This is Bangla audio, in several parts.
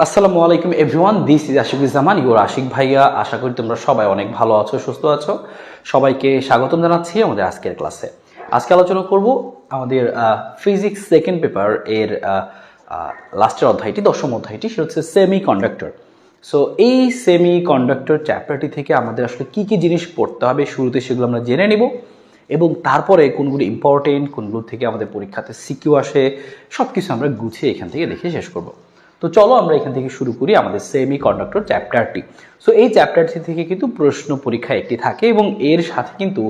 আসসালামু আলাইকুম everyone, this is Ashikuzzaman, your Ashik ভাইয়া। আশা করি তোমরা সবাই অনেক ভালো আছো, সুস্থ আছো। সবাইকে স্বাগতম জানাচ্ছি আমাদের আজকের ক্লাসে। আজকে আলোচনা করব আমাদের ফিজিক্স সেকেন্ড পেপার এর লাস্টের অধ্যায়টি, দশম অধ্যায়টি, সেটা হচ্ছে সেমি কন্ডাক্টর। সো এই সেমি কন্ডাক্টর চ্যাপ্টারটি থেকে আমাদের আসলে কী কী জিনিস পড়তে হবে শুরুতে সেগুলো আমরা জেনে নিব, এবং তারপরে কোনগুলো ইম্পর্টেন্ট, কোনগুলো থেকে আমাদের পরীক্ষাতে সিকিউ আসে, সব কিছু আমরা গুছিয়ে এখান থেকে দেখে শেষ করব। তো চলো আমরা এখান থেকে শুরু করি আমাদের সেমি কন্ডাক্টর চ্যাপ্টারটি। সো এই চ্যাপ্টারটি থেকে কিন্তু প্রশ্ন পরীক্ষা একটি থাকে, এবং এর সাথে কিন্তু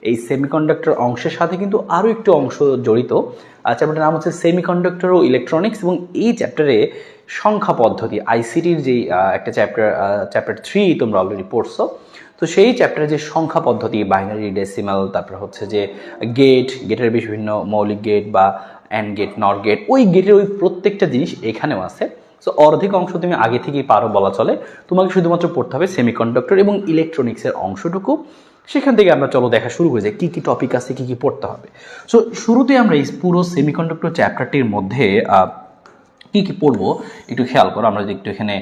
এই সেমিকন্ডাক্টর অংশের সাথে কিন্তু আরও একটি অংশ জড়িত। চ্যাপ্টারটার নাম হচ্ছে সেমিকন্ডাক্টর ও ইলেকট্রনিক্স, এবং এই চ্যাপ্টারে সংখ্যা পদ্ধতি, আইসিটির যেই একটা চ্যাপ্টার 3 তোমরা অলরেডি পড়ছো। তো সেই চ্যাপ্টারে যে সংখ্যা পদ্ধতি, বাইনারি, ডেসিমাল, তারপর হচ্ছে যে গেটের বিভিন্ন মৌলিক গেট বা অ্যান্ড গেট, নট গেট, ওই গেটের ওই প্রত্যেকটা জিনিস এখানেও আছে। সো অর্ধেক অংশ তুমি আগে থেকেই পারো বলা চলে, তোমাকে শুধুমাত্র পড়তে হবে সেমিকন্ডাক্টর এবং ইলেকট্রনিক্সের অংশটুকু। সেখান থেকে আমরা চলো দেখা শুরু করে যাই কী কী টপিক আছে, কী কী পড়তে হবে। সো শুরুতে আমরা এই পুরো সেমিকন্ডাক্টর চ্যাপ্টারটির মধ্যে কী কী পড়বো একটু খেয়াল করো। আমরা যদি একটু এখানে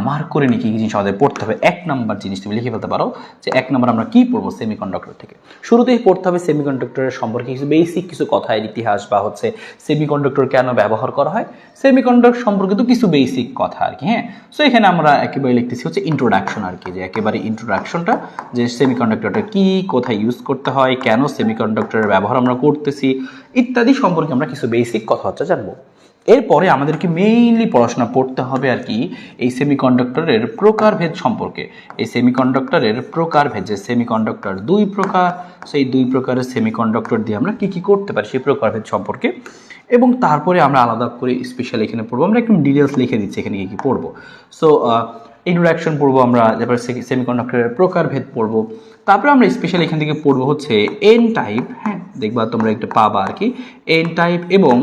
মার্ক করে নিই কী কী জিনিস আমাদের পড়তে হবে। 1 নাম্বার জিনিস তুমি লিখে ফেলতে পারো যে 1 নাম্বার আমরা কী পড়বো সেমিকন্ডাক্টর থেকে। শুরুতেই পড়তে হবে সেমিকন্ডাক্টরের সম্পর্কে কিছু বেসিক কিছু কথা, ইতিহাস বা হচ্ছে সেমিকন্ডাক্টর কেন ব্যবহার করা হয়, সেমিকন্ডাক্টর সম্পর্কে তো কিছু বেসিক কথা আর কি। হ্যাঁ, সো এখানে আমরা একেবারে লিখতেছি হচ্ছে ইন্ট্রোডাকশন আর কি, যে একেবারে ইন্ট্রোডাকশনটা, যে সেমিকন্ডাক্টরটা কী, কোথায় ইউজ করতে হয়, কেন সেমিকন্ডাক্টরের ব্যবহার আমরা করতেছি, ইত্যাদি সম্পর্কে আমরা কিছু বেসিক কথাবার্তা জানবো। এরপরে আমাদেরকে মেইনলি পড়াশোনা পড়তে হবে আর কি এই সেমিকন্ডাক্টরের প্রকারভেদ সম্পর্কে। এই সেমিকন্ডাক্টরের প্রকারভেদ, যে সেমিকন্ডাক্টর 2 প্রকার, সেই 2 প্রকারের সেমিকন্ডাক্টর দিয়ে আমরা কী কী করতে পারি সেই প্রকারভেদ সম্পর্কে। এবং তারপরে আমরা আলাদা করে স্পেশাল এখানে পড়বো, আমরা একটু ডিটেলস লিখে দিচ্ছি এখানে কী কী পড়বো। সো ইন্ট্রোডাকশন পড়বো আমরা, তারপর সেমিকন্ডাক্টরের প্রকারভেদ পড়বো, তারপরে আমরা স্পেশাল এখান থেকে পড়বো হচ্ছে এন টাইপ। হ্যাঁ, দেখবা তোমরা একটু পাবা আর কি এন টাইপ এবং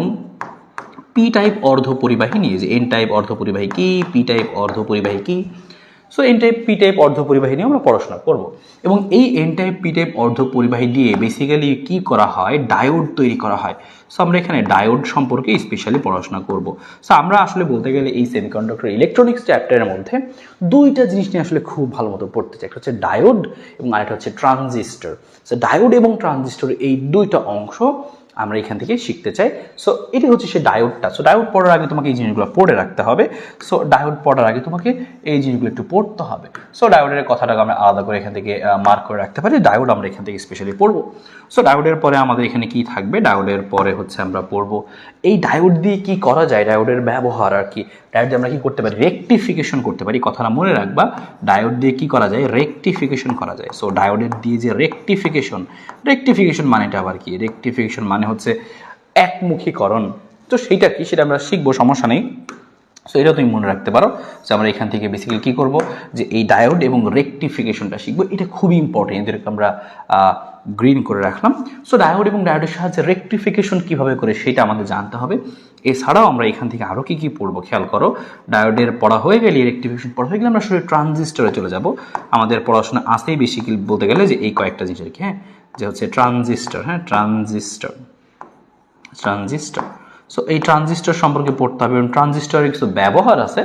পি টাইপ অর্ধপরিবাহী নিয়ে, যে এন টাইপ অর্ধপরিবাহী কি, পি টাইপ অর্ধপরিবাহী কি। So N type P type অর্ধপরিবাহী নিয়ে আমরা পড়াশোনা করব, এবং এই এন টাইপ পি টাইপ অর্ধপরিবাহী দিয়ে বেসিক্যালি কি করা হয়, ডায়োড তৈরি করা হয়। সো আমরা এখানে ডায়োড সম্পর্কে স্পেশালি পড়াশোনা করব। সো আমরা আসলে বলতে গেলে এই সেমিকন্ডাক্টর ইলেকট্রনিক্স চ্যাপ্টারের মধ্যে 2টা জিনিস নিয়ে আসলে খুব ভালো মতো পড়তে চাই, একটা হচ্ছে ডায়োড এবং আরেকটা হচ্ছে ট্রানজিস্টর। সো ডায়োড এবং ট্রানজিস্টর এই 2টা অংশ আমরা এখান থেকে শিখতে চাই। সো এটি হচ্ছে সে ডায়োডটা। সো ডায়োড পড়ার আগে তোমাকে এই জিনিসগুলো পড়ে রাখতে হবে। সো ডায়োড পড়ার আগে তোমাকে এই জিনিসগুলো একটু পড়তে হবে। সো ডায়োডের কথাটাকে আমরা আলাদা করে এখান থেকে মার্ক করে রাখতে পারি, ডায়োড আমরা এখান থেকে স্পেশালি পড়বো। সো ডায়োডের পরে আমাদের এখানে কি থাকবে, ডায়োডের পরে হচ্ছে আমরা পড়বো এই ডায়োড দিয়ে কি করা যায়, ডায়োডের ব্যবহার আর কি। ডায়োড দিয়ে আমরা কি করতে পারি, রেকটিফিকেশন করতে পারি। কথাটা মনে রাখবা, ডায়োড দিয়ে কি করা যায়, রেকটিফিকেশন করা যায়। সো ডায়োডের দিয়ে যে রেকটিফিকেশন মানেটা আবার কি, রেকটিফিকেশন মানে হচ্ছে একমুখীকরণ। তো সেইটা কি সেটা আমরা শিখবো, সমস্যা নেই। সো এটা তুমি মনে রাখতে পারো যে আমরা এখান থেকে বেসিক্যালি কী করবো, যে এই ডায়োড এবং রেকটিফিকেশনটা শিখবো। এটা খুবই ইম্পর্টেন্ট, এদেরকে আমরা গ্রিন করে রাখলাম। সো ডায়োড এবং ডায়োডের সাহায্যে রেকটিফিকেশন কীভাবে করে সেটা আমাদের জানতে হবে। এছাড়াও আমরা এখান থেকে আরও কী কী পড়বো খেয়াল করো। ডায়োডের পড়া হয়ে গেলে, রেকটিফিকেশন পড়া হয়ে গেলে আমরা আসলে ট্রানজিস্টরে চলে যাব। আমাদের পড়াশোনা আসেই বেশি বলতে গেলে যে এই কয়েকটা জিনিস আর কি। হ্যাঁ, যে হচ্ছে ট্রানজিস্টর। হ্যাঁ, ট্রানজিস্টর। সো এই ট্রানজিস্টর সম্পর্কে পড়তে হবে, এবং ট্রানজিস্টরের কিছু ব্যবহার আছে,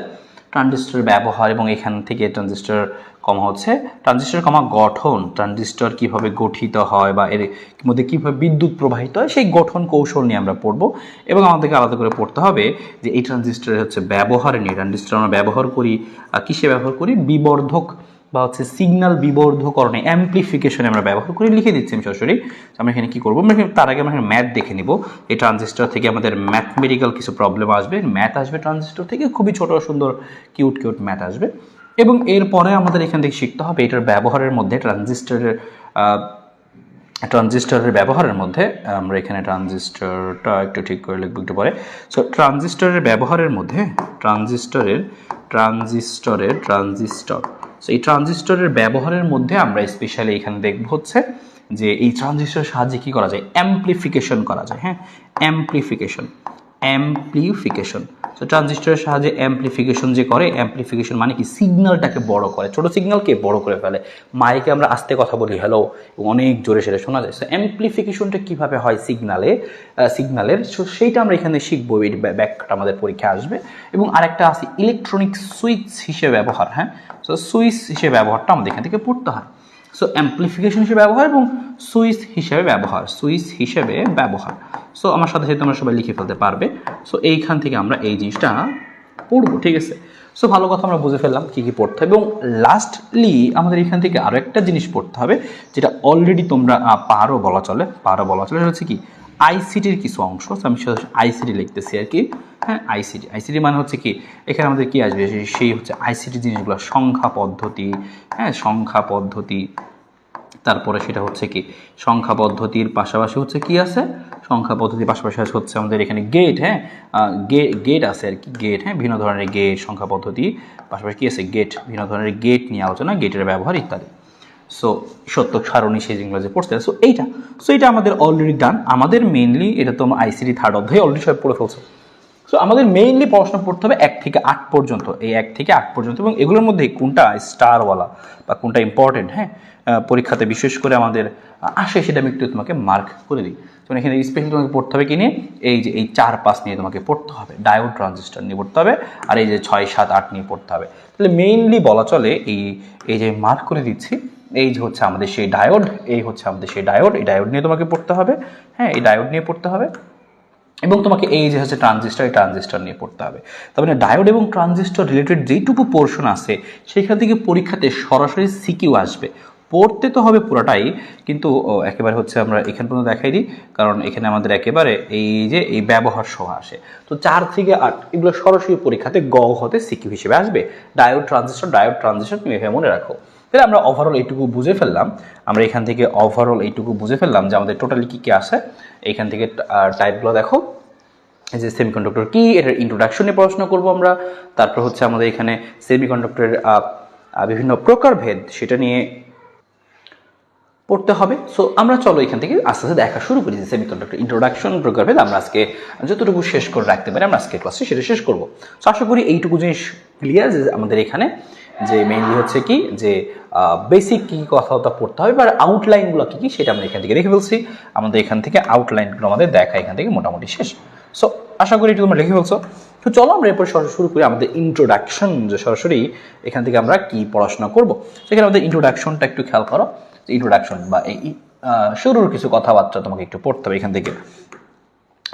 ট্রানজিস্টরের ব্যবহার, এবং এখান থেকে ট্রানজিস্টর গঠন, ট্রানজিস্টর কিভাবে গঠিত হয় বা এর মধ্যে কীভাবে বিদ্যুৎ প্রবাহিত হয় সেই গঠন কৌশল নিয়ে আমরা পড়বো। এবং আমাদেরকে আলাদা করে পড়তে হবে যে এই ট্রানজিস্টরের হচ্ছে ব্যবহার নিয়ে। ট্রানজিস্টর আমরা ব্যবহার করি কিসে ব্যবহার করি, বিবর্ধক বা হচ্ছে সিগন্যাল বিবর্ধকরণে, অ্যাম্প্লিফিকেশনে আমরা ব্যবহার করে লিখে দিচ্ছি আমি সরাসরি। আমরা এখানে কী করবো, তার আগে আমরা এখানে ম্যাথ দেখে নিব। এই ট্রানজিস্টর থেকে আমাদের ম্যাথমেটিক্যাল কিছু প্রবলেম আসবে, ম্যাথ আসবে ট্রানজিস্টর থেকে, খুবই ছোট সুন্দর কিউট ম্যাথ আসবে। এবং এরপরে আমাদের এখান থেকে শিখতে হবে এটার ব্যবহারের মধ্যে, ট্রানজিস্টরের ব্যবহারের মধ্যে। আমরা এখানে ট্রানজিস্টরটা একটু ঠিক করে লিখবো একটু পরে। সো ট্রানজিস্টরের ব্যবহারের মধ্যে, ট্রানজিস্টর। সো এই ট্রানজিস্টরের ব্যবহারের মধ্যে আমরা স্পেশালি এখানে দেখব হচ্ছে যে এই ট্রানজিস্টরের সাহায্যে কী করা যায়, অ্যাম্প্লিফিকেশন করা যায়। হ্যাঁ, অ্যাম্প্লিফিকেশন। অ্যাম্প্লিফিকেশন। তো ট্রানজিস্টরের সাহায্যে অ্যাম্প্লিফিকেশন যে করে, অ্যাম্প্লিফিকেশন মানে কি সিগন্যালটাকে বড় করে, ছোট সিগন্যালকে বড় করে ফেলে। মাইকে আমরা আস্তে কথা বলি হ্যালো, অনেক জোরে সেটা শোনা যায়। সো অ্যাম্প্লিফিকেশনটা কীভাবে হয় সিগন্যালের, সেইটা আমরা এখানে শিখবো, এই ব্যাখ্যাটা আমাদের পরীক্ষায় আসবে। এবং আরেকটা আছে ইলেকট্রনিক সুইচ হিসেবে ব্যবহার। হ্যাঁ, সো সুইচ হিসেবে ব্যবহারটা আমাদের এখান থেকে পড়তে হয়। সো অ্যাম্প্লিফিকেশন হিসেবে ব্যবহার এবং সুইচ হিসেবে ব্যবহার। সো আমার সাথে সাথে তোমরা সবাই লিখে ফেলতে পারবে। সো এইখান থেকে আমরা এই জিনিসটা পড়বো, ঠিক আছে। সো ভালো কথা আমরা বুঝে ফেললাম কী কী পড়তে হবে। এবং লাস্টলি আমাদের এখান থেকে আরও একটা জিনিস পড়তে হবে, যেটা অলরেডি তোমরা পারো বলা চলে, সেটা হচ্ছে কি আইসিটির কিছু অংশ। আমি আইসিটি লিখতেছি আর কি। হ্যাঁ, আইসিটি মানে হচ্ছে কি, এখানে আমাদের কি আসবে, সেই হচ্ছে আইসিটি জিনিসগুলো, সংখ্যা পদ্ধতি, তারপরে সেটা হচ্ছে কি সংখ্যা পদ্ধতির পাশাপাশি হচ্ছে কি আছে, সংখ্যা পদ্ধতির পাশাপাশি হচ্ছে আমাদের এখানে গেট। হ্যাঁ, গেট আছে আর কি, গেট। হ্যাঁ, ভিন্ন ধরনের গেট, সংখ্যা পদ্ধতি পাশাপাশি কি আছে, গেট, ভিন্ন ধরনের গেট নিয়ে আলোচনা, গেটের ব্যবহার ইত্যাদি। সো সত্যক সারণী সেই জিনিসগুলো যে পড়ছে, সো এইটা আমাদের অলরেডি ডান। আমাদের মেইনলি এটা তো আইসিটি থার্ড অধ্যায় অলরেডি সব পড়ে ফেলছো। সো আমাদের মেইনলি পড়াশোনা পড়তে হবে 1 থেকে 8 পর্যন্ত, এই 1 থেকে 8 পর্যন্ত। এবং এগুলোর মধ্যে কোনটা স্টারওয়ালা বা কোনটা ইম্পর্টেন্ট, হ্যাঁ, পরীক্ষাতে বিশেষ করে আমাদের আসে, সেটা আমি একটু তোমাকে মার্ক করে দিই। যেমন এখানে স্পেশালি তোমাকে পড়তে হবে কি নিয়ে, এই যে এই 4-5 নিয়ে তোমাকে পড়তে হবে, ডায়োড ট্রানজিস্টর নিয়ে পড়তে হবে, আর এই যে 6-7-8 নিয়ে পড়তে হবে। তাহলে মেইনলি বলা চলে এই যে মার্ক করে দিচ্ছি, এই যে হচ্ছে আমাদের সেই ডায়োড, এই ডায়োড নিয়ে তোমাকে পড়তে হবে। হ্যাঁ, এই ডায়োড নিয়ে পড়তে হবে। এবং তোমাকে এই যে হচ্ছে ট্রানজিস্টর নিয়ে পড়তে হবে। তার মানে ডায়োড এবং ট্রানজিস্টর রিলেটেড যেইটুকু পোর্শন আছে সেখান থেকে পরীক্ষাতে সরাসরি সিকিউ আসবে। পড়তে তো হবে পুরোটাই, কিন্তু একেবারে হচ্ছে আমরা এখান পর্যন্ত দেখাই দিই, কারণ এখানে আমাদের একেবারে এই ব্যবহার সহ আসে। তো 4 থেকে 8 এগুলো সরাসরি পরীক্ষাতে হতে সিকিউ হিসেবে আসবে। ডায়োড ট্রানজিস্টর তুমি এভাবে মনে রাখো। তাহলে আমরা ওভারঅল এইটুকু বুঝে ফেললাম, যে আমাদের টোটালি কী আসে। এইখান থেকে টাইপগুলো দেখো, এই যে সেমিকন্ডাক্টর কি, এটার ইন্ট্রোডাকশন নিয়ে পড়াশোনা করবো আমরা। তারপর হচ্ছে আমাদের এখানে সেমিকন্ডাক্টরের বিভিন্ন প্রকারভেদ, সেটা নিয়ে পড়তে হবে। সো আমরা চলো এখান থেকে আস্তে আস্তে দেখা শুরু করি যে সেমিকন্ডাক্টর ইন্ট্রোডাকশন, প্রকারভেদ। আমরা আজকে যতটুকু শেষ করে রাখতে পারি আমরা আজকে ক্লাসে সেটা শেষ করবো। সো আশা করি এইটুকু জিনিস ক্লিয়ার, যে আমাদের এখানে যে মেইনলি হচ্ছে কি, যে বেসিক কী কী কথাবার্তা পড়তে হবে বা আউটলাইনগুলো কী কী, সেটা আমরা এখান থেকে রেখে ফেলছি। আমাদের এখান থেকে আউটলাইনগুলো আমাদের দেখা এখান থেকে মোটামুটি শেষ। সো আশা করি একটু তোমরা লিখে ফেলছো। তো চলো আমরা এরপর সরাসরি শুরু করি আমাদের ইন্ট্রোডাকশন, যে সরাসরি এখান থেকে আমরা কি পড়াশোনা করবো। সেখানে আমাদের ইন্ট্রোডাকশনটা একটু খেয়াল করো, ইন্ট্রোডাকশন বা এই শুরুর কিছু কথাবার্তা তোমাকে একটু পড়তে হবে এখান থেকে।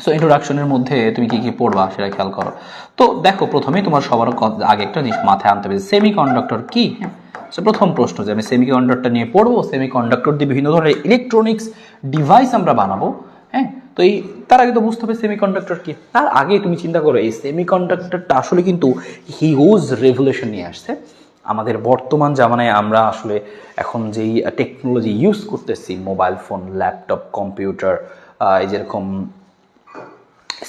সো ইন্ট্রোডাকশনের মধ্যে তুমি কি কি পড়বা সেটা খেয়াল করো। তো দেখো, প্রথমেই তোমার সবার আগে একটা জিনিস মাথায় আনতে হবে, সেমিকন্ডাক্টর কি। হ্যাঁ, সো প্রথম প্রশ্ন যে আমি সেমিকন্ডাক্টর নিয়ে পড়বো, সেমিকন্ডাক্টর দিয়ে বিভিন্ন ধরনের ইলেকট্রনিক্স ডিভাইস আমরা বানাবো। হ্যাঁ, তো তার আগে তো বুঝতে হবে সেমিকন্ডাক্টর কি। তার আগে তুমি চিন্তা করো, এই সেমিকন্ডাক্টরটা আসলে কিন্তু হিউজ রেভলিউশন নিয়ে আসছে আমাদের বর্তমান জামানায়। আমরা আসলে এখন যেই টেকনোলজি ইউজ করতেছি, মোবাইল ফোন, ল্যাপটপ, কম্পিউটার, এই যেরকম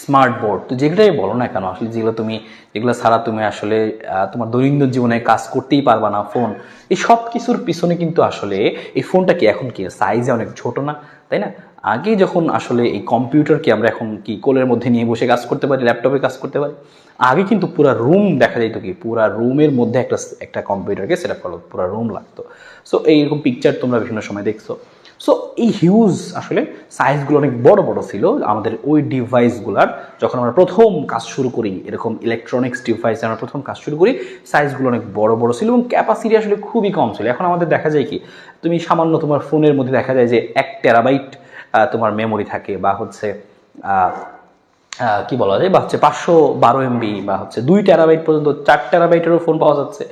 স্মার্ট বোর্ড, তো যেগুলোই বলো না কেন, আসলে যেগুলো ছাড়া তুমি আসলে তোমার দৈনন্দিন জীবনে কাজ করতেই পারবা না। ফোন, এই সব কিছুর পিছনে কিন্তু আসলে এই ফোনটা কি এখন কি সাইজে অনেক ছোট না, তাই না? আগে যখন আসলে এই কম্পিউটারকে আমরা এখন কি কোলের মধ্যে নিয়ে বসে কাজ করতে পারি, ল্যাপটপে কাজ করতে পারি, আগে কিন্তু পুরো রুম দেখা যেত, কি পুরো রুমের মধ্যে একটা কম্পিউটারকে সেট আপ করা পুরো রুম লাগতো। সো এইরকম পিকচার তোমরা বিভিন্ন সময় দেখছো। সো এই হিউজ আসলে সাইজগুলো অনেক বড় বড় ছিল আমাদের ওই ডিভাইসগুলার। যখন আমরা প্রথম কাজ শুরু করি, এরকম ইলেকট্রনিক্স ডিভাইসে আমরা প্রথম কাজ শুরু করি, সাইজগুলো অনেক বড় বড় ছিল এবং ক্যাপাসিটি আসলে খুবই কম ছিল। এখন আমাদের দেখা যায় কি, তুমি সামান্য তোমার ফোনের মধ্যে দেখা যায় যে 1 টেরাবাইট তোমার মেমোরি থাকে, বা হচ্ছে কি বলা যায়, বা হচ্ছে 512 MB, বা হচ্ছে 2 টেরাবাইট পর্যন্ত, 4 টেরাবাইটেরও ফোন পাওয়া যাচ্ছে।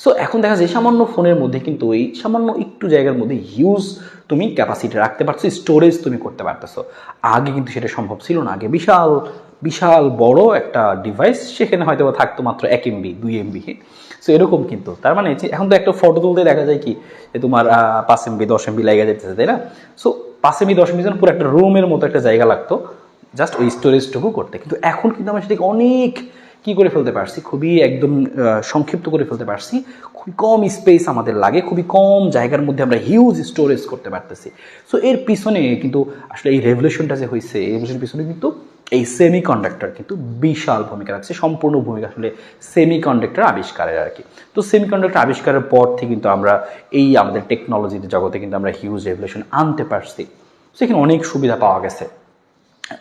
সো এখন দেখা যায় সামান্য ফোনের মধ্যে কিন্তু এই সামান্য একটু জায়গার মধ্যে হিউজ তুমি ক্যাপাসিটি রাখতে পারছো, স্টোরেজ তুমি করতে পারতেছো। আগে কিন্তু সেটা সম্ভব ছিল না। আগে বিশাল বিশাল বড় একটা ডিভাইস, সেখানে হয়তো থাকতো মাত্র 1 MB 2 MB। সো এরকম কিন্তু, তার মানে এখন তো একটা ফটো তুলতে দেখা যায় কি, যে তোমার 5 MB 10 MB লেগে যেতেছে, তাই না? সো 5 MB 10 MB যেন পুরো একটা রুমের মতো একটা জায়গা লাগতো জাস্ট ওই স্টোরেজটুকু করতে। কিন্তু এখন কিন্তু আমরা সেটাকে অনেক কি করে ফেলতে পারছি, খুবই একদম সংক্ষিপ্ত করে ফেলতে পারছি, খুবই কম স্পেস আমাদের লাগে, খুবই কম জায়গার মধ্যে আমরা হিউজ স্টোরেজ করতে পারতেছি। সো এর পিছনে কিন্তু আসলে এই রেভলিউশনটা যে হয়েছে, এই রেভলিউশনের পিছনে কিন্তু এই সেমিকন্ডাক্টর কিন্তু বিশাল ভূমিকা রাখছে, সম্পূর্ণ ভূমিকা আসলে সেমিকন্ডাক্টর আবিষ্কারের আর কি। তো সেমিকন্ডাক্টর আবিষ্কারের পর থেকে কিন্তু আমরা এই আমাদের টেকনোলজির জগতে কিন্তু আমরা হিউজ রেভলিউশন আনতে পারছি। সেখানে অনেক সুবিধা পাওয়া গেছে।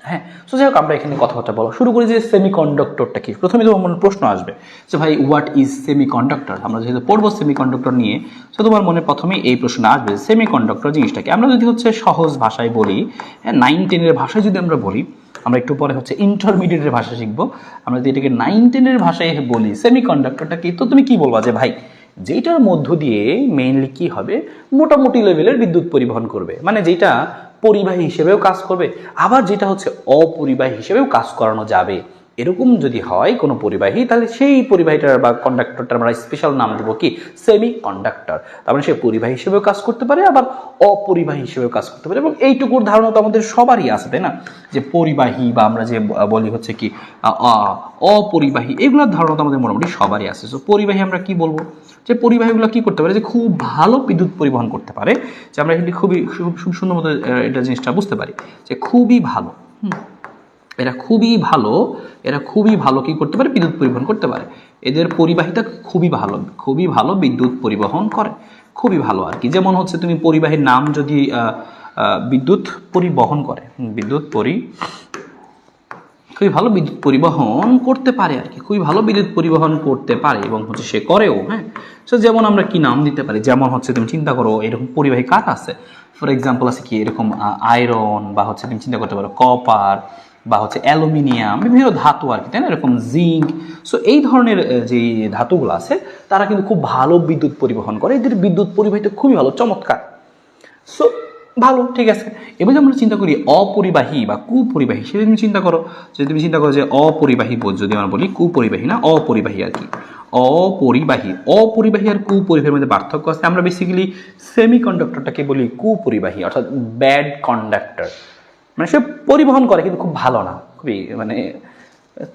হ্যাঁ, সো যাই হোক, আমরা এখানে কথাবার্তা বলা শুরু করি যে সেমিকন্ডাক্টরটা কি। প্রথমে তোমার মনে প্রশ্ন আসবে যে ভাই হোয়াট ইজ সেমিকন্ডাক্টর। আমরা যেহেতু পড়বো সেমিকন্ডাক্টর নিয়ে, তো তোমার মনে প্রথমেই এই প্রশ্ন আসবে সেমিকন্ডাক্টর জিনিসটাকে আমরা যদি হচ্ছে সহজ ভাষায় বলি, হ্যাঁ 9-10 ভাষায় যদি আমরা বলি, আমরা একটু পরে হচ্ছে ইন্টারমিডিয়েটের ভাষা শিখবো, আমরা যদি এটাকে 9-10 ভাষায় বলি সেমিকন্ডাক্টরটা কি, তো তুমি কি বলবা যে ভাই যেটার মধ্য দিয়ে মেইনলি কি হবে, মোটামুটি লেভেলের বিদ্যুৎ পরিবহন করবে, মানে যেটা পরিবাহী হিসেবেও কাজ করবে, আবার যেটা হচ্ছে অপরিবাহী হিসেবেও কাজ করানো যাবে। এরকম যদি হয় কোনো পরিবাহী, তাহলে সেই পরিবাহীটার বা কন্ডাক্টরটার আমরা স্পেশাল নাম দেবো কি, সেমি কন্ডাক্টর। তার মানে সে পরিবাহী হিসেবেও কাজ করতে পারে, আবার অপরিবাহী হিসেবেও কাজ করতে পারে। এবং এইটুকুর ধারণা তো আমাদের সবারই আছে, তাই না, যে পরিবাহী বা আমরা যে বলি হচ্ছে কি অপরিবাহী, এগুলোর ধারণা তো আমাদের মোটামুটি সবারই আছে। সো পরিবাহী আমরা কি বলবো, যে পরিবাহীগুলো কি করতে পারে, যে খুব ভালো বিদ্যুৎ পরিবহন করতে পারে, যে আমরা এখানে খুবই সুন্দর মতো এটা জিনিসটা বুঝতে পারি যে খুবই ভালো, এরা খুবই ভালো কি করতে পারে, বিদ্যুৎ পরিবহন করতে পারে। এদের পরিবাহিতা খুবই ভালো বিদ্যুৎ পরিবহন করে, খুবই ভালো আর কি। যেমন হচ্ছে তুমি পরিবাহীর নাম যদি বিদ্যুৎ পরিবহন করে, খুবই ভালো বিদ্যুৎ পরিবহন করতে পারে আর কি, খুবই ভালো বিদ্যুৎ পরিবহন করতে পারে এবং হচ্ছে সে করেও। হ্যাঁ, সো যেমন আমরা কি নাম দিতে পারি, যেমন হচ্ছে তুমি চিন্তা করো এরকম পরিবাহী কাঠ আছে, ফর এক্সাম্পল আছে কি এরকম আয়রন, বা হচ্ছে তুমি চিন্তা করতে পারো কপার, বা হচ্ছে অ্যালুমিনিয়াম, বিভিন্ন ধাতু আর কি, তাই না, এরকম জিঙ্ক। সো এই ধরনের যে ধাতুগুলো আছে তারা কিন্তু খুব ভালো বিদ্যুৎ পরিবহন করে, এদের বিদ্যুৎ পরিবাহিতা খুবই ভালো, চমৎকার। সো ভালো, ঠিক আছে। এবার আমরা চিন্তা করি অপরিবাহী বা কুপরিবাহী, সেটা তুমি চিন্তা করো, যদি তুমি চিন্তা করো যে অপরিবাহী বোধ, যদি আমরা বলি কুপরিবাহী না অপরিবাহী আর কি, অপরিবাহী আর কুপরিবাহীর মধ্যে পার্থক্য আছে। আমরা বেসিক্যালি সেমিকন্ডাক্টরটাকে বলি কুপরিবাহী, অর্থাৎ ব্যাড কন্ডাক্টর, মানে সে পরিবহন করে কিন্তু খুব ভালো না, খুবই মানে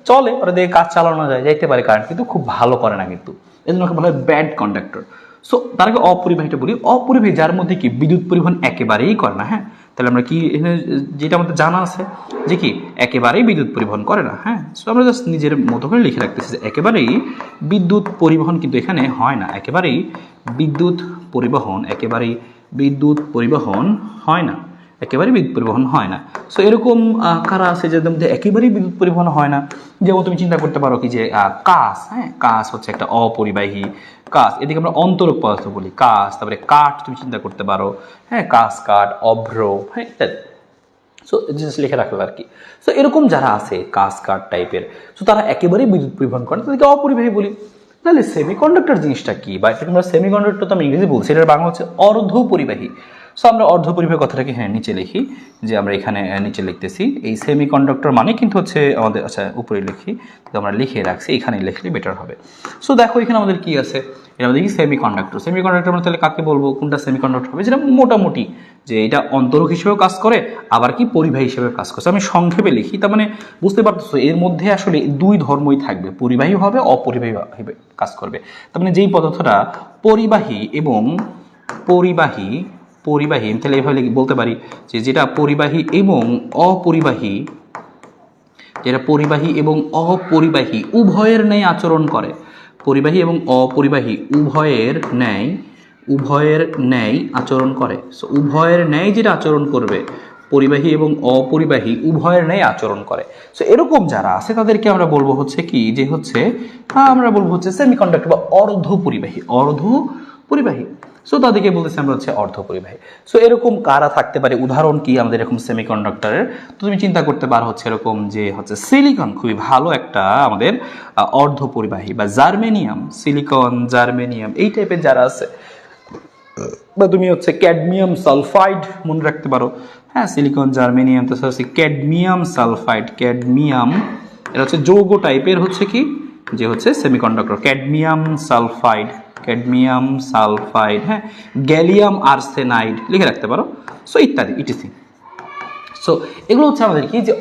চলে, ওরা দিয়ে কাজ চালানো যাইতে পারে কারেন্ট, কিন্তু খুব ভালো করে না, কিন্তু এই জন্য বলা হয় ব্যাড কন্ডাক্টর। সো তার আগে অপরিবাহীটা বলি, অপরিবাহী যার মধ্যে কি বিদ্যুৎ পরিবহন একেবারেই করে না। হ্যাঁ, তাহলে আমরা কি এখানে যেটা আমাদের জানা আছে যে কি একেবারেই বিদ্যুৎ পরিবহন করে না। হ্যাঁ, সো আমরা জাস্ট নিজের মতো করে লিখে রাখতেছি যে একেবারেই বিদ্যুৎ পরিবহন কিন্তু এখানে হয় না, একেবারেই বিদ্যুৎ পরিবহন হয় না, একেবারেই বিদ্যুৎ পরিবহন হয় না। সো এরকম কারা আছে যাদের মধ্যে একেবারেই বিদ্যুৎ পরিবহন হয় না, যেমন তুমি চিন্তা করতে পারো কি যে কাঁচ। হ্যাঁ, কাঁচ হচ্ছে একটা অপরিবাহী, কাঁচ এদিকে আমরা অন্তরক পদার্থ বলি কাঁচ। তারপরে কাঠ তুমি চিন্তা করতে পারো, হ্যাঁ কাঠ, অভ্র, হ্যাঁ ইত্যাদি। সো জিনিস লিখে রাখলো আর কি। সো এরকম যারা আছে কাঠ টাইপের, সো তারা একেবারেই বিদ্যুৎ পরিবহন করে, তাদেরকে অপরিবাহী বলি। তাহলে সেমিকন্ডাক্টর জিনিসটা কি, বা এটা আমরা সেমিকন্ডাক্টর তো আমি ইংরেজি বলছি, এটার বাংলা হচ্ছে অর্ধ পরিবাহী। সো আমরা অর্ধপরিবাহী কথাটাকে হ্যাঁ নিচে লিখি, যে আমরা এখানে নিচে লিখতেছি এই সেমিকন্ডাক্টর মানে কিন্তু হচ্ছে আমাদের, আচ্ছা উপরে লিখি, তো আমরা লিখে রাখছি, এখানে লিখলে বেটার হবে। সো দেখো এখানে আমাদের কি আছে, এটা আমাদের কি সেমিকন্ডাক্টর মানে তাহলে কাকে বলবো, কোনটা সেমিকন্ডাক্টর হবে, যেটা মোটামুটি যে এটা অন্তরক হিসেবেও কাজ করে, আবার কি পরিবাহী হিসেবে কাজ করছে। আমি সংক্ষেপে লিখি, তার মানে বুঝতে পারতেছো এর মধ্যে আসলে দুই ধর্মই থাকবে, পরিবাহী হবে অপরিবাহী কাজ করবে। তার মানে যেই পদার্থটা পরিবাহী এবং পরিবাহী তাহলে এভাবে বলতে পারি যে যেটা পরিবাহী এবং অপরিবাহী উভয়ের ন্যায় আচরণ করে, পরিবাহী এবং অপরিবাহী উভয়ের ন্যায় আচরণ করে। সো উভয়ের ন্যায় যেটা আচরণ করবে, পরিবাহী এবং অপরিবাহী উভয়ের ন্যায় আচরণ করে। সো এরকম যারা আছে তাদেরকে আমরা বলবো হচ্ছে কি, যে হচ্ছে আমরা বলবো হচ্ছে সেমিকন্ডাক্টর বা অর্ধ পরিবাহী। সো তাদেরকে বলতেছি আমরা হচ্ছে অর্ধপরিবাহী। সো এরকম কারা থাকতে পারে, উদাহরণ কি আমাদের এরকম সেমিকন্ডাক্টরের, তো তুমি চিন্তা করতে পারো হচ্ছে এরকম যে হচ্ছে সিলিকন, খুবই ভালো একটা আমাদের অর্ধপরিবাহী, বা জার্মেনিয়াম এই টাইপের যারা আছে, বা তুমি হচ্ছে ক্যাডমিয়াম সালফাইড মনে রাখতে পারো। হ্যাঁ, সিলিকন, জার্মেনিয়াম, তো হচ্ছে ক্যাডমিয়াম সালফাইড, এটা হচ্ছে যৌগ টাইপের হচ্ছে কি, যে হচ্ছে সেমিকন্ডাক্টর, ক্যাডমিয়াম সালফাইড, হ্যাঁ গ্যালিয়াম আর্সেনাইড লিখে রাখতে পারো। সো ইত্যাদি ইটিসি। সো সো এগুলো হচ্ছে আমাদের কি যে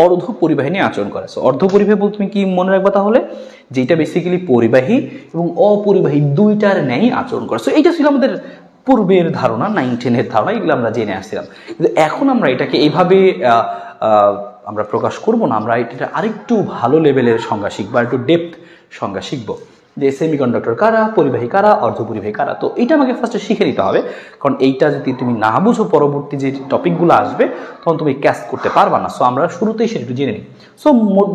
অর্ধ পরিবাহী নিয়ে আচরণ করে। সো অর্ধ পরিবাহী বলতে তুমি কি মনে রাখবা তাহলে, যেটা বেসিক্যালি পরিবাহী এবং অপরিবাহী দুইটার ন্যায় আচরণ করে। সো এইটা ছিল আমাদের পূর্বের ধারণা, 9-10-এর ধারণা, এগুলো আমরা জেনে আসছিলাম। কিন্তু এখন আমরা এটাকে এইভাবে আমরা প্রকাশ করব না, আমরা এটা আরেকটু ভালো লেভেলের সংজ্ঞা শিখবো, একটু ডেপথ সংজ্ঞা শিখবো যে সেমিকন্ডাক্টর কারা, পরিবাহী কারা, অর্ধপরিবাহী কারা। তো এটা আমাকে ফার্স্টে শিখে নিতে হবে, কারণ এইটা যদি তুমি না বুঝো পরবর্তী যে টপিকগুলো আসবে তখন তুমি ক্যাচ করতে পারবা না। সো আমরা শুরুতেই সেটা একটু জেনে নিই। সো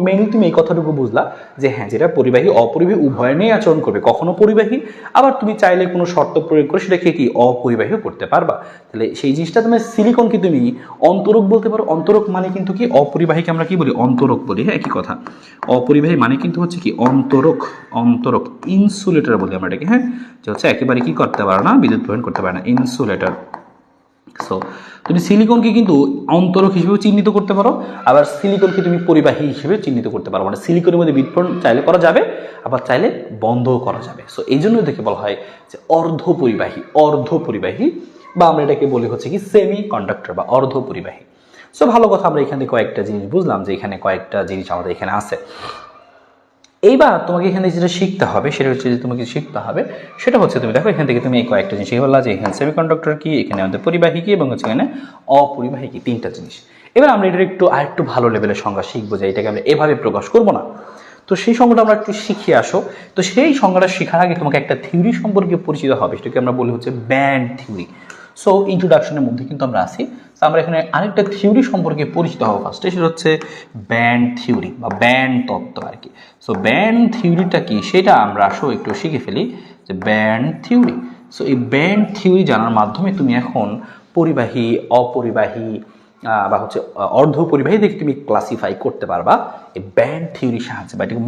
মেইনলি তুমি এই কথাটুকু বুঝলা যে হ্যাঁ, যেটা পরিবাহী অপরিবাহী উভয় নিয়ে আচরণ করবে, কখনো পরিবাহী, আবার তুমি চাইলে কোনো শর্ত প্রয়োগ করে সেটাকে কি অপরিবাহীও করতে পারবা। তাহলে সেই জিনিসটা তুমি সিলিকনকে তুমি অন্তরক বলতে পারো। অন্তরক মানে কিন্তু কি, অপরিবাহীকে আমরা কি বলি, অন্তরক বলি। হ্যাঁ, একই কথা। অপরিবাহী মানে কিন্তু হচ্ছে কি অন্তরক, অন্তরক ইনসুলেটর বলি আমরা এটাকে। হ্যাঁ, যে হচ্ছে একেবারে কি করতে পারে না, বিদ্যুৎ প্রবাহ করতে পারে না, ইনসুলেটর। সো তুমি সিলিকনকে কিন্তু অন্তরক হিসেবে চিহ্নিত করতে পারো, আবার সিলিকনকে তুমি পরিবাহী হিসেবে চিহ্নিত করতে পারো। মানে সিলিকনের মধ্যে বিদ্যুৎ চাইলে করা যাবে, আবার চাইলে বন্ধও করা যাবে। সো এই জন্য এটাকে বলা হয় যে অর্ধ পরিবাহী, অর্ধ পরিবাহী, বা আমরা এটাকে বলি হচ্ছে কি সেমি কন্ডাক্টর বা অর্ধ পরিবাহী। সো ভালো কথা, আমরা এখানে কয়েকটা জিনিস বুঝলাম যে এখানে কয়েকটা জিনিস আমাদের এখানে আছে। এইবার তোমাকে এখানে যেটা শিখতে হবে সেটা হচ্ছে যে তোমাকে শিখতে হবে সেটা হচ্ছে, তুমি দেখো এখান থেকে তুমি এই কয়েকটা জিনিস বললা যে এখানে সেমিকন্ডাক্টর কি, এখানে আমাদের পরিবাহী কি, এবং হচ্ছে এখানে অপরিবাহী কি, তিনটা জিনিস। এবার আমরা এটার আরেকটু ভালো লেভেলের সংজ্ঞা শিখবো, যে এটাকে আমরা এভাবে প্রকাশ করবো না। তো সেই সংজ্ঞাটা আমরা একটু শিখিয়ে আসো। তো সেই সংজ্ঞাটা শেখার আগে তোমাকে একটা থিওরি সম্পর্কে পরিচিত হবে, সেটাকে আমরা বলি হচ্ছে ব্যান্ড থিওরি। সো ইন্ট্রোডাকশনের মধ্যে কিন্তু আমরা আছি। তো আমরা এখানে আরেকটা থিওরি সম্পর্কে পরিচিত হবো ফার্স্টে, সেটা হচ্ছে ব্যান্ড থিওরি বা ব্যান্ড তত্ত্ব আর কি। সো ব্যান্ড থিওরিটা কি সেটা আমরা আসলে একটু শিখে ফেলি, যে ব্যান্ড থিওরি। সো এই ব্যান্ড থিওরি জানার মাধ্যমে তুমি এখন পরিবাহী, অপরিবাহী বা হচ্ছে অর্ধ পরিবাহী দেখে তুমি ক্লাসিফাই করতে পারবা এই ব্যান্ড থিওরির সাহায্যে, বা এটাকে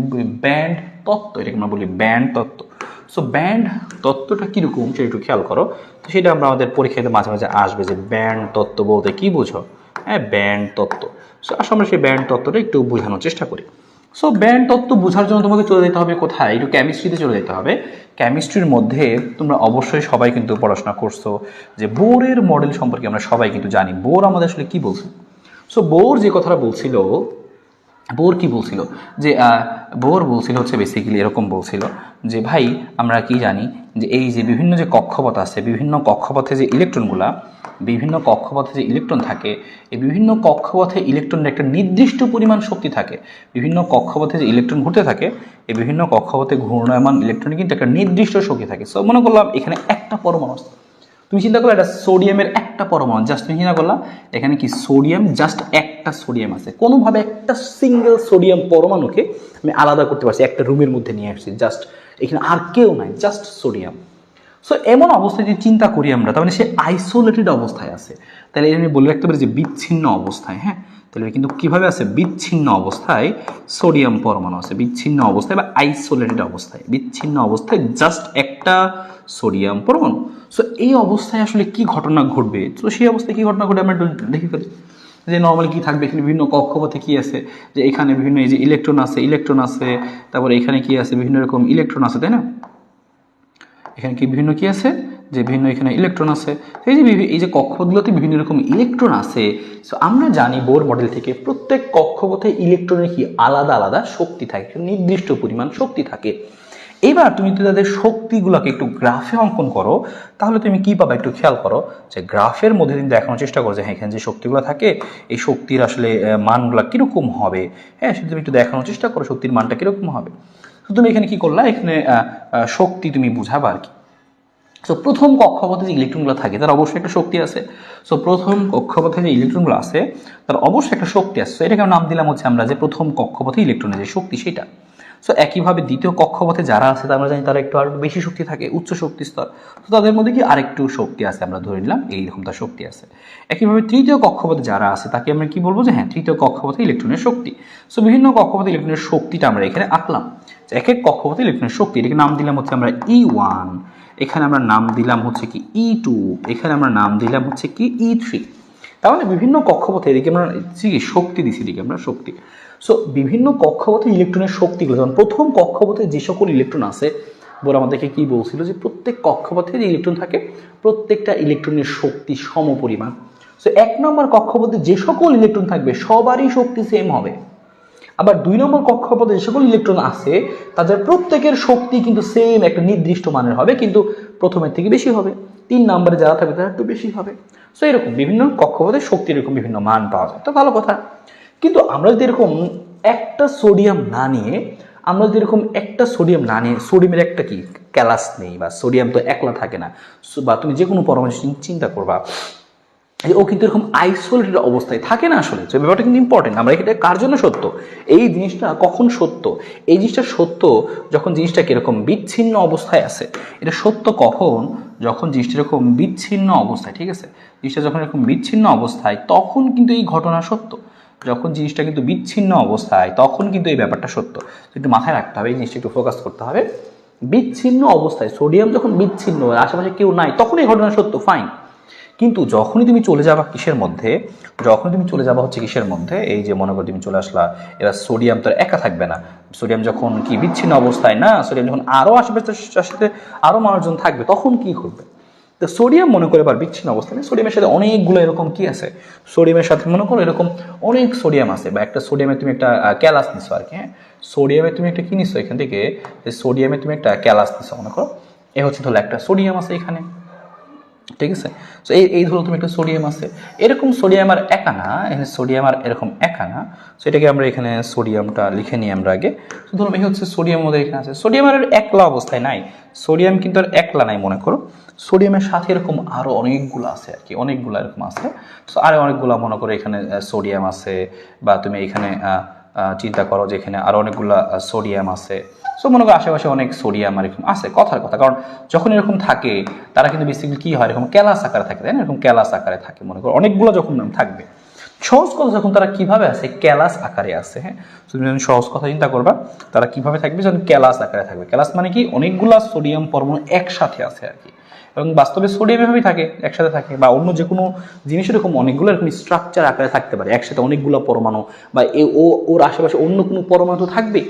ব্যান্ড তত্ত্ব, এটাকে আমরা বলি ব্যান্ড তত্ত্ব। সো ব্যান্ড তত্ত্বটা কীরকম সেটা একটু খেয়াল করো। তো সেটা আমরা আমাদের পরীক্ষাতে মাঝে মাঝে আসবে, যে ব্যান্ড তত্ত্ব বলতে কী বোঝো। হ্যাঁ, ব্যান্ড তত্ত্ব। সো আসলে আমরা সেই ব্যান্ড তত্ত্বটা একটু বোঝানোর চেষ্টা করি। সো ব্যান্ড তত্ত্ব বোঝার জন্য তোমাকে চলে যেতে হবে কোথায়, একটু কেমিস্ট্রিতে চলে যেতে হবে। কেমিস্ট্রির মধ্যে তোমরা অবশ্যই সবাই কিন্তু পড়াশোনা করছো, যে বোরের মডেল সম্পর্কে আমরা সবাই কিন্তু জানি। বোর আমাদের আসলে কী বলছে। সো বোর যে কথাটা বলছিল, বোর কি বলছিল, যে বোর বলছিল হচ্ছে বেসিক্যালি এরকম বলছিল যে ভাই আমরা কি জানি যে এই যে বিভিন্ন যে কক্ষপথ আছে, বিভিন্ন কক্ষপথে যে ইলেকট্রনগুলা, বিভিন্ন কক্ষপথে যে ইলেকট্রন থাকে, এই বিভিন্ন কক্ষপথে ইলেকট্রনের একটা নির্দিষ্ট পরিমাণ শক্তি থাকে। বিভিন্ন কক্ষপথে যে ইলেকট্রন ঘুরতে থাকে, এই বিভিন্ন কক্ষপথে ঘূর্ণায়মান ইলেকট্রনের কিন্তু একটা নির্দিষ্ট শক্তি থাকে। সো মনে করলাম এখানে একটা পরমাণু, তুমি চিন্তা করলে এটা সোডিয়ামের একটা পরমাণু, জাস্ট তুমি চিন্তা করলা এখানে কি সোডিয়াম, জাস্ট একটা সোডিয়াম আছে, কোনোভাবে একটা সিঙ্গেল সোডিয়াম পরমাণুকে আমি আলাদা করতে পারছি, একটা রুমের মধ্যে নিয়ে আসছি, জাস্ট এখানে আর কেউ নাই, জাস্ট সোডিয়াম। সো এমন অবস্থায় যদি চিন্তা করি আমরা, তার মানে সে আইসোলেটেড অবস্থায় আছে। তাহলে এটা আমি বলে রাখতে পারি যে বিচ্ছিন্ন অবস্থায়। হ্যাঁ, তাহলে কিন্তু কীভাবে আছে, বিচ্ছিন্ন অবস্থায় সোডিয়াম পরমাণু আছে, বিচ্ছিন্ন অবস্থায় বা আইসোলেটেড অবস্থায়, বিচ্ছিন্ন অবস্থায় জাস্ট একটা সোডিয়াম পরমাণু। সো এই অবস্থায় আসলে কি ঘটনা ঘটবে, তো সেই অবস্থায় কি ঘটনা ঘটবে আমরা একটু দেখে ফেলি। যে নর্মালি কী থাকবে, এখানে বিভিন্ন কক্ষপথে কী আছে, যে এখানে বিভিন্ন এই যে ইলেকট্রন আছে, তারপরে এখানে কি আছে, বিভিন্ন রকম ইলেকট্রন আছে, তাই না। এখানে কি বিভিন্ন কি আছে, যে বিভিন্ন এখানে ইলেকট্রন আছে। এই যে কক্ষপথগুলোতে বিভিন্ন রকম ইলেকট্রন আছে। সো আমরা জানি বোর মডেল থেকে প্রত্যেক কক্ষপথে ইলেকট্রনের কি আলাদা আলাদা শক্তি থাকে, নির্দিষ্ট পরিমাণ শক্তি থাকে। এবার তুমি যদি তাদের শক্তিগুলোকে একটু গ্রাফে অঙ্কন করো, তাহলে তুমি কি পাবে একটু খেয়াল করো, যে গ্রাফের মধ্যে তুমি দেখানোর চেষ্টা করো যে হ্যাঁ, এখানে যে শক্তিগুলো থাকে এই শক্তির আসলে মানগুলো কীরকম হবে। হ্যাঁ, সেটা তুমি একটু দেখানোর চেষ্টা করো শক্তির মানটা কীরকম হবে। তো তুমি এখানে কি করলা, এখানে শক্তি তুমি বুঝাবা আর কি। সো প্রথম কক্ষপথে যে ইলেকট্রনগুলো থাকে তার অবশ্যই একটা শক্তি আছে। সো প্রথম কক্ষপথে যে ইলেকট্রনগুলো আছে তার অবশ্যই একটা শক্তি আছে। সো এটাকে নাম দিলাম হচ্ছে আমরা যে প্রথম কক্ষপথে ইলেকট্রনের যে শক্তি সেটা। সো একইভাবে দ্বিতীয় কক্ষপথে যারা আছে আমরা জানি তারা একটু আরো বেশি শক্তি থাকে, উচ্চ শক্তি স্তর। তো তাদের মধ্যে কি আরেকটু শক্তি আছে, আমরা ধরে নিলাম এইরকম তার শক্তি আছে। একইভাবে তৃতীয় কক্ষপথে যারা আছে তাকে আমরা কি বলবো, যে হ্যাঁ, তৃতীয় কক্ষপথে ইলেকট্রনের শক্তি। সো বিভিন্ন কক্ষপথে ইলেকট্রনের শক্তিটা আমরা এখানে আঁকলাম, এক এক কক্ষপথে ইলেকট্রনের শক্তি, এটাকে নাম দিলাম হচ্ছে আমরা E1, এখানে আমরা নাম দিলাম হচ্ছে কি E2, এখানে আমরা নাম দিলাম হচ্ছে কি E3। তাহলে বিভিন্ন কক্ষপথে এদিকে আমরা শক্তি দিচ্ছি, এদিকে আমরা শক্তি। সো বিভিন্ন কক্ষপথে ইলেকট্রনের শক্তিগুলো, যেমন প্রথম কক্ষপথে যে সকল ইলেকট্রন আছে, বোর আমাদেরকে কি বলছিল, যে প্রত্যেক কক্ষপথে যে ইলেকট্রন থাকে প্রত্যেকটা ইলেকট্রনের শক্তি সমপরিমাণ। সো 1 নম্বর কক্ষপথে যে সকল ইলেকট্রন থাকবে সবারই শক্তি সেম হবে। আবার 2 নম্বর কক্ষপথে যে সকল ইলেকট্রন আছে তাদের প্রত্যেকের শক্তি কিন্তু সেম একটা নির্দিষ্ট মানের হবে, কিন্তু প্রথমের থেকে বেশি হবে। 3 নম্বরে যারা থাকবে তারা একটু বেশি হবে। সো এরকম বিভিন্ন কক্ষপথে শক্তির এরকম বিভিন্ন মান পাওয়া যায়, তো ভালো কথা। কিন্তু আমরা যদি এরকম একটা সোডিয়াম না নিয়ে সোডিয়ামের একটা কি ক্যালাস নেই, বা সোডিয়াম তো একলা থাকে না, বা তুমি যে কোনো পরমাণু চিন্তা করবা ও কিন্তু এরকম আইসোলেটেড অবস্থায় থাকে না। আসলে যে ব্যাপারটা কিন্তু ইম্পর্টেন্ট, আমরা এটা কার জন্য সত্য, এই জিনিসটা কখন সত্য, এই জিনিসটা সত্য যখন জিনিসটা কিরকম বিচ্ছিন্ন অবস্থায় আছে। এটা সত্য কখন, যখন জিনিসটা এরকম বিচ্ছিন্ন অবস্থায়, ঠিক আছে, জিনিসটা যখন এরকম বিচ্ছিন্ন অবস্থায় তখন কিন্তু এই ঘটনা সত্য। যখন জিনিসটা কিন্তু বিচ্ছিন্ন অবস্থায় তখন কিন্তু এই ব্যাপারটা সত্য। একটু মাথায় রাখতে হবে, এই জিনিসটা একটু ফোকাস করতে হবে। বিচ্ছিন্ন অবস্থায় সোডিয়াম যখন বিচ্ছিন্ন, আশেপাশে কেউ নাই, তখন এই ঘটনা সত্য, ফাইন। কিন্তু যখনই তুমি চলে যাবা কিসের মধ্যে, কিসের মধ্যে, এই যে মনে করো তুমি চলে আসলা, এবার সোডিয়াম তো একা থাকবে না। সোডিয়াম যখন কি বিচ্ছিন্ন অবস্থায় না, সোডিয়াম যখন আরও আশেপাশের সাথে আরও মানুষজন থাকবে তখন কি করবে। তো সোডিয়াম মনে করে এবার বিচ্ছিন্ন অবস্থায়, সোডিয়ামের সাথে অনেকগুলো এরকম কি আছে, সোডিয়ামের সাথে মনে করো এরকম অনেক সোডিয়াম আছে, বা একটা সোডিয়ামে তুমি একটা ক্যালাস নিছো আর কি, হ্যাঁ, সোডিয়ামে তুমি একটা কি নিছো এখান থেকে, সোডিয়ামে তুমি একটা ক্যালাস নিছো, মনে করো এ হচ্ছে ধরো একটা সোডিয়াম আছে এখানে, ঠিক আছে। তো এই ধরো তুমি একটা সোডিয়াম আছে, এরকম সোডিয়াম আর একা না, এখানে সোডিয়াম আর এরকম একা না। সো এটাকে আমরা এখানে সোডিয়ামটা লিখে নিই আমরা আগে। তো ধরো এই হচ্ছে সোডিয়াম, মধ্যে এখানে আছে সোডিয়াম, আর একলা অবস্থায় নাই, সোডিয়াম কিন্তু আর একলা নাই, মনে করো সোডিয়ামের সাথে এরকম আরো অনেকগুলো আছে আর কি, অনেকগুলো এরকম আছে। তো আরো অনেকগুলো মনে করো এখানে সোডিয়াম আছে, বা তুমি এখানে চিন্তা করো যে এখানে আরো অনেকগুলো সোডিয়াম আছে। সো মনে করো আশেপাশে অনেক সোডিয়াম আর এরকম আছে, কথার কথা, কারণ যখন এরকম থাকে তারা কিন্তু বেসিক্যালি কি হয়, এরকম ক্যালাস আকারে থাকে, তাই না, এরকম ক্যালাস আকারে থাকে, মনে করো অনেকগুলো যখন থাকবে। সহজ কথা, যখন তারা কিভাবে আছে, ক্যালাস আকারে আছে, হ্যাঁ, তুমি যখন সহজ কথা চিন্তা করবা তারা কিভাবে থাকবে, যখন ক্যালাস আকারে থাকবে। ক্যালাস মানে কি, অনেকগুলা সোডিয়াম পরমাণু একসাথে আছে আর কি, এবং বাস্তবে সোডিয়াম এভাবেই থাকে, একসাথে থাকে, বা অন্য যে কোনো জিনিস এরকম অনেকগুলো এরকম স্ট্রাকচার আকারে থাকতে পারে একসাথে, অনেকগুলো পরমাণু, বা ওর আশেপাশে অন্য কোনো পরমাণু তো থাকবে।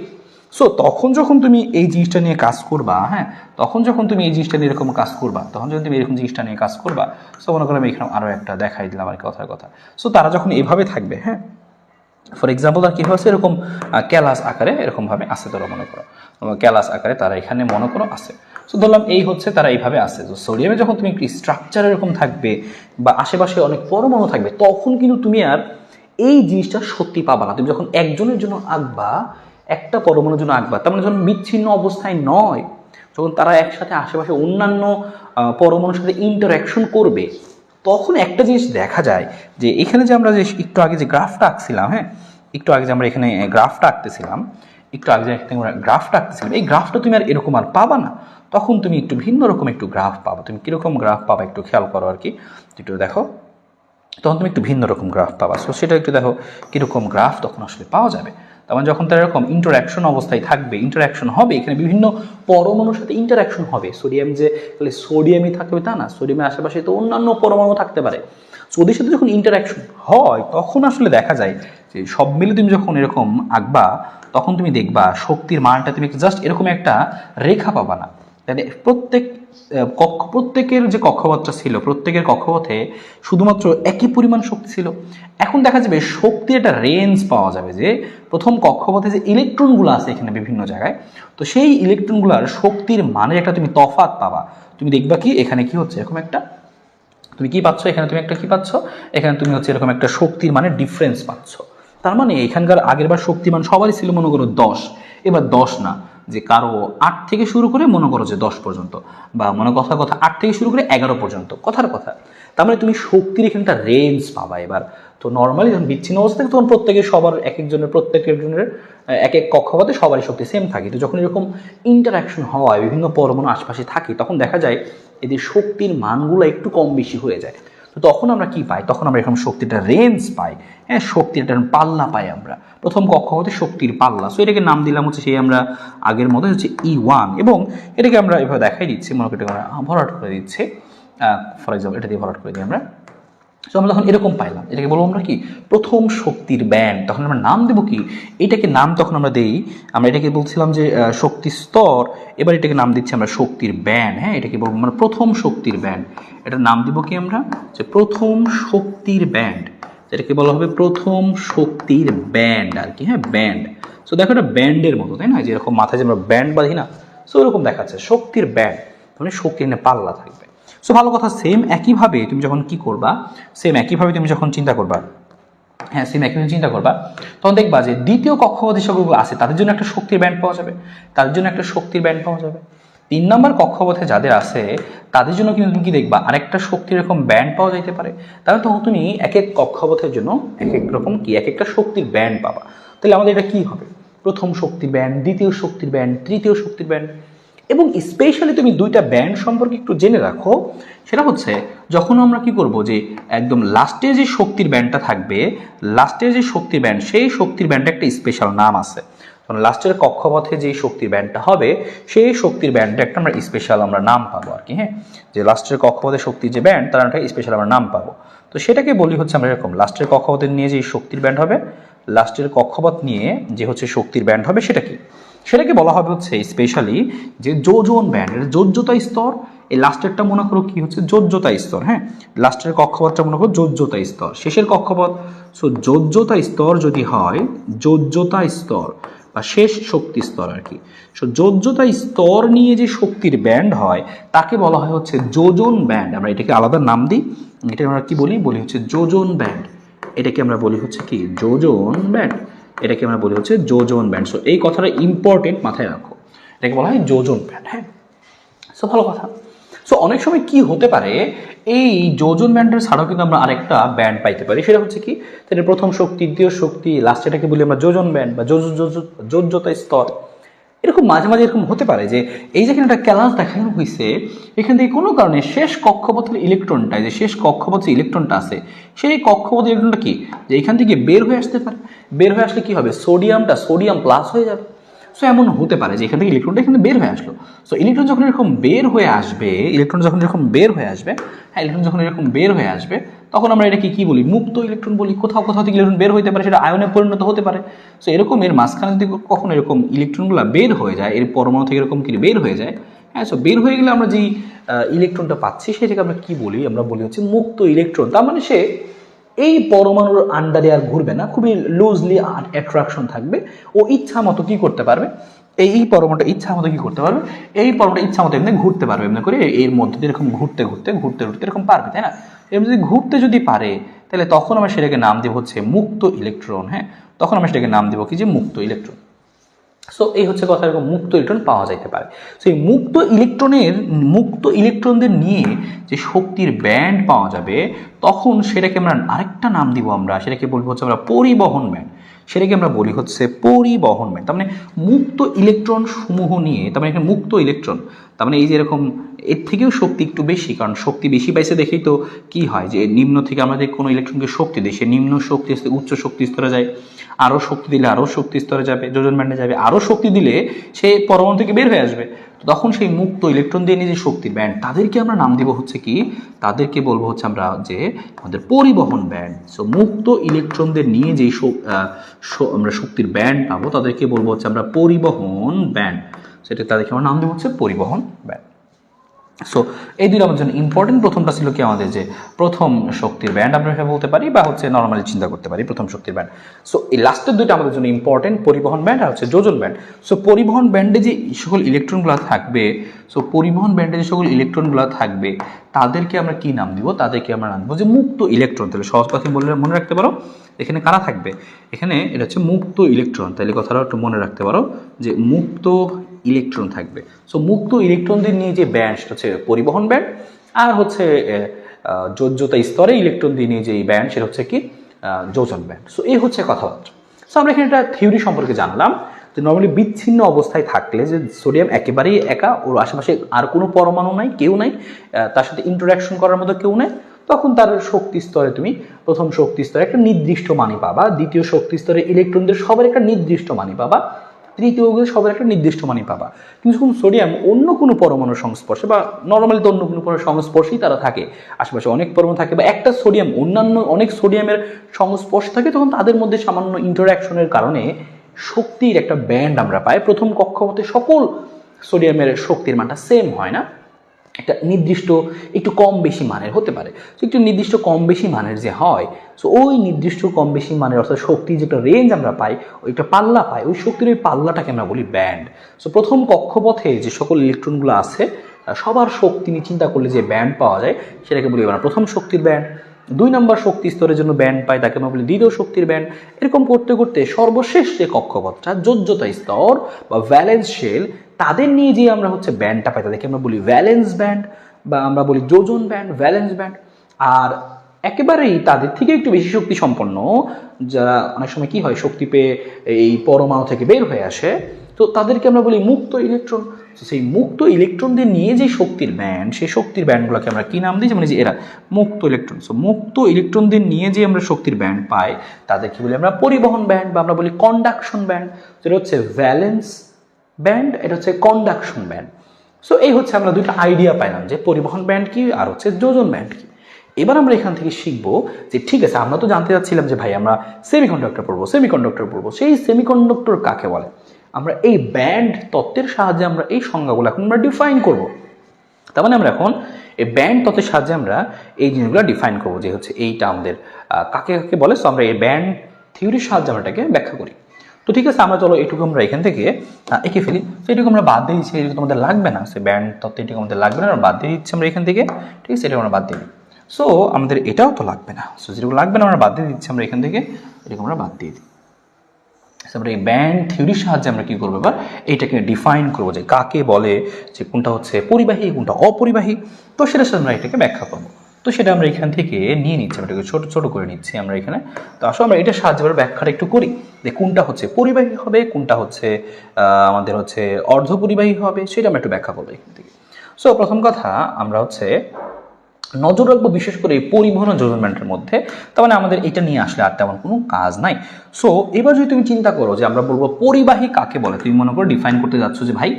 সো তখন যখন তুমি এই জিনিসটা নিয়ে কাজ করবা, হ্যাঁ, তখন যখন তুমি এই জিনিসটা নিয়ে এরকম কাজ করবা, তখন যখন তুমি এরকম জিনিসটা নিয়ে কাজ করবা, সো মনে করো আমি এখানে আরও একটা দেখাই দিলাম আর কথার কথা। সো তারা যখন এভাবে থাকবে, হ্যাঁ, ফর এক্সাম্পল তার কী হচ্ছে, এরকম ক্যালাস আকারে এরকমভাবে আসে, ধরো মনে করো ক্যালাস আকারে তারা এখানে মনে করো আছে। সো ধরলাম এই হচ্ছে তারা এইভাবে আসে। তো সোডিয়ামে যখন তুমি একটি স্ট্রাকচার এরকম থাকবে, বা আশেপাশে অনেক পরমাণু থাকবে, তখন কিন্তু তুমি আর এই জিনিসটা সত্যি পাবা না। তুমি যখন একজনের জন্য আঁকবা, একটা পরমাণুর জন্য আঁকবা, তার মানে যখন বিচ্ছিন্ন অবস্থায় নয়, যখন তারা একসাথে আশেপাশে অন্যান্য পরমাণুর সাথে ইন্টারাকশন করবে, তখন একটা জিনিস দেখা যায় যে এখানে যে আমরা যে একটু আগে যে গ্রাফটা আঁকছিলাম, হ্যাঁ, একটু আগে যে আমরা এখানে গ্রাফটা আঁকতেছিলাম, এই গ্রাফটা তুমি আর এরকম আর পাবা না। তখন তুমি একটু ভিন্ন রকম একটু গ্রাফ পাবা। তুমি কীরকম গ্রাফ পাবা একটু খেয়াল করো আর কি, একটু দেখো, তখন তুমি একটু ভিন্ন রকম গ্রাফ পাবা। সো সেটা একটু দেখো কীরকম গ্রাফ তখন আসলে পাওয়া যাবে। তেমন যখন তারা এরকম ইন্টারাকশন অবস্থায় থাকবে, ইন্টারাকশন হবে, এখানে বিভিন্ন পরমাণুর সাথে ইন্টারাকশন হবে। সোডিয়াম যে খালি সোডিয়ামই থাকবে তা না, সোডিয়ামের আশেপাশে তো অন্যান্য পরমাণু থাকতে পারে। সো ওদের সাথে যখন ইন্টারাকশন হয় তখন আসলে দেখা যায় যে সব মিলে তুমি যখন এরকম আঁকবা, তখন তুমি দেখবা শক্তির মানটা তুমি জাস্ট এরকম একটা রেখা পাবা না। তাহলে প্রত্যেকের যে কক্ষপথটা ছিল, প্রত্যেকের কক্ষপথে শুধুমাত্র একই পরিমাণ শক্তি ছিল। এখন দেখা যাবে শক্তির একটা রেঞ্জ পাওয়া যাবে, যে প্রথম কক্ষপথে যে ইলেকট্রনগুলো আছে এখানে বিভিন্ন জায়গায়, তো সেই ইলেকট্রনগুলোর শক্তির মানের একটা তুমি তফাৎ পাবা। তুমি দেখবা কি এখানে কি হচ্ছে, এরকম একটা তুমি কি পাচ্ছ, এখানে তুমি একটা কি পাচ্ছ, এখানে তুমি হচ্ছে এরকম একটা শক্তির মানে ডিফারেন্স পাচ্ছ। তার মানে এখানকার আগেরবার শক্তিমান সবারই ছিল মনে করো 10, এবার 10 না, যে কারো 8 থেকে শুরু করে মনে করো যে 10 পর্যন্ত, বা মনে কথা 8 থেকে শুরু করে 11 পর্যন্ত, কথার কথা। তার মানে তুমি শক্তির এখানে একটা রেঞ্জ পাবা এবার। তো নর্মালি যখন বিচ্ছিন্ন অবস্থা থাকে তখন প্রত্যেকের এক এক কক্ষপথে সবারই শক্তি সেম থাকে। তো যখন এরকম ইন্টারাকশন হয়, বিভিন্ন পরমাণু আশপাশে থাকে, তখন দেখা যায় এদের শক্তির মানগুলো একটু কম বেশি হয়ে যায়। তো তখন আমরা কি পাই, তখন আমরা এরকম শক্তিটা রেঞ্জ পাই, হ্যাঁ, শক্তির একটা পাল্লা পাই আমরা, প্রথম কক্ষপথে শক্তির পাল্লা। সো এটাকে নাম দিলাম হচ্ছে সেই আমরা আগের মতো হচ্ছে E1, এবং এটাকে আমরা এভাবে দেখাই দিচ্ছি, মনে করি আমরা ভরাট করে দিচ্ছি। ফর এক্সাম্পল এটা দিয়ে ভরাট করে দিই আমরা, তো আমরা যখন এরকম পাইলাম, এটাকে বলবো আমরা কি প্রথম শক্তির ব্যান্ড। তখন আমরা নাম দেবো কি, এটাকে নাম তখন আমরা দেই, আমরা এটাকে বলছিলাম যে শক্তি স্তর, এবার এটাকে নাম দিচ্ছি আমরা শক্তির ব্যান্ড। হ্যাঁ, এটাকে বলবো আমরা প্রথম শক্তির ব্যান্ড। এটার নাম দিব কি আমরা, যে প্রথম শক্তির ব্যান্ড, এটাকে বলা হবে প্রথম শক্তির ব্যান্ড আর কি। হ্যাঁ, ব্যান্ড। সো দেখো এটা ব্যান্ডের মতো, তাই না, যেরকম মাথায় যে আমরা ব্যান্ড বাঁধি না, সো ওরকম দেখাচ্ছে শক্তির ব্যান্ড, মানে শক্তির নিয়ে পাল্লা থাকবে। সো ভালো কথা, সেম একইভাবে তুমি যখন কি করবা, সেম একইভাবে তুমি যখন চিন্তা করবা, হ্যাঁ সেম একইভাবে চিন্তা করবা, তখন দেখবা যে দ্বিতীয় কক্ষপথ যেগুলো আছে তাদের জন্য একটা শক্তির ব্যান্ড পাওয়া যাবে, তাদের জন্য একটা শক্তির ব্যান্ড পাওয়া যাবে। 3 নম্বর কক্ষপথে যাদের আছে তাদের জন্য কিন্তু তুমি কি দেখবা, আরেকটা শক্তির এরকম ব্যান্ড পাওয়া যাইতে পারে। তাহলে তখন তুমি এক এক কক্ষপথের জন্য এক এক রকম কি এক একটা শক্তির ব্যান্ড পাবা। তাহলে আমাদের এটা কি হবে, প্রথম শক্তির ব্যান্ড, দ্বিতীয় শক্তির ব্যান্ড, তৃতীয় শক্তির ব্যান্ড। এবং স্পেশালি তুমি দুইটা ব্যান্ড সম্পর্কে একটু জেনে রাখো, সেটা হচ্ছে যখন আমরা কি করব, যে একদম লাস্টে যে শক্তির ব্যান্ডটা থাকবে, লাস্টের যে শক্তির ব্যান্ড, সেই শক্তির ব্যান্ডটা একটা স্পেশাল নাম আছে। কারণ লাস্টের কক্ষপথে যে শক্তির ব্যান্ডটা হবে, সেই শক্তির ব্যান্ডটা একটা আমরা স্পেশাল আমরা নাম পাবো আর কি। হ্যাঁ, যে লাস্টের কক্ষপথে শক্তির যে ব্যান্ড, তার একটা স্পেশাল আমরা নাম পাবো। তো সেটাকে বলি হচ্ছে আমরা এরকম, লাস্টের কক্ষপথের নিয়ে যে শক্তির ব্যান্ড হবে, লাস্টের কক্ষপথ নিয়ে যে হচ্ছে শক্তির ব্যান্ড হবে, সেটা কি, সেটাকে বলা হবে হচ্ছে স্পেশালি যে যোজন ব্যান্ড, এটা যোজ্যতা স্তর। এই লাস্টেরটা মনে করো কি হচ্ছে যোজ্যতা স্তর। হ্যাঁ, লাস্টের কক্ষপথটা মনে করো যোজ্যতা স্তর, শেষের কক্ষপথ। সো যোজ্যতা স্তর যদি হয়, যোজ্যতা স্তর বা শেষ শক্তি স্তর আর কি। সো যোজ্যতা স্তর নিয়ে যে শক্তির ব্যান্ড হয় তাকে বলা হয় হচ্ছে যোজন ব্যান্ড। আমরা এটাকে আলাদা নাম দিই, এটা আমরা কি বলি, বলি হচ্ছে যোজন ব্যান্ড। এটাকে আমরা বলি হচ্ছে কি যোজন ব্যান্ড, এটাকে আমরা বলি হচ্ছে যোজন ব্যান্ড। সো এই কথাটা ইম্পর্টেন্ট, মাথায় রাখো, এটাকে বলা হয় যোজন ব্যান্ড। হ্যাঁ, সো ভালো কথা। সো অনেক সময় কি হতে পারে, এই যোজন ব্যান্ডের ছাড়াও কিন্তু আমরা আরেকটা ব্যান্ড পাইতে পারি, সেটা হচ্ছে কি, সেটা প্রথম শক্তি, দ্বিতীয় শক্তি, লাস্ট এটাকে বলি আমরা যোজন ব্যান্ড বা যোজ্যতা স্তর। এরকম মাঝে মাঝে এরকম হতে পারে যে এই যেখানে একটা ক্যালাস দেখানো হয়েছে, এখান থেকে কোনো কারণে শেষ কক্ষপথের ইলেকট্রনটা, যে শেষ কক্ষপথে ইলেকট্রনটা আছে, সেই কক্ষপথের ইলেকট্রনটা কি, যে এখান থেকে বের হয়ে আসতে পারে। বের হয়ে আসলে কি হবে, সোডিয়ামটা সোডিয়াম প্লাস হয়ে যাবে। সো এমন হতে পারে যে এখান থেকে ইলেকট্রনটা এখানে বের হয়ে আসলো। সো ইলেকট্রন যখন এরকম বের হয়ে আসবে, ইলেকট্রন যখন এরকম বের হয়ে আসবে, হ্যাঁ ইলেকট্রন যখন এরকম বের হয়ে আসবে, তখন আমরা এটাকে কি বলি, মুক্ত ইলেকট্রন বলি। কোথাও কোথাও থেকে ইলেকট্রন বের হতে পারে, সেটা আয়নে পরিণত হতে পারে। সো এরকম এর মাঝখানে যদি কখনো এরকম ইলেকট্রনগুলো বের হয়ে যায়, এর পরমাণু থেকে এরকম কি বের হয়ে যায়, হ্যাঁ, সো বের হয়ে গেলে আমরা যেই ইলেকট্রনটা পাচ্ছি সেটাকে আমরা কি বলি, আমরা বলি হচ্ছে মুক্ত ইলেকট্রন। তার মানে সে এই পরমাণুর আন্ডারে আর ঘুরবে না, খুবই লুজলি অ্যাট্রাকশন থাকবে, ও ইচ্ছা মতো কি করতে পারবে, এই পরমাণুটা ইচ্ছা মতো কি করতে পারবে, এই পরমাণুটা ইচ্ছা মতো এমনি ঘুরতে পারবে, এমনি করে এর মধ্যে দিয়ে এরকম ঘুরতে ঘুরতে ঘুরতে ঘুরতে এরকম পারবে, তাই না। এরকম যদি ঘুরতে যদি পারে, তাহলে তখন আমরা সেটাকে নাম দেব হচ্ছে মুক্ত ইলেকট্রন। হ্যাঁ, তখন আমরা সেটাকে নাম দেবো কি, যে মুক্ত ইলেকট্রন। সো এই হচ্ছে কথা, এরকম মুক্ত ইলেকট্রন পাওয়া যাইতে পারে। সো এই মুক্ত ইলেকট্রনদের নিয়ে যে শক্তির ব্যান্ড পাওয়া যাবে, তখন সেটাকে আমরা আরেকটা নাম দিব, আমরা সেটাকে বলবো হচ্ছে আমরা পরিবহন ব্যান্ড। সেটাকে আমরা বলি হচ্ছে পরিবহন ব্যান্ড। তার মানে মুক্ত ইলেকট্রন সমূহ নিয়ে, তার মানে এখানে মুক্ত ইলেকট্রন, তার মানে এই যে এরকম এর থেকেও শক্তি একটু বেশি, কারণ শক্তি বেশি পাইছে দেখেই তো কি হয়, যে নিম্ন থেকে আমরা যে কোনো ইলেকট্রনকে শক্তি দিই, সে নিম্ন শক্তি উচ্চ শক্তি স্তরে যায়, আরও শক্তি দিলে আরও শক্তি স্তরে যাবে, যোজন ব্যান্ডে যাবে, আরও শক্তি দিলে সে পরমাণু থেকে বের হয়ে আসবে। তখন সেই মুক্ত ইলেকট্রন দিয়ে নিয়ে যে শক্তির ব্যান্ড, তাদেরকে আমরা নাম দিব হচ্ছে কি, তাদেরকে বলবো হচ্ছে আমরা যে আমাদের পরিবহন ব্যান্ড। সো মুক্ত ইলেকট্রনদের নিয়ে যেই আমরা শক্তির ব্যান্ড পাবো, তাদেরকে বলবো হচ্ছে আমরা পরিবহন ব্যান্ড। সেটা তাদেরকে আমরা নাম দেবো হচ্ছে পরিবহন ব্যান্ড। সো এই দুটো আমাদের জন্য ইম্পর্টেন্ট। প্রথমটা ছিল কি আমাদের যে প্রথম শক্তির ব্যান্ড, আমরা বলতে পারি, বা হচ্ছে নর্মালি চিন্তা করতে পারি প্রথম শক্তির ব্যান্ড। সো এই লাস্টের দুইটা আমাদের জন্য ইম্পর্টেন্ট, পরিবহন ব্যান্ড আর হচ্ছে যোজন ব্যান্ড। সো পরিবহন ব্যান্ডে যে সকল ইলেকট্রনগুলো থাকবে, সো পরিবহন ব্যান্ডে যে সকল ইলেকট্রনগুলো থাকবে, তাদেরকে আমরা কি নাম দিব, তাদেরকে আমরা নাম দেবো যে মুক্ত ইলেকট্রন। তাহলে সহজ কথা বললে মনে রাখতে পারো, এখানে কারা থাকবে, এখানে এটা হচ্ছে মুক্ত ইলেকট্রন। তাহলে কথাটা একটু মনে রাখতে পারো যে মুক্ত ইলেকট্রন থাকবে। সো মুক্ত ইলেকট্রনদের নিয়ে যে ব্যান্ড, সেটা হচ্ছে পরিবহন ব্যান্ড। আর হচ্ছে যোজ্যতা স্তরে ইলেকট্রন দিয়ে নিয়ে যে ব্যান্ড, সেটা হচ্ছে কি যোজন ব্যান্ড। সো এই হচ্ছে কথাবার্তা। সো আমরা এখানে একটা থিওরি সম্পর্কে জানলাম, যে নর্মালি বিচ্ছিন্ন অবস্থায় থাকলে, যে সোডিয়াম একেবারেই একা, ওর আশেপাশে আর কোনো পরমাণু নাই, কেউ নাই, তার সাথে ইন্টারাকশন করার মতো কেউ নাই, তখন তার শক্তি স্তরে তুমি প্রথম শক্তি স্তরে একটা নির্দিষ্ট মানই পাবা, দ্বিতীয় শক্তি স্তরে ইলেকট্রনদের সবার একটা নির্দিষ্ট মানই পাবা, তৃতীয় যৌগের সবার একটা নির্দিষ্ট মানই পাবা। কিন্তু যখন সোডিয়াম অন্য কোনো পরমাণুর সংস্পর্শে বা নর্মালি তো অন্য কোনো সংস্পর্শেই তারা থাকে, আশেপাশে অনেক পরমাণু থাকে বা একটা সোডিয়াম অন্যান্য অনেক সোডিয়ামের সংস্পর্শে থাকে, তখন তাদের মধ্যে সামান্য ইন্টারাকশনের কারণে শক্তির একটা ব্যান্ড আমরা পাই। প্রথম কক্ষপথে সকল সোডিয়ামের শক্তির মানটা সেম হয় না, একটা নির্দিষ্ট একটু কম বেশি মানের হতে পারে। তো একটু নির্দিষ্ট কম বেশি মানের যে হয়, সো ওই নির্দিষ্ট কম বেশি মানের অর্থাৎ শক্তির যে একটা রেঞ্জ আমরা পাই, ওইটা পাল্লা পাই, ওই শক্তির ওই পাল্লাটাকে আমরা বলি ব্যান্ড। সো প্রথম কক্ষপথে যে সকল ইলেকট্রনগুলো আছে সবার শক্তি নিয়ে চিন্তা করলে যে ব্যান্ড পাওয়া যায় সেটাকে বলি আমরা প্রথম শক্তির ব্যান্ড। 2 নম্বর শক্তি স্তরের জন্য ব্যান্ড পাই, তাকে আমরা বলি দ্বিতীয় শক্তির ব্যান্ড। এরকম করতে করতে সর্বশেষ যে কক্ষপথটা যোজ্যতা স্তর বা ভ্যালেন্স শেল, তাদের নিয়ে যে আমরা হচ্ছে ব্যান্ডটা পাই তাদেরকে আমরা বলি ভ্যালেন্স ব্যান্ড বা আমরা বলি যোজন ব্যান্ড, ভ্যালেন্স ব্যান্ড। আর একেবারেই তাদের থেকে একটু বেশি শক্তি সম্পন্ন, যারা অনেক সময় কি হয় শক্তি পেয়ে এই পরমাণু থেকে বের হয়ে আসে, তো তাদেরকে আমরা বলি মুক্ত ইলেকট্রন। সেই মুক্ত ইলেকট্রনদের নিয়ে যে শক্তির ব্যান্ড, সেই শক্তির ব্যান্ডগুলোকে আমরা কি নাম দিই, মানে যে এরা মুক্ত ইলেকট্রন। সো মুক্ত ইলেকট্রনদের নিয়ে যে আমরা শক্তির ব্যান্ড পাই তাদের কি বলি আমরা পরিবহন ব্যান্ড বা আমরা বলি কন্ডাকশন ব্যান্ড। যেটা হচ্ছে ভ্যালেন্স ব্যান্ড, এটা হচ্ছে কন্ডাকশন ব্যান্ড। সো এই হচ্ছে আমরা দুইটা আইডিয়া পাইলাম যে পরিবহন ব্যান্ড কি আর হচ্ছে যোজন ব্যান্ড কি। এবার আমরা এখান থেকে শিখবো যে ঠিক আছে, আমরা তো জানতে চাচ্ছিলাম যে ভাই আমরা সেমিকন্ডাক্টর পড়বো, সেই সেমিকন্ডাক্টর কাকে বলে। আমরা এই ব্যান্ড তত্ত্বের সাহায্যে আমরা এই সংজ্ঞাগুলো এখন আমরা ডিফাইন করব। তার মানে আমরা এখন এই ব্যান্ড তত্ত্বের সাহায্যে আমরা এই জিনিসগুলো ডিফাইন করবো যে হচ্ছে এইটা আমাদের কাকে কাকে বলে। সো আমরা এই ব্যান্ড থিওরির সাহায্যে আমরা এটাকে ব্যাখ্যা করি। তো ঠিক আছে, আমরা চলো এটুকু আমরা এখান থেকে এঁকে ফেলি। তো এটুকু আমরা বাদ দিয়ে দিচ্ছি, এটুকু আমাদের লাগবে না, সে ব্যান্ড তত্ত্ব এটুকু আমাদের লাগবে না, আমরা বাদ দিয়ে দিচ্ছি আমরা এখান থেকে। ঠিক আছে, এটাকে আমরা বাদ দিয়ে দিই। সো আমাদের এটাও তো লাগবে না, সো যেটুকু লাগবে না আমরা বাদ দিয়ে দিচ্ছি আমরা এখান থেকে, এটাকে আমরা বাদ দিয়ে দিই। আমরা এই ব্যান্ড থিওরির সাহায্যে আমরা কি করবো, এবার এইটাকে ডিফাইন করবো যে কাকে বলে, যে কোনটা হচ্ছে পরিবাহী কোনটা অপরিবাহী। তো সেটার সাথে আমরা এটাকে ব্যাখ্যা করবো। তো সেটা আমরা এখান থেকে নিয়ে নিচ্ছি, আমরা এটাকে ছোট ছোট করে নিচ্ছি আমরা এখানে। তো আসলে আমরা এটার সাহায্যে আমরা ব্যাখ্যাটা একটু করি যে কোনটা হচ্ছে পরিবাহী হবে, কোনটা হচ্ছে আমাদের হচ্ছে অর্ধ পরিবাহী হবে, সেটা আমরা একটু ব্যাখ্যা করবো এখান থেকে। সো প্রথম কথা আমরা হচ্ছে নজর রাখবো বিশেষ করে এই পরিবহন ও যোজন ব্যান্ডের মধ্যে। তার মানে আমাদের এটা নিয়ে আসলে আর তেমন কোনো কাজ নাই। সো এবার যদি তুমি চিন্তা করো যে আমরা বলবো পরিবাহী কাকে বলে, তুমি মনে করো ডিফাইন করতে যাচ্ছ যে ভাই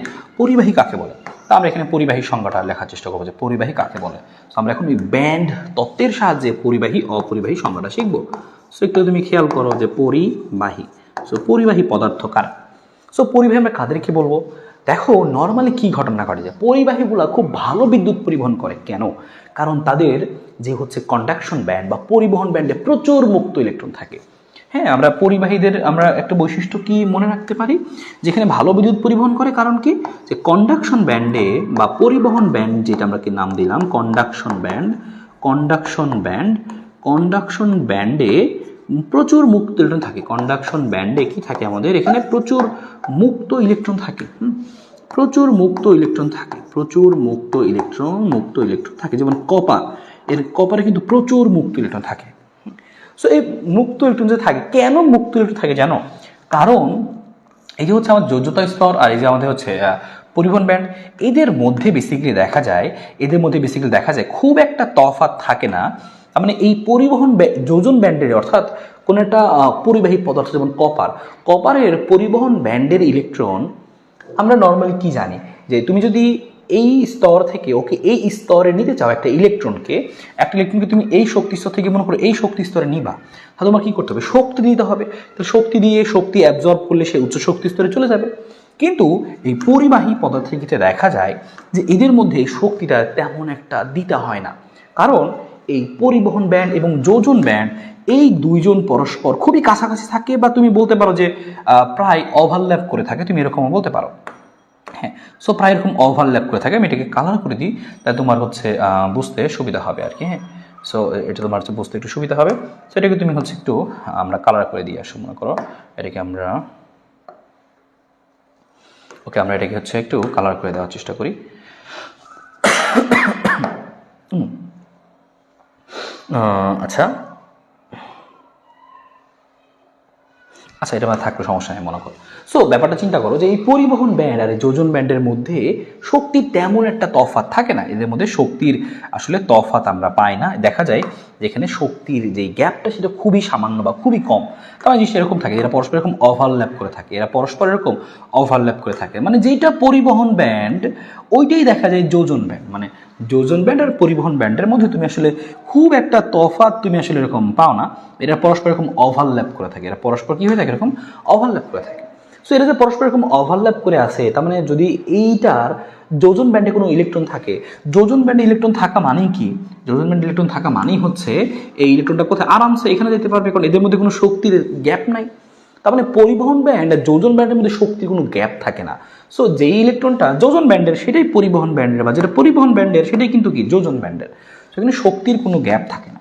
পরিবাহী কাকে বলে, তা আমরা এখানে পরিবাহী সংজ্ঞাটা লেখার চেষ্টা করবো যে পরিবাহী কাকে বলে। সো আমরা এখন এই ব্যান্ড তত্ত্বের সাহায্যে পরিবাহী অপরিবাহী সংজ্ঞাটা শিখবো। সো একটু তুমি খেয়াল করো যে পরিবাহী, সো পরিবাহী পদার্থ কারা। সো পরিবাহী আমরা কাদেরকে বলবো, দেখো নর্মালি কি ঘটনা ঘটে যায়, পরিবাহীগুলো খুব ভালো বিদ্যুৎ পরিবহন করে। কেন? কারণ তাদের যে হচ্ছে কন্ডাকশন ব্যান্ড বা পরিবহন ব্যান্ডে প্রচুর মুক্ত ইলেকট্রন থাকে। হ্যাঁ, আমরা পরিবাহীদের আমরা একটা বৈশিষ্ট্য কি মনে রাখতে পারি, যেখানে ভালো বিদ্যুৎ পরিবহন করে। কারণ কি, যে কন্ডাকশন ব্যান্ডে বা পরিবহন ব্যান্ড, যেটা আমরা কি নাম দিলাম কন্ডাকশন ব্যান্ড, কন্ডাকশন ব্যান্ডে প্রচুর মুক্ত ইলেকট্রন থাকে। কন্ডাকশন ব্যান্ডে কি থাকে আমাদের এখানে, প্রচুর মুক্ত ইলেকট্রন থাকে। প্রচুর মুক্ত ইলেকট্রন থাকে। যেমন কপার, কপারে কিন্তু প্রচুর মুক্ত ইলেকট্রন থাকে। সো এই মুক্ত ইলেকট্রন যে থাকে, কেন মুক্ত ইলেকট্রন থাকে জানো? কারণ এই যে হচ্ছে আমার যোজ্যতা স্তর আর এই যে আমাদের হচ্ছে পরিবহন ব্যান্ড, এদের মধ্যে বেসিক্যালি দেখা যায় খুব একটা তফাৎ থাকে না। তার মানে এই পরিবহন যোজন ব্যান্ডের অর্থাৎ কোন একটা পরিবাহী পদার্থ যেমন কপারের পরিবহন ব্যান্ডের ইলেকট্রন, আমরা নর্মালি কি জানি যে তুমি যদি এই স্তর থেকে ওকে এই স্তরে নিতে চাও, একটা ইলেকট্রনকে তুমি এই শক্তি স্তর থেকে মনে করো এই শক্তি স্তরে নিবা, তাহলে তোমার কি করতে হবে, শক্তি দিতে হবে। তো শক্তি অ্যাবজর্ব করলে সে উচ্চ শক্তি স্তরে চলে যাবে। কিন্তু এই পরিবাহী পদার্থের ক্ষেত্রে দেখা যায় যে এদের মধ্যে এই শক্তিটা তেমন একটা দিতে হয় না। কারণ এই পরিবহন ব্যান্ড এবং যোজন ব্যান্ড এই দুইজন পরস্পর খুবই কাছাকাছি থাকে, বা তুমি বলতে পারো যে প্রায় ওভারল্যাপ করে থাকে, তুমি এরকম বলতে পারো। হ্যাঁ, সো প্রায় এরকম ওভারল্যাপ করে থাকে। আমি এটাকে কালার করে দিই, তাই তোমার হচ্ছে বুঝতে সুবিধা হবে আর কি। হ্যাঁ, সো এটা তোমার হচ্ছে বুঝতে একটু সুবিধা হবে। সো এটাকে তুমি হচ্ছে একটু আমরা কালার করে দিয়ে আসো। মনে করো এটাকে আমরা এটাকে হচ্ছে একটু কালার করে দেওয়ার চেষ্টা করি। আচ্ছা, আচ্ছা, এটা আমার থাকলে সমস্যা নেই মনে করো। সো ব্যাপারটা চিন্তা করো যে এই পরিবহন ব্যান্ড আর এই যোজন ব্যান্ডের মধ্যে শক্তির তেমন একটা তফাৎ থাকে না, এদের মধ্যে শক্তির আসলে তফাৎ আমরা পাই না। দেখা যায় যেখানে শক্তির যেই গ্যাপটা সেটা খুবই সামান্য বা খুবই কম। কারণ জিনিসটা এরকম থাকে, এরা পরস্পর এরকম ওভারল্যাপ করে থাকে, এরা পরস্পর এরকম ওভারল্যাপ করে থাকে। মানে যেটা পরিবহন ব্যান্ড ওইটাই দেখা যায় যোজন ব্যান্ড। মানে যোজন ব্যান্ড আর পরিবহন ব্যান্ডের মধ্যে তুমি আসলে খুব একটা তফাৎ তুমি আসলে এরকম পাও না। এরা পরস্পর এরকম ওভারল্যাপ করে থাকে, এরা পরস্পর কী হয়ে থাকে, এরকম ওভারল্যাপ করে থাকে। সো এটা যে পরস্পর এরকম ওভারল্যাপ করে আসে, তার মানে যদি এইটার যোজন ব্যান্ডে কোনো ইলেকট্রন থাকে, যোজন ব্যান্ডে ইলেকট্রন থাকা মানেই কি, যোজন ব্যান্ডে ইলেকট্রন থাকা মানেই হচ্ছে এই ইলেকট্রনটা কোথায় আরামসে এখানে যেতে পারবে, কারণ এদের মধ্যে কোনো শক্তির গ্যাপ নাই। তার মানে পরিবহন ব্যান্ড আর যোজন ব্যান্ডের মধ্যে শক্তির কোনো গ্যাপ থাকে না। সো যেই ইলেকট্রনটা যোজন ব্যান্ডের সেটাই পরিবহন ব্যান্ডের, বা যেটা পরিবহন ব্যান্ডের সেটাই কিন্তু কি যোজন ব্যান্ডের। সেখানে শক্তির কোনো গ্যাপ থাকে না।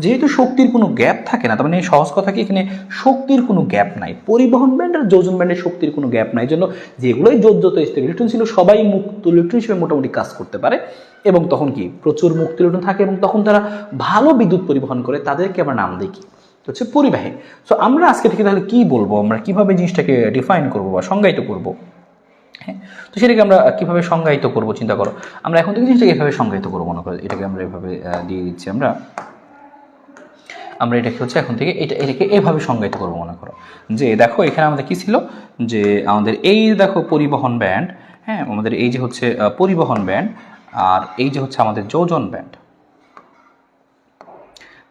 যেহেতু শক্তির কোনো গ্যাপ থাকে না, তার মানে সহজ কথা কি, এখানে শক্তির কোনো গ্যাপ নাই। পরিবহন ব্যান্ড আর যোজন ব্যান্ডের শক্তির কোনো গ্যাপ নাই, জন্য যেগুলোই যোজ্যত স্থির ইলেকট্রন ছিল সবাই মুক্ত ইলেকট্রন হিসেবে মোটামুটি কাজ করতে পারে। এবং তখন কি প্রচুর মুক্ত ইলেকট্রন থাকে এবং তখন তারা ভালো বিদ্যুৎ পরিবহন করে, তাদেরকে আমরা নাম দিই কি, হচ্ছে পরিবাহী। সো আমরা আজকে থেকে তাহলে কি বলবো, আমরা কিভাবে জিনিসটাকে ডিফাইন করবো বা সংজ্ঞায়িত করবো। হ্যাঁ, তো সেটাকে আমরা কীভাবে সংজ্ঞায়িত করবো চিন্তা করো। আমরা এখন থেকে জিনিসটাকে এভাবে সংজ্ঞায়িত করবো, মনে করো এটাকে আমরা এভাবে দিয়ে দিচ্ছি। আমরা এটাকে হচ্ছে এখন থেকে এটাকে এভাবে সংজ্ঞায়িত করবো। মনে করো যে দেখো এখানে আমাদের কী ছিল, যে আমাদের এই দেখো পরিবহন ব্যান্ড, হ্যাঁ আমাদের এই যে হচ্ছে পরিবহন ব্যান্ড, আর এই যে হচ্ছে আমাদের যোজন ব্যান্ড।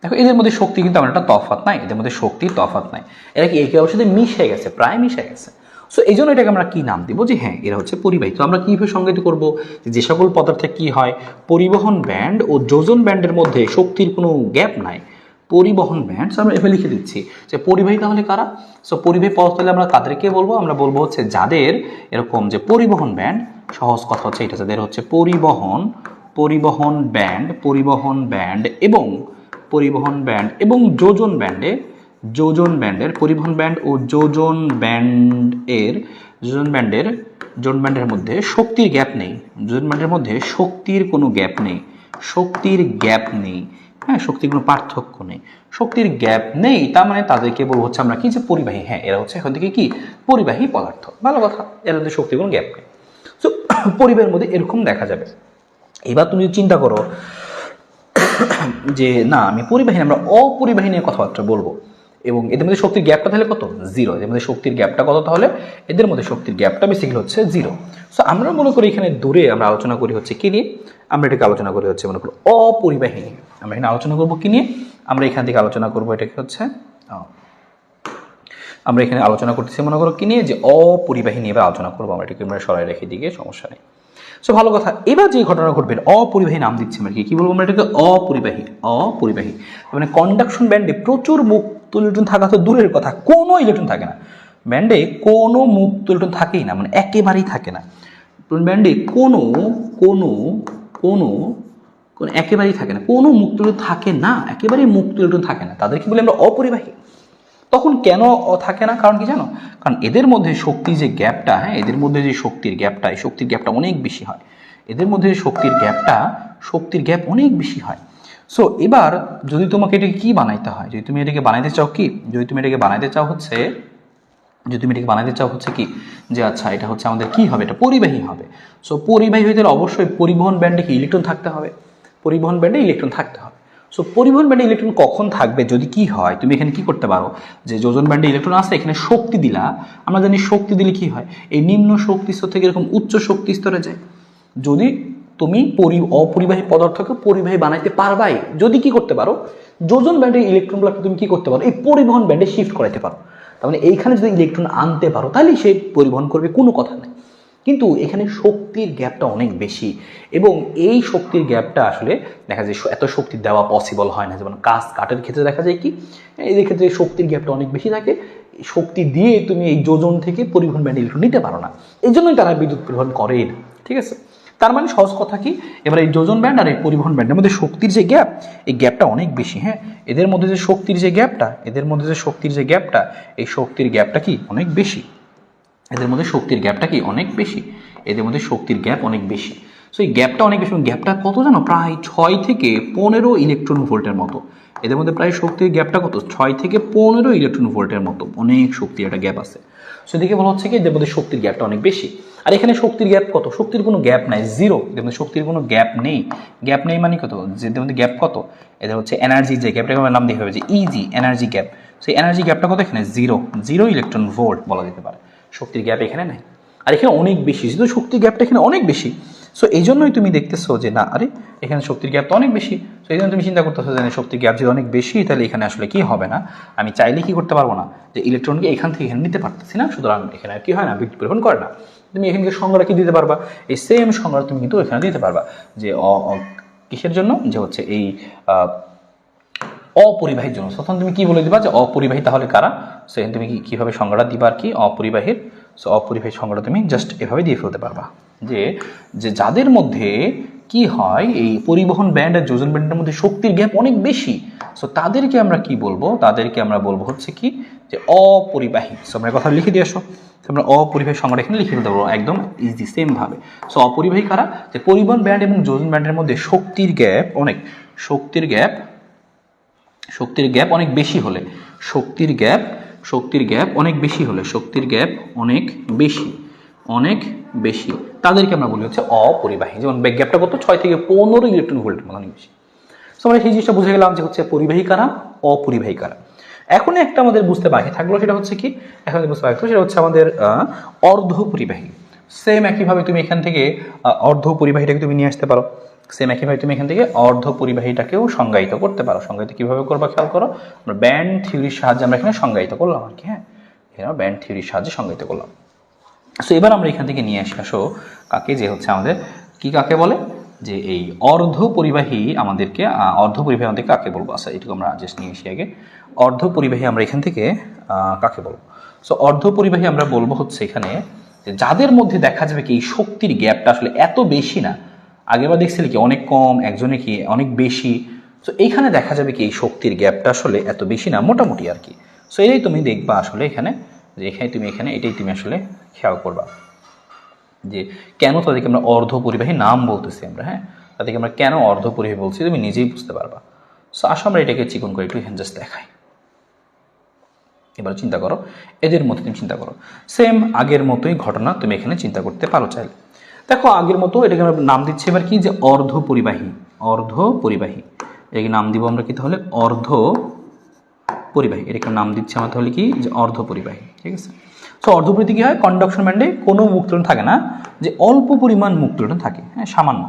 দেখো এদের মধ্যে শক্তি কিন্তু আমার একটা তফাৎ নাই, এদের মধ্যে শক্তির তফাৎ নাই, এরা কি একে অপরের সাথে মিশে গেছে, প্রায় মিশে গেছে। সো এই জন্য এটাকে আমরা কি নাম দিব, যে হ্যাঁ এরা হচ্ছে পরিবাহী। তো আমরা কীভাবে সংজ্ঞায়িত করবো, যে সকল পদার্থে কি হয়, পরিবহন ব্যান্ড ও যোজন ব্যান্ডের মধ্যে শক্তির কোনো গ্যাপ নাই, পরিবহন ব্যান্ড। আমরা এভাবে লিখে দিচ্ছি যে পরিবাহী তাহলে কারা। সো পরিবাহী পদার্থ তাহলে আমরা কাদেরকে বলবো, আমরা বলবো হচ্ছে যাদের এরকম যে পরিবহন ব্যান্ড, সহজ কথা হচ্ছে এটা, যাদের হচ্ছে পরিবহন ব্যান্ড এবং যোজন ব্যান্ডের পরিবহন ব্যান্ড ও যোজন ব্যান্ডের মধ্যে শক্তির গ্যাপ নেই, যোজন ব্যান্ডের মধ্যে শক্তির কোনো গ্যাপ নেই, হ্যাঁ শক্তির কোনো পার্থক্য নেই, শক্তির গ্যাপ নেই। তার মানে তাদেরকে বলবো হচ্ছে আমরা কি, যে পরিবাহী। হ্যাঁ এরা হচ্ছে এখন থেকে কি পরিবাহী পদার্থ, ভালো কথা, এর মধ্যে শক্তির কোনো গ্যাপ নেই। সো পরিবাহের মধ্যে এরকম দেখা যাবে। এবার তুমি চিন্তা করো যে না আমি পরিবাহী, আমরা অপরিবাহী নিয়ে কথাবার্তা বলবো, এবং এদের মধ্যে শক্তির গ্যাপটা তাহলে কত, জিরো। এদের মধ্যে শক্তির গ্যাপটা কত, তাহলে এদের মধ্যে শক্তির গ্যাপটা বেসিক্যালি হচ্ছে জিরো। সো আমরা মনে করি এখানে দূরে আমরা আলোচনা করি হচ্ছে কি নিয়ে, আমরা এটাকে আলোচনা করি হচ্ছে মনে করো অপরিবাহী নিয়ে। আমরা এখানে আলোচনা করবো কি নিয়ে, আমরা এখান থেকে আলোচনা করবো এটাকে হচ্ছে আমরা এখানে আলোচনা করতেছি মনে করো কি নিয়ে, যে অপরিবাহী নিয়ে এবার আলোচনা করবো। আমরা এটাকে আমরা সরাই রেখে দিকে, সমস্যা নেই। সো ভালো কথা। এবার যে ঘটনা ঘটবে, অপরিবাহী নাম দিচ্ছি আমরা, কি বলবো আমরা এটাকে, অপরিবাহী। মানে কন্ডাকশন ব্যান্ডে প্রচুর মুক্ত ইলেকট্রন থাকা তো দূরের কথা, কোনো ইলেকট্রন থাকে না ব্যান্ডে, কোনো মুক্ত ইলেকট্রন থাকেই না, মানে একেবারেই থাকে না ব্যান্ডে, কোনো একেবারেই থাকে না, কোনো মুক্ত ইলেকট্রন থাকে না, একেবারেই মুক্ত ইলেকট্রন থাকে না, তাদেরকে বলে আমরা অপরিবাহী। তখন কেন থাকে না, কারণ কি জানো, কারণ এদের মধ্যে শক্তির যে গ্যাপটা, হ্যাঁ এদের মধ্যে যে শক্তির গ্যাপটা, এই শক্তির গ্যাপটা অনেক বেশি হয়, এদের মধ্যে যে শক্তির গ্যাপ অনেক বেশি হয়। সো এবার যদি তোমাকে এটাকে কি বানাইতে হয়, যদি তুমি এটাকে বানাইতে চাও কি, যে আচ্ছা এটা হচ্ছে আমাদের কি হবে, এটা পরিবাহী হবে। সো পরিবাহী হইতে অবশ্যই পরিবহন ব্যান্ডে কি ইলেকট্রন থাকতে হবে, পরিবহন ব্যান্ডে ইলেকট্রন থাকতে হবে। সো পরিবহন ব্যান্ডে ইলেকট্রন কখন থাকবে, যদি কি হয়, তুমি এখানে কি করতে পারো, যে যোজন ব্যান্ডে ইলেকট্রন আছে, এখানে শক্তি দিলা, আমরা জানি শক্তি দিলে কি হয়, এই নিম্ন শক্তি স্তর থেকে এরকম উচ্চ শক্তি স্তরে যায়। যদি তুমি অপরিবাহী পদার্থকে পরিবাহী বানাইতে পারবাই, যদি কি করতে পারো, যোজন ব্যান্ডের ইলেকট্রনগুলোকে তুমি কি করতে পারো, এই পরিবহন ব্যান্ডে শিফট করাইতে পারো। তার মানে এইখানে যদি ইলেকট্রন আনতে পারো তাহলে সে পরিবহন করবে, কোনো কথা নেই। কিন্তু এখানে শক্তির গ্যাপটা অনেক বেশি, এবং এই শক্তির গ্যাপটা আসলে দেখা যায় এত শক্তি দেওয়া পসিবল হয় না। যেমন কাঠের ক্ষেত্রে দেখা যায় কি, এদের ক্ষেত্রে শক্তির গ্যাপটা অনেক বেশি থাকে, শক্তি দিয়ে তুমি এই যোজন থেকে পরিবহন ব্যান্ডে ইলেকট্রন নিতে পারো না, এই জন্যই তারা বিদ্যুৎ পরিবহন করেই না। ঠিক আছে, তার মানে সহজ কথা কি, এবার এই যোজন ব্যান্ড আর এই পরিবহন ব্যান্ডের মধ্যে শক্তির যে গ্যাপ, এই গ্যাপটা অনেক বেশি। হ্যাঁ এদের মধ্যে যে শক্তির যে গ্যাপটা, এই শক্তির গ্যাপটা কি অনেক বেশি, এদের মধ্যে শক্তির গ্যাপটা কি অনেক বেশি, সো এই গ্যাপটা অনেক বেশি। গ্যাপটা কত জানো, প্রায় 6 থেকে 15 ইলেকট্রন ভোল্টের মতো। এদের মধ্যে প্রায় শক্তির গ্যাপটা কত 6 থেকে 15 ইলেকট্রন ভোল্টের মতো, অনেক শক্তির একটা গ্যাপ আছে। সো এদিকে বলা হচ্ছে কি এদের মধ্যে শক্তির গ্যাপটা অনেক বেশি। আর এখানে শক্তির গ্যাপ কত, শক্তির কোনো গ্যাপ নাই, জিরো। এদের মধ্যে শক্তির কোনো গ্যাপ নেই। গ্যাপ নেই মানে কত, যে এদের মধ্যে গ্যাপ কত, এদের হচ্ছে এনার্জি যে গ্যাপটাকে আমরা নাম দিয়ে হবে যে easy energy gap. So energy গ্যাপটা কত এখানে জিরো, জিরো ইলেকট্রন ভোল্ট বলা যেতে পারে। শক্তির গ্যাপ এখানে নাই, আর এখানে অনেক বেশি, যেহেতু শক্তির গ্যাপটা এখানে অনেক বেশি। সো এই জন্যই তুমি দেখতেছো যে না আরে এখানে শক্তির গ্যাপ তো অনেক বেশি। সো এই জন্য তুমি চিন্তা করতেছো যে শক্তির গ্যাপ যদি অনেক বেশি, তাহলে এখানে আসলে কি হবে না, আমি চাইলে কি করতে পারবো না, যে ইলেকট্রনকে এখান থেকে এখানে নিতে পারতেছি না, সুতরাং এখানে আর কি হয় না, বিদ্যুৎ পরিবহন করে না। তুমি এখানকে সংজ্ঞাটা কি দিতে পারবা, এই সেম সংজ্ঞা তুমি কিন্তু এখানে দিতে পারবা, যে কিসের জন্য, যে হচ্ছে এই অপরিবাহীর জন্য। তখন তুমি কি বলে দিবা যে অপরিবাহী তাহলে কারা। সো এখানে তুমি কিভাবে সংজ্ঞাটা দিবা আর কি অপরিবাহীর। সো অপরিবাহী সংজ্ঞাটা তুমি জাস্ট এভাবে দিয়ে ফেলতে পারবা, যে যে যাদের মধ্যে কি হয় এই পরিবহন ব্যান্ড আর যোজন ব্যান্ডের মধ্যে শক্তির গ্যাপ অনেক বেশি, সো তাদেরকে আমরা কি বলবো, তাদেরকে আমরা বলবো হচ্ছে কি যে অপরিবাহী। সো আমরা কথা লিখে দিয়ে আসো, আমরা অপরিবাহী সংজ্ঞাটা এখানে লিখে ফেলতে পারবো একদম ইজি সেম ভাবে। সো অপরিবাহী কারা, যে পরিবহন ব্যান্ড এবং যোজন ব্যান্ডের মধ্যে শক্তির গ্যাপ অনেক, শক্তির গ্যাপ অনেক বেশি হলে, শক্তির গ্যাপ অনেক বেশি হলে, শক্তির গ্যাপ অনেক বেশি তাদেরকে আমরা বলি হচ্ছে অপরিবাহী। যেমন গ্যাপটা কত 6 থেকে 15 ইলেকট্রন ভোল্টের মতো অনেক বেশি। সো আমরা সেই জিনিসটা বুঝে গেলাম যে হচ্ছে পরিবাহী কারা, অপরিবাহী কারা। এখন একটা আমাদের বুঝতে বাকি থাকলো, সেটা হচ্ছে কি, এখন বুঝতে বাকি থাকলো সেটা হচ্ছে আমাদের অর্ধ পরিবাহী। সেম একইভাবে তুমি এখান থেকে অর্ধ পরিবাহীটাকে তুমি নিয়ে আসতে পারো। সেম একইভাবে তুমি এখান থেকে অর্ধ পরিবাহীটাকেও সংজ্ঞায়িত করতে পারো। সংজ্ঞায়িত কিভাবে করবা খেয়াল করো, আমরা ব্যান্ড থিওরির সাহায্যে আমরা এখানে সংজ্ঞায়িত করলাম আর কি। হ্যাঁ, এখানে ব্যান্ড থিওরির সাহায্যে সংজ্ঞায়িত করলাম। সো এবার আমরা এখান থেকে নিয়ে আসো কাকে, যে হচ্ছে আমাদের কি কাকে বলে, যে এই অর্ধ পরিবাহী আমাদেরকে কাকে বলবো। আচ্ছা এটুকু আমরা জাস্ট নিয়ে আসি আগে। অর্ধ পরিবাহী আমরা এখান থেকে কাকে বলবো। সো অর্ধ পরিবাহী আমরা বলবো হচ্ছে এখানে যাদের মধ্যে দেখা যাবে কি এই শক্তির গ্যাপটা আসলে এত বেশি না। আগেবার দেখছিলে কি অনেক কম, একজনে কি অনেক বেশি। সো এইখানে দেখা যাবে কি এই শক্তির গ্যাপটা আসলে এত বেশি না, মোটামুটি আর কি। সো এটাই তুমি দেখবা আসলে এখানে, যে এখানে এটাই তুমি আসলে খেয়াল করবা, যে কেন তাদেরকে আমরা অর্ধ পরিবাহী নাম বলতেছি আমরা। হ্যাঁ, তাদেরকে আমরা কেন অর্ধ পরিবাহী বলছি তুমি নিজেই বুঝতে পারবা। সো আসো আমরা এটাকে চিকন করে একটু এখানে জাস্ট দেখাই। এবার চিন্তা করো, এদের মধ্যে তুমি চিন্তা করো সেম আগের মতোই ঘটনা তুমি এখানে চিন্তা করতে পারো চাইলে। দেখো আগের মতো এটাকে আমরা নাম দিচ্ছি এবার কি, যে অর্ধ পরিবাহী। এটাকে নাম দিব আমরা কি তাহলে অর্ধ পরিবাহী। এটাকে নাম দিচ্ছি আমরা তাহলে কি, যে অর্ধ পরিবাহী। ঠিক আছে। সো অর্ধপরিবাহী কি হয়, কন্ডাকশন ব্যান্ডে কোনো মুক্ত ইলেকট্রন থাকে না, যে অল্প পরিমাণ মুক্ত ইলেকট্রন থাকে। হ্যাঁ, সামান্য।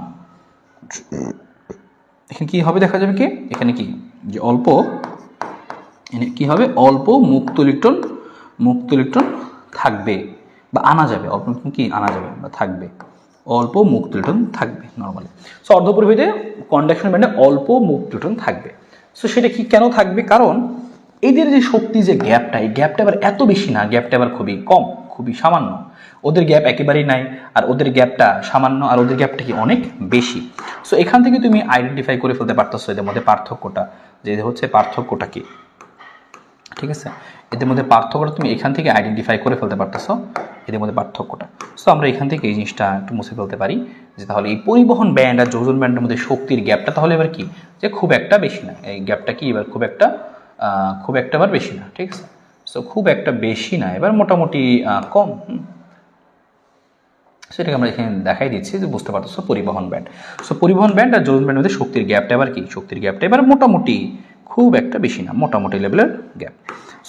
এখানে কি হবে দেখা যাবে কি, এখানে কি যে অল্প কি হবে, অল্প মুক্ত ইলেকট্রন থাকবে বা আনা যাবে, অল্প কি আনা যাবে বা থাকবে, অল্প মুক্ত ইলেকট্রন থাকবে নর্মালি। সো অর্ধপরিবাহীতে কন্ডাকশন ব্যান্ডে অল্প মুক্ত ইলেকট্রন থাকবে। সো সেটা কি কেন থাকবে, কারণ এদের যে শক্তি যে গ্যাপটা, এই গ্যাপটা এবার এত বেশি না, গ্যাপটা এবার খুবই কম, খুবই সামান্য। ওদের গ্যাপ একেবারেই নাই, আর ওদের গ্যাপটা সামান্য, আর ওদের গ্যাপটা কি অনেক বেশি। সো এখান থেকে তুমি আইডেন্টিফাই করে ফেলতে পারতেছো এদের মধ্যে পার্থক্যটা, যে হচ্ছে পার্থক্যটা কি। ঠিক আছে, এদের মধ্যে পার্থক্যটা তুমি এখান থেকে আইডেন্টিফাই করে ফেলতে পারতেছো, এদের মধ্যে পার্থক্যটা। সো আমরা এখান থেকে এই জিনিসটা একটু মুছে ফেলতে পারি, যে তাহলে এই পরিবহন ব্যান্ড আর যোজন ব্যান্ডের মধ্যে শক্তির গ্যাপটা তাহলে এবার কি, যে খুব একটা বেশি না। এই গ্যাপটা কি এবার খুব একটা এবার বেশি না। ঠিক আছে, সো খুব একটা বেশি না, এবার মোটামুটি কম। সেটাকে আমরা এখানে দেখাই দিচ্ছি, যে বুঝতে পারতেছো পরিবহন ব্যান্ড। সো পরিবহন ব্যান্ড আর যোজন ব্যান্ডের মধ্যে শক্তির গ্যাপটা এবার কি, শক্তির গ্যাপটা এবার মোটামুটি, খুব একটা বেশি না, মোটামুটি লেভেলের গ্যাপ।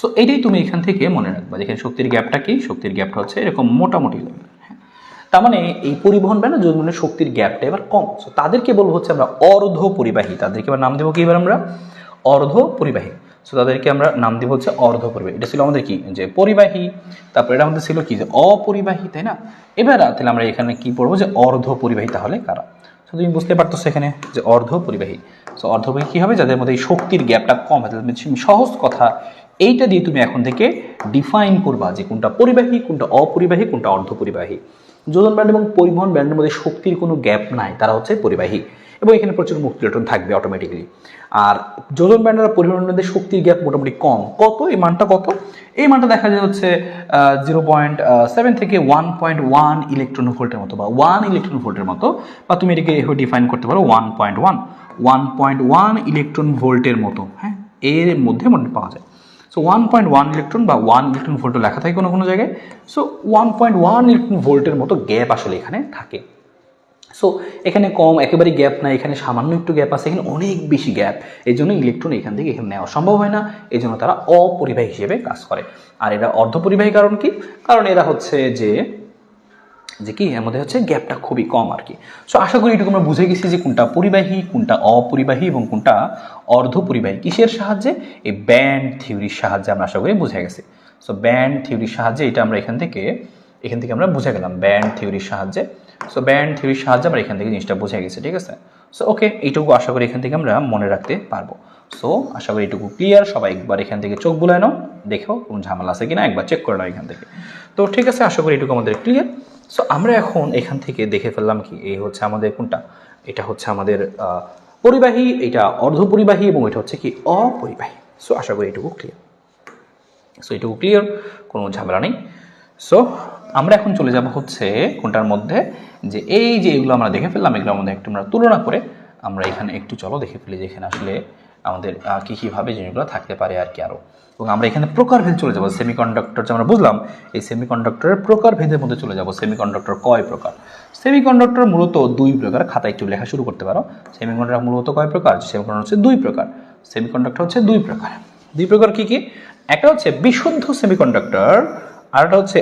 সো এটাই তুমি এখান থেকে মনে রাখবা, যেখানে শক্তির গ্যাপটা কি, শক্তির গ্যাপটা হচ্ছে এরকম মোটামুটি লেভেলের। হ্যাঁ, তার মানে এই পরিবহন ব্যান্ড আর যোজন ব্যান্ডের শক্তির গ্যাপটা এবার কম। সো তাদেরকে বলবো হচ্ছে আমরা অর্ধ পরিবাহী। তাদেরকে এবার নাম দেবো কি, এবার আমরা অর্ধ পরিবাহী। সো তাদেরকে আমরা নাম দিব হচ্ছে অর্ধ পরিবাহী। এটা ছিল আমাদের কি, যে পরিবাহী, তারপর এটা আমাদের ছিল কি, যে অপরিবাহী, তাই না। এবার তাহলে আমরা এখানে কি পড়বো, যে অর্ধ পরিবাহী তাহলে কারা। সো তুমি বুঝতে পারতেছো এখানে যে অর্ধ পরিবাহী। সো অর্ধ পরিবাহী কি হবে, যাদের মধ্যে এই শক্তির গ্যাপটা কম হয়। সহজ কথা এইটা দিয়ে তুমি এখন থেকে ডিফাইন করবা, যে কোনটা পরিবাহী, কোনটা অপরিবাহী, কোনটা অর্ধ পরিবাহী। যোজন ব্যান্ড এবং পরিবহন ব্যান্ডের মধ্যে শক্তির কোনো গ্যাপ নাই, তারা হচ্ছে পরিবাহী, এবং এখানে প্রচুর মুক্ত ইলেকট্রন থাকবে অটোমেটিক্যালি। আর যোজন ব্যান্ড আর পরিবহন ব্যান্ডের শক্তির গ্যাপ মোটামুটি কম। কত এই মানটা, কত এই মানটা দেখা যায় হচ্ছে 0.7 থেকে 1.1 ইলেকট্রন ভোল্টের মতো, বা 1 ইলেকট্রন ভোল্টের মতো, বা তুমি এটাকে ডিফাইন করতে পারো 1.1 ইলেকট্রন ভোল্টের মতো। হ্যাঁ, এর মধ্যে মোটামুটি পাওয়া যায়। সো 1.1 ইলেকট্রন বা 1 ইলেকট্রন ভোল্টও লেখা থাকে কোনো কোনো জায়গায়। সো 1.1 ইলেকট্রন ভোল্টের মতো গ্যাপ আসলে এখানে থাকে। সো এখানে কম একেবারেই গ্যাপ নাই, এখানে সামান্য একটু গ্যাপ আছে, এখানে অনেক বেশি গ্যাপ। এই জন্য ইলেকট্রন এখান থেকে এখানে নেওয়া সম্ভব হয় না, এই জন্য তারা অপরিবাহী হিসেবে কাজ করে। আর এরা অর্ধপরিবাহী কারণ কি? কারণ এরা হচ্ছে যে কি এর মধ্যে হচ্ছে গ্যাপটা খুবই কম আর কি। সো আশা করি এটুকু আমরা বুঝে গেছি যে কোনটা পরিবাহী, কোনটা অপরিবাহী এবং কোনটা অর্ধপরিবাহী। কিসের সাহায্যে? এই ব্যান্ড থিওরির সাহায্যে আমরা আশা করি বুঝে গেছি। সো ব্যান্ড থিওরির সাহায্যে এটা আমরা এখান থেকে আমরা বুঝে গেলাম ব্যান্ড থিওরির সাহায্যে। সো ব্যান্ড থিওরির সাহায্যে আমরা এখান থেকে জিনিসটা বুঝে গেছি, ঠিক আছে? সো ওকে, এইটুকু আশা করি এখান থেকে আমরা মনে রাখতে পারবো। সো আশা করি এটুকু ক্লিয়ার। সবাই একবার এখান থেকে চোখ বুলায় নাও, দেখো কোনো ঝামেলা আছে কিনা একবার চেক করে নাও এখান থেকে। তো ঠিক আছে, আশা করি এটুকু আমাদের ক্লিয়ার। সো আমরা এখন এখান থেকে দেখে ফেললাম কি এই হচ্ছে আমাদের কোনটা, এটা হচ্ছে আমাদের পরিবাহী, এটা অর্ধপরিবাহী এবং এটা হচ্ছে কি অপরিবাহী। সো আশা করি এটুকু ক্লিয়ার। সো এটুকু ক্লিয়ার, কোনো ঝামেলা নেই। সো আমরা এখন চলে যাব হচ্ছে কোনটার মধ্যে, যে এই যে এগুলো আমরা দেখে ফেললাম, এগুলোর মধ্যে একটু আমরা তুলনা করে আমরা এখানে একটু চলো দেখে ফেলি যে এখানে আসলে আমাদের কী কীভাবে জিনিসগুলো থাকতে পারে আর কি আরও। এবং আমরা এখানে প্রকারভেদ চলে যাব। সেমিকন্ডাক্টর যে আমরা বুঝলাম, এই সেমিকন্ডাক্টরের প্রকারভেদের মধ্যে চলে যাব। সেমিকন্ডাক্টর কয় প্রকার? সেমিকন্ডাক্টর মূলত দুই প্রকার। খাতা একটু লেখা শুরু করতে পারো। সেমিকন্ডাক্টর মূলত কয় প্রকার? সেমিকন্ডাক্টর হচ্ছে দুই প্রকার। সেমিকন্ডাক্টর হচ্ছে দুই প্রকার। দুই প্রকার কি কি? একটা হচ্ছে বিশুদ্ধ সেমিকন্ডাক্টর, আর একটা হচ্ছে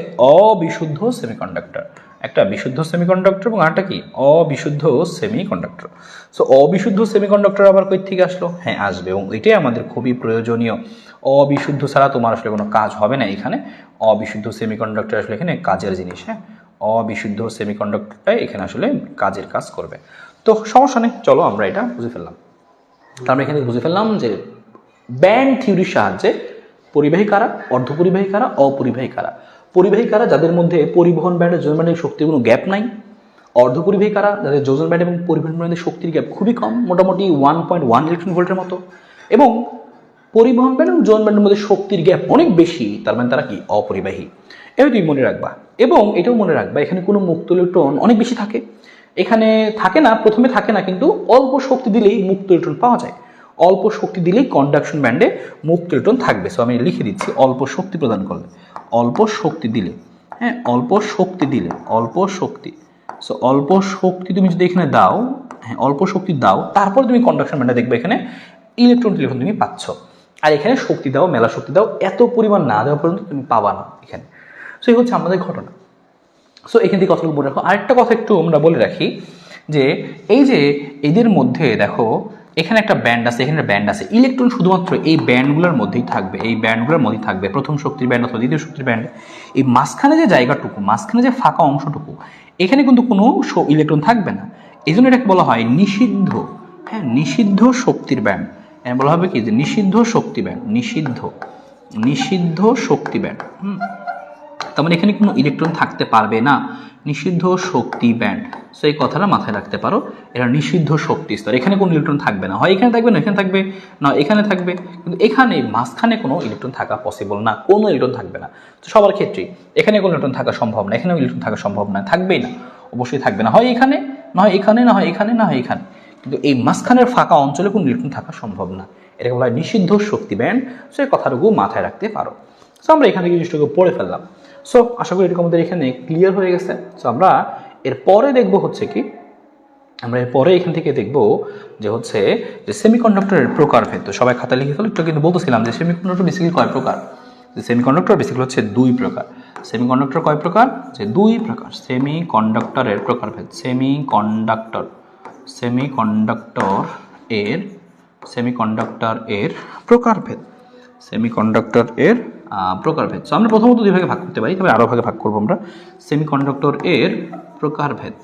অবিশুদ্ধ সেমিকন্ডাক্টর। একটা বিশুদ্ধ সেমিকন্ডাক্টর এবং আরেকটা কি অবিশুদ্ধ সেমিকন্ডাক্টর। সো অবিশুদ্ধ সেমিকন্ডাক্টর আবার কই থেকে আসলো? হ্যাঁ, আসবে, এবং এটাই আমাদের খুবই প্রয়োজনীয়। অবিশুদ্ধ ছাড়া তোমার আসলে কোনো কাজ হবে না এখানে। অবিশুদ্ধ সেমিকন্ডাক্টর আসলে এখানে কাজের জিনিস। হ্যাঁ, অবিশুদ্ধ সেমিকন্ডাক্টরটাই এখানে আসলে কাজের কাজ করবে। তো সমস্যা নেই, চলো আমরা এটা বুঝে ফেললাম। আমরা এখানে বুঝে ফেললাম যে ব্যান্ড থিওরির সাহায্যে পরিবাহী কারা, অর্ধপরিবাহী কারা, অপরিবাহী কারা। পরিবাহী কারা যাদের মধ্যে পরিবহন ব্যান্ড যোজন ব্যান্ডের শক্তির কোনো গ্যাপ নাই। অর্ধপরিবাহী কারা যাদের যোজন ব্যান্ড এবং পরিবহন ব্যান্ডের শক্তির গ্যাপ খুবই কম, মোটামুটি 1.1 ইলেকট্রন ভোল্টের মতো। এবং পরিবহন ব্যান্ড এবং যোজন ব্যান্ডের মধ্যে শক্তির গ্যাপ অনেক বেশি, তার মানে তারা কি অপরিবাহী। এবার তুমি মনে রাখবা, এবং এটাও মনে রাখবা এখানে কোনো মুক্ত ইলেকট্রন অনেক বেশি থাকে। এখানে থাকে না, প্রথমে থাকে না, কিন্তু অল্প শক্তি দিলেই মুক্ত ইলেকট্রন পাওয়া যায়। অল্প শক্তি দিলেই কন্ডাকশন ব্যান্ডে মুক্ত ইলেকট্রন থাকবে। সো আমি লিখে দিচ্ছি, অল্প শক্তি প্রদান করলে, অল্প শক্তি দিলে, হ্যাঁ অল্প শক্তি দিলে, অল্প শক্তি। সো অল্প শক্তি তুমি যদি এখানে দাও, হ্যাঁ অল্প শক্তি দাও, তারপর তুমি কন্ডাকশন ব্যান্ডে দেখবে এখানে ইলেকট্রন তুমি পাচ্ছ। আর এখানে শক্তি দাও, মেলা শক্তি দাও, এত পরিমাণ না দেওয়া পর্যন্ত তুমি পাবা না এখানে। সো এই হচ্ছে আমাদের ঘটনা। সো এখান থেকে কথাগুলো বলে রাখো। আরেকটা কথা একটু আমরা বলে রাখি যে এই যে এদের মধ্যে দেখো এখানে একটা ব্যান্ড আছে, এখানে ব্যান্ড আছে, ইলেকট্রন শুধুমাত্র এই ব্যান্ডগুলোর মধ্যেই থাকবে, এই ব্যান্ডগুলোর মধ্যেই থাকবে, প্রথম শক্তির ব্যান্ড অথবা দ্বিতীয় শক্তির ব্যান্ড। এই মাঝখানে যে জায়গাটুকু, মাঝখানে যে ফাঁকা অংশটুকু, এখানে কিন্তু কোনো ইলেকট্রন থাকবে না। এই জন্য এটাকে বলা হয় নিষিদ্ধ, হ্যাঁ নিষিদ্ধ শক্তির ব্যান্ড। বলা হবে কি যে নিষিদ্ধ শক্তি ব্যান্ড, নিষিদ্ধ শক্তি ব্যান্ড। তার মানে এখানে কোনো ইলেকট্রন থাকতে পারবে না, নিষিদ্ধ শক্তি ব্যান্ড। সো এই কথাটা মাথায় রাখতে পারো, এটা নিষিদ্ধ শক্তি স্তর। এখানে কোনো ইলেকট্রন থাকবে না, হয় এখানে থাকবে না এখানে থাকবে না এখানে থাকবে, কিন্তু এখানে মাঝখানে কোনো ইলেকট্রন থাকা পসিবল না, কোনো ইলেকট্রন থাকবে না। তো সবার ক্ষেত্রেই এখানে কোনো ইলেকট্রন থাকা সম্ভব না, এখানেও ইলেকট্রন থাকা সম্ভব না, থাকবেই না, অবশ্যই থাকবে না, হয় এখানে না হয় এখানে, না হয় এখানে না হয় এখানে, কিন্তু এই মাঝখানের ফাঁকা অঞ্চলে কোনো ইলেকট্রন থাকা সম্ভব না। এটাকে বলা হয় নিষিদ্ধ শক্তি ব্যান্ড। সো এই কথাটুকু মাথায় রাখতে পারো। সো আমরা এখান থেকে জিনিসটাকে পড়ে ফেললাম। সো আশা করি এরকম আমাদের এখানে ক্লিয়ার হয়ে গেছে। সো আমরা এরপরে দেখবো হচ্ছে কি, আমরা এরপরে এখান থেকে দেখবো যে হচ্ছে যে সেমিকন্ডাক্টরের প্রকারভেদ। তো সবাই খাতা লিখে ফেলো। একটু কিন্তু বলতেছিলাম যে সেমিকন্ডাক্টর বেসিক্যালি কয় প্রকার, যে সেমিকন্ডাক্টর বেসিক্যালি হচ্ছে দুই প্রকার। সেমিকন্ডাক্টর কয় প্রকার? যে দুই প্রকার। সেমিকন্ডাক্টরের প্রকারভেদ, সেমিকন্ডাক্টর এর প্রকারভেদ, সেমিকন্ডাক্টর এর প্রকারভেদ। সো আমরা প্রথমত দুই ভাগে ভাগ করতে পারি, তবে আরও ভাগে ভাগ করবো আমরা। সেমিকন্ডাক্টর এর প্রকারভেদ,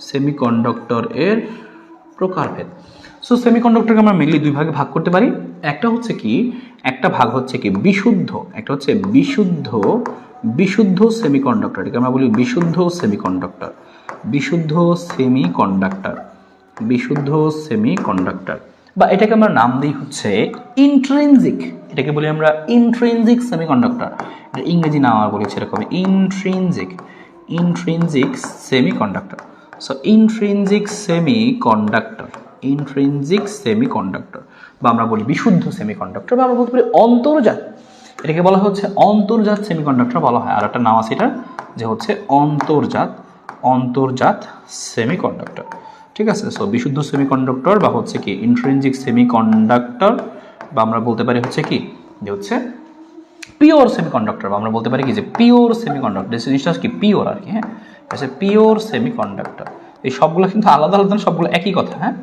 সেমিকন্ডাক্টর এর প্রকারভেদ। সো সেমিকন্ডাক্টরকে আমরা মেনলি দুই ভাগে ভাগ করতে পারি। একটা হচ্ছে কি, একটা ভাগ হচ্ছে কি বিশুদ্ধ, একটা হচ্ছে বিশুদ্ধ সেমিকন্ডাক্টর। এটাকে আমরা বলি বিশুদ্ধ সেমিকন্ডাক্টর, বিশুদ্ধ সেমিকন্ডাক্টর, বা এটাকে আমরা নাম দিই হচ্ছে ইন্ট্রিনজিক। এটাকে বলি আমরা ইন্ট্রিনজিক সেমিকন্ডাক্টর। এটা ইংরেজি নাম আমরা বলেছি এরকম intrinsic semiconductor. So intrinsic semiconductor. বা আমরা বলি বিশুদ্ধ সেমিকন্ডাক্টর, বা আমরা বলতে পারি অন্তর্জাত। এটাকে বলা হচ্ছে অন্তর্জাত সেমিকন্ডাক্টর বলা হয়। আর একটা নাম আছে এটা যে হচ্ছে অন্তর্জাত সেমিকন্ডাক্টর। ঠিক আছে, সো বিশুদ্ধ সেমিকন্ডাক্টর বা হচ্ছে কি ইন্ট্রিনজিক সেমিকন্ডাক্টর, বা আমরা বলতে পারি হচ্ছে কি যে হচ্ছে পিওর সেমিকন্ডাক্টর, বা আমরা বলতে পারি কি যে পিওর সেমিকন্ডাক্টর। জিনিসটা কি পিওর আর কি, হ্যাঁ, আচ্ছা পিওর সেমিকন্ডাক্টর। এই সবগুলো কিন্তু আলাদা আলাদা, সবগুলো একই কথা, হ্যাঁ,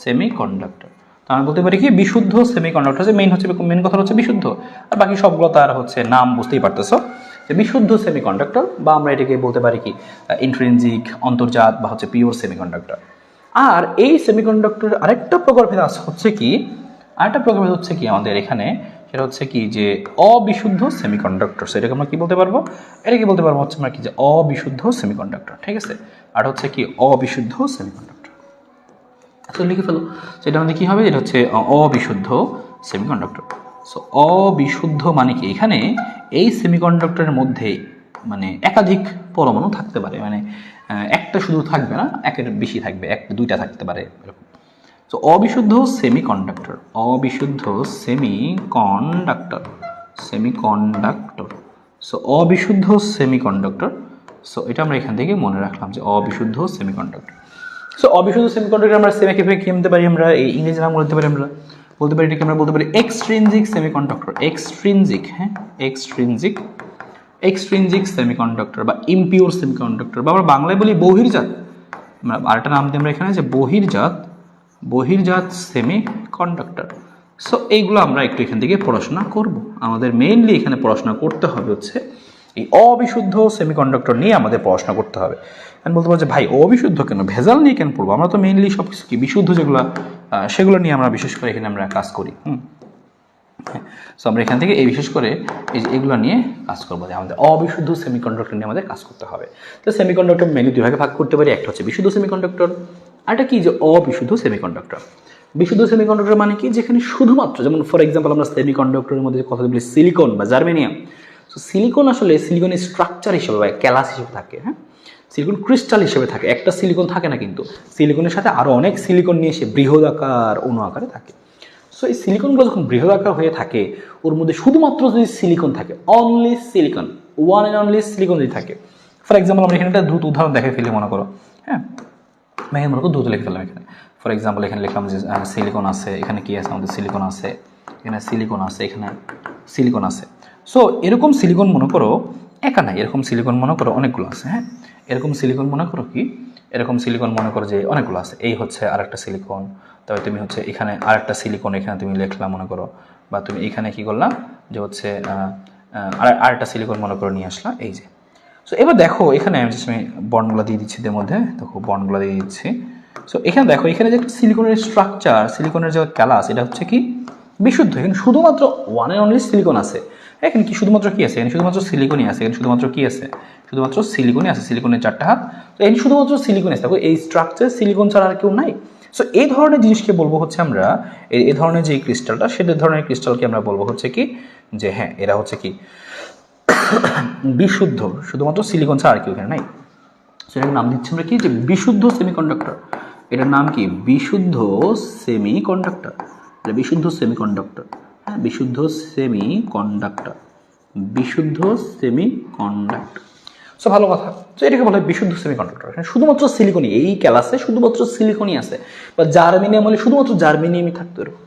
সেমিকন্ডাক্টর। তো আমরা বলতে পারি কি বিশুদ্ধ সেমিকন্ডাক্টর, যে মেইন কথা হচ্ছে বিশুদ্ধ, আর বাকি সবগুলো তার হচ্ছে নাম বুঝতেই পারতেছো যে বিশুদ্ধ সেমিকন্ডাক্টর, বা আমরা এটাকে বলতে পারি কি ইন্ট্রিনজিক, অন্তর্জাত, বা হচ্ছে পিওর সেমিকন্ডাক্টর। আর এই সেমিকন্ডাক্টর আরেকটা প্রকারভেদ হচ্ছে কি, আমাদের এখানে, সেটা হচ্ছে কি যে অবিশুদ্ধ সেমিকন্ডাক্টর। এটাকে আমরা কি বলতে পারবো, এটাকে বলতে পারবো হচ্ছে আমরা কি যে অবিশুদ্ধ সেমিকন্ডাক্টর। ঠিক আছে, আর হচ্ছে কি অবিশুদ্ধ সেমিকন্ডাক্টর। তো লিখে ফেলো, সেটা আমাদের কি হবে, এটা হচ্ছে অবিশুদ্ধ সেমিকন্ডাক্টর। সো অবিশুদ্ধ মানে কি, এখানে এই সেমিকন্ডাক্টরের মধ্যে মানে একাধিক পরমাণু থাকতে পারে, মানে একটা শুধু থাকবে না, একের বেশি থাকবে, একটা দুইটা থাকতে পারে এরকম। তো অবিশুদ্ধ সেমিকন্ডাক্টর, সেমিকন্ডাক্টর। সো অবিশুদ্ধ সেমিকন্ডাক্টর। সো এটা আমরা এখান থেকে মনে রাখলাম যে অবিশুদ্ধ সেমিকন্ডাক্টর। সো অবিশুদ্ধ সেমিকন্ডাক্টর আমরা সেমিকে কি বলতে পারি, আমরা এই ইংরেজি নাম বলতে পারি, আমরা বলতে পারি এটাকে আমরা বলতে পারি এক্সট্রিনজিক সেমিকন্ডাক্টর। এক্সট্রিনজিক সেমিকন্ডাক্টর বা ইমপিওর সেমিকন্ডাক্টর, বা আমরা বাংলায় বলি বহির্জাত। আমরা আরেকটা নাম দিই আমরা এখানে যে বহির্জাত সেমিকন্ডাক্টর। সো এইগুলো আমরা একটু এখান থেকে পড়াশোনা করব। আমাদের মেইনলি এখানে পড়াশোনা করতে হবে হচ্ছে এই অবিশুদ্ধ সেমিকন্ডাক্টর নিয়ে আমাদের পড়াশোনা করতে হবে। আমি বলতে পারছি ভাই অবিশুদ্ধ কেন, ভেজাল নিয়ে কেন পড়বো? আমরা তো মেইনলি সব কিছু কি বিশুদ্ধ যেগুলো, সেগুলো নিয়ে আমরা বিশেষ করে এখানে আমরা কাজ করি। সো আমরা এখান থেকে এই বিশেষ করে এগুলো নিয়ে কাজ করবো, যে আমাদের অবিশুদ্ধ সেমিকন্ডাক্টর নিয়ে আমাদের কাজ করতে হবে। তো সেমিকন্ডাক্টর মেইনলি দুই ভাগে ভাগ করতে পারি, একটা হচ্ছে বিশুদ্ধ সেমিকন্ডাক্টর, আরেকটা কি যে অবিশুদ্ধ সেমিকন্ডাক্টর। বিশুদ্ধ সেমিকন্ডাক্টর মানে কি, যেখানে শুধুমাত্র, যেমন ফর এক্সাম্পল আমরা সেমিকন্ডাক্টরের মধ্যে কথা বলি সিলিকন বা জার্মেনিয়াম। সো সিলিকন আসলে সিলিকনের স্ট্রাকচার হিসেবে বা ক্যালাস হিসেবে থাকে, হ্যাঁ, সিলিকন ক্রিস্টাল হিসেবে থাকে, একটা সিলিকন থাকে না, কিন্তু সিলিকনের সাথে আরও অনেক সিলিকন নিয়ে এসে বৃহদাকার অণু আকারে থাকে। সো এই সিলিকনগুলো যখন বৃহদাকার হয়ে থাকে, ওর মধ্যে শুধুমাত্র যদি সিলিকন থাকে, only silicon, one and only silicon যদি থাকে, ফর এক্সাম্পল আমরা এখানে একটা দ্রুত উদাহরণ দেখে ফেলি, মনে করো, হ্যাঁ, আমি মনে করো দ্রুত লিখে ফেললাম এখানে। ফর এক্সাম্পল এখানে লিখলাম যে সিলিকন আছে, এখানে কি আছে আমাদের সিলিকন আছে, এখানে সিলিকন আছে, এখানে সিলিকন আছে। সো এরকম সিলিকন মনে করো একা নাই, এরকম সিলিকন মনে করো অনেকগুলো আছে, হ্যাঁ, এরকম সিলিকন মনে করো কি, এরকম সিলিকন মনে করো যে অনেকগুলো আছে। এই হচ্ছে আরেকটা সিলিকন, তবে তুমি হচ্ছে এখানে আরেকটা সিলিকন এখানে তুমি লিখলাম মনে করো, বা তুমি এখানে কি করলাম যে হচ্ছে আরেকটা সিলিকন মনে করো নিয়ে আসলাম, এই যে। সো এবার দেখো এখানে আমি বন্ডগুলো দিয়ে দিচ্ছি, এর মধ্যে দেখো বন্ডগুলো দিয়ে দিচ্ছি। সো এখানে দেখো এখানে যে সিলিকনের স্ট্রাকচার, সিলিকনের যে ক্যালাস, এটা হচ্ছে কি বিশুদ্ধ। এখানে শুধুমাত্র ওয়ান অ্যান্ড অনলি সিলিকন আছে। এখানে কি শুধুমাত্র কি আছে, এখানে শুধুমাত্র সিলিকনই আছে, এখানে শুধুমাত্র কি আছে, শুধুমাত্র সিলিকনই আছে, সিলিকনের চারটা হাত। তো এখানে শুধুমাত্র সিলিকন আছে, দেখো এই স্ট্রাকচার সিলিকন ছাড়া আর কেউ নাই। সো এই ধরনের জিনিসকে বলবো হচ্ছে আমরা, এই ধরনের যে ক্রিস্টালটা, সেটা ধরনের ক্রিস্টালকে আমরা বলবো হচ্ছে কি যে হ্যাঁ এরা হচ্ছে কি বিশুদ্ধ, শুধুমাত্র সিলিকন ছাড়া আর কেউ এখানে নাই। সেটার নাম দিচ্ছি আমরা কি যে বিশুদ্ধ সেমিকন্ডাক্টর। এটার নাম কি বিশুদ্ধ সেমিকন্ডাক্টর, এটা বিশুদ্ধ সেমিকন্ডাক্টর, হ্যাঁ, বিশুদ্ধ সেমিকন্ডাক্টর, বিশুদ্ধ সেমিকন্ডাক্টর। সো ভালো কথা। তো এটাকে বলা হয় বিশুদ্ধ সেমিকন্ডাক্টর। এখানে শুধুমাত্র সিলিকনই, এই ক্যালাসে শুধুমাত্র সিলিকনই আছে, বা জার্মেনিয়াম হলে শুধুমাত্র জার্মেনিয়ামই থাকতো এরকম।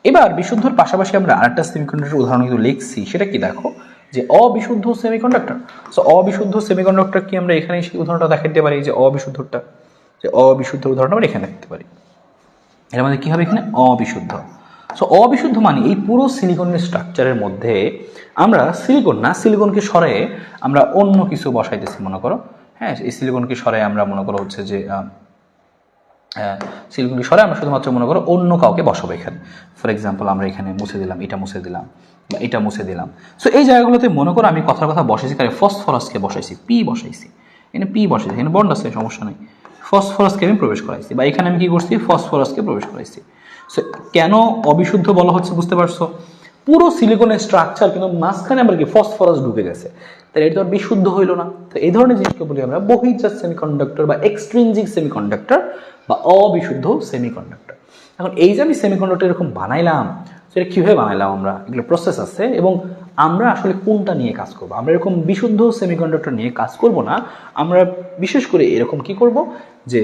এবার বিশুদ্ধর পাশাপাশি আমরা আরেকটা সেমিকন্ডাক্টর উদাহরণ কিন্তু লিখছি, সেটা কি দেখো যে অবিশুদ্ধ সেমিকন্ডাক্টর। সো অবিশুদ্ধ সেমিকন্ডাক্টর কি আমরা এখানে সেই উদাহরণটা দেখাতে পারি, যে অবিশুদ্ধটা, যে অবিশুদ্ধ উদাহরণটা আমরা এখানে দেখতে পারি। এর মধ্যে কি হবে এখানে অবিশুদ্ধ। সো অবিশুদ্ধ মানে এই পুরো সিলিকনের স্ট্রাকচারের মধ্যে আমরা সিলিকন না, সিলিকনকে সরায়ে আমরা অন্য কিছু বসাইতেছি মনে করো, হ্যাঁ, এই সিলিকনকে সরায়ে আমরা মনে করো হচ্ছে যে সিলিকনকে সরাই আমরা শুধুমাত্র মনে করো অন্য কাউকে বসাবো এখানে। ফর এক্সাম্পল আমরা এখানে মুছে দিলাম, এটা মুছে দিলাম, বা এটা মুছে দিলাম। সো এই জায়গাগুলোতে মনে করো আমি কথার কথা বসাইছি, কারণ ফসফরাসকে বসাইছি, পি বসাইছি, এখানে পি বসাইছি, এখানে বন্ড আছে সমস্যা নেই, ফসফরাসকে আমি প্রবেশ করাইছি, বা এখানে আমি কি করছি ফসফরাসকে প্রবেশ করাইছি। সো কেন অবিশুদ্ধ বলা হচ্ছে বুঝতে পারছো? পুরো সিলিকনের স্ট্রাকচার কিন্তু মাঝখানে আবার কি ফসফরাস ঢুকে গেছে, তাহলে এটা তো আর বিশুদ্ধ হইল না। তো এই ধরনের জিনিসকে বলি আমরা বহির্জাত সেমিকন্ডাক্টর বা এক্সট্রিনজিক সেমিকন্ডাক্টর বা অবিশুদ্ধ সেমিকন্ডাক্টর। এখন এই যে আমি সেমিকন্ডাক্টর এরকম বানাইলাম, সেটা কীভাবে বানাইলাম আমরা, এগুলো প্রসেস আছে এবং আমরা আসলে কোনটা নিয়ে কাজ করব। আমরা এরকম বিশুদ্ধ সেমিকন্ডাক্টর নিয়ে কাজ করব না, আমরা বিশেষ করে এরকম কি করব যে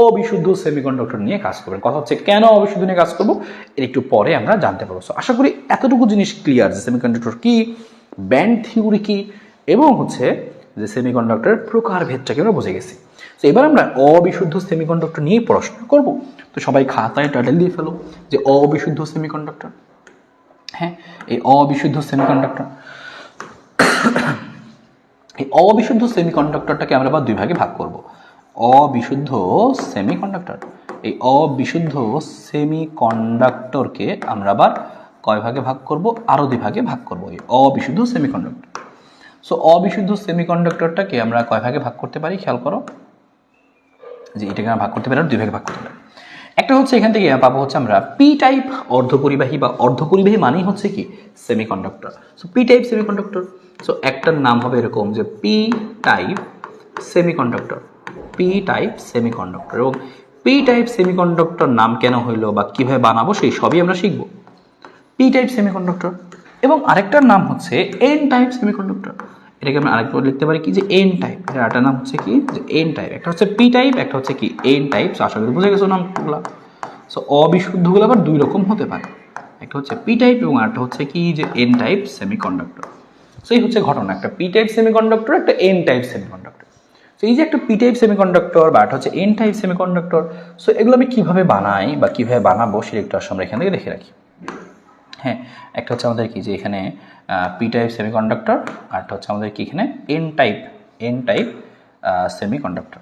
অবিশুদ্ধ সেমিকন্ডাক্টর নিয়ে কাজ করবেন। কথা হচ্ছে কেন অবিশুদ্ধ নিয়ে কাজ করব এর একটু পরে আমরা জানতে পারবো। সো আশা করি এতটুকু জিনিস ক্লিয়ার যে সেমিকন্ডাক্টর কি, ব্যান্ড থিওরি কি, এবং হচ্ছে যে সেমিকন্ডাক্টরের প্রকারভেদটাকে আমরা বুঝে গেছি। তো এবার আমরা অবিশুদ্ধ সেমিকন্ডাক্টর নিয়ে পড়াশোনা করব। তো সবাই খাতায় টাইটেল দিয়ে ফেলো যে অবিশুদ্ধ সেমিকন্ডাক্টর। হ্যাঁ, এই অবিশুদ্ধ সেমিকন্ডাক্টর, এই অবিশুদ্ধ সেমিকন্ডাক্টরটাকে আমরা আবার দুই ভাগে ভাগ করব। অবিশুদ্ধ সেমিকন্ডাক্টর, এই অবিশুদ্ধ সেমিকন্ডাক্টরকে আমরা আবার কয় ভাগে ভাগ করব, আরো দুই ভাগে ভাগ করব, এই অবিশুদ্ধ সেমিকন্ডাক্টর। সো অবিশুদ্ধ সেমিকন্ডাক্টরটাকে আমরা কয় ভাগে ভাগ করতে পারি, খেয়াল করো যে এটাকে আমরা ভাগ করতে পারি, দুই ভাগে ভাগ করতে পারি। একটা হচ্ছে এখান থেকে পাবো হচ্ছে আমরা পি টাইপ অর্ধপরিবাহী, বা অর্ধপরিবাহী মানেই হচ্ছে কি semiconductor. So P type semiconductor, so একটার নাম হবে এরকম যে P type semiconductor, P type semiconductor. এবং পি টাইপ সেমিকন্ডাক্টর নাম কেন হইলো বা কিভাবে বানাবো সেই সবই আমরা শিখবো, পি টাইপ সেমিকন্ডাক্টর। এবং আরেকটার নাম হচ্ছে এন টাইপ সেমিকন্ডাক্টর, এটাকে আমরা আরেকটা লিখতে পারি কি যে এন টাইপ, এটার নাম হচ্ছে কি যে এন টাইপ। একটা হচ্ছে পি টাইপ, একটা হচ্ছে কি এন টাইপ। আশা করি বুঝে গেছো নামগুলো। সো অবিশুদ্ধগুলো আবার দুই রকম হতে পারে, একটা হচ্ছে পি টাইপ এবং আরেকটা হচ্ছে কি যে এন টাইপ সেমিকন্ডাক্টর। সো এই হচ্ছে ঘটনা, একটা পি টাইপ সেমিকন্ডাক্টর, একটা এন টাইপ সেমিকন্ডাক্টর। সো এই যে একটা পি টাইপ সেমিকন্ডাক্টর বা একটা হচ্ছে এন টাইপ সেমিকন্ডাক্টর, সো এগুলো আমি কীভাবে বানাই বা কীভাবে বানাবো সেটা একটু আসলে আমরা এখান থেকে দেখে রাখি। হ্যাঁ, একটা হচ্ছে আমাদের কি যে এখানে পি টাইপ সেমিকন্ডাক্টর, আরটা হচ্ছে আমাদের কি এখানে এন টাইপ সেমিকন্ডাক্টর।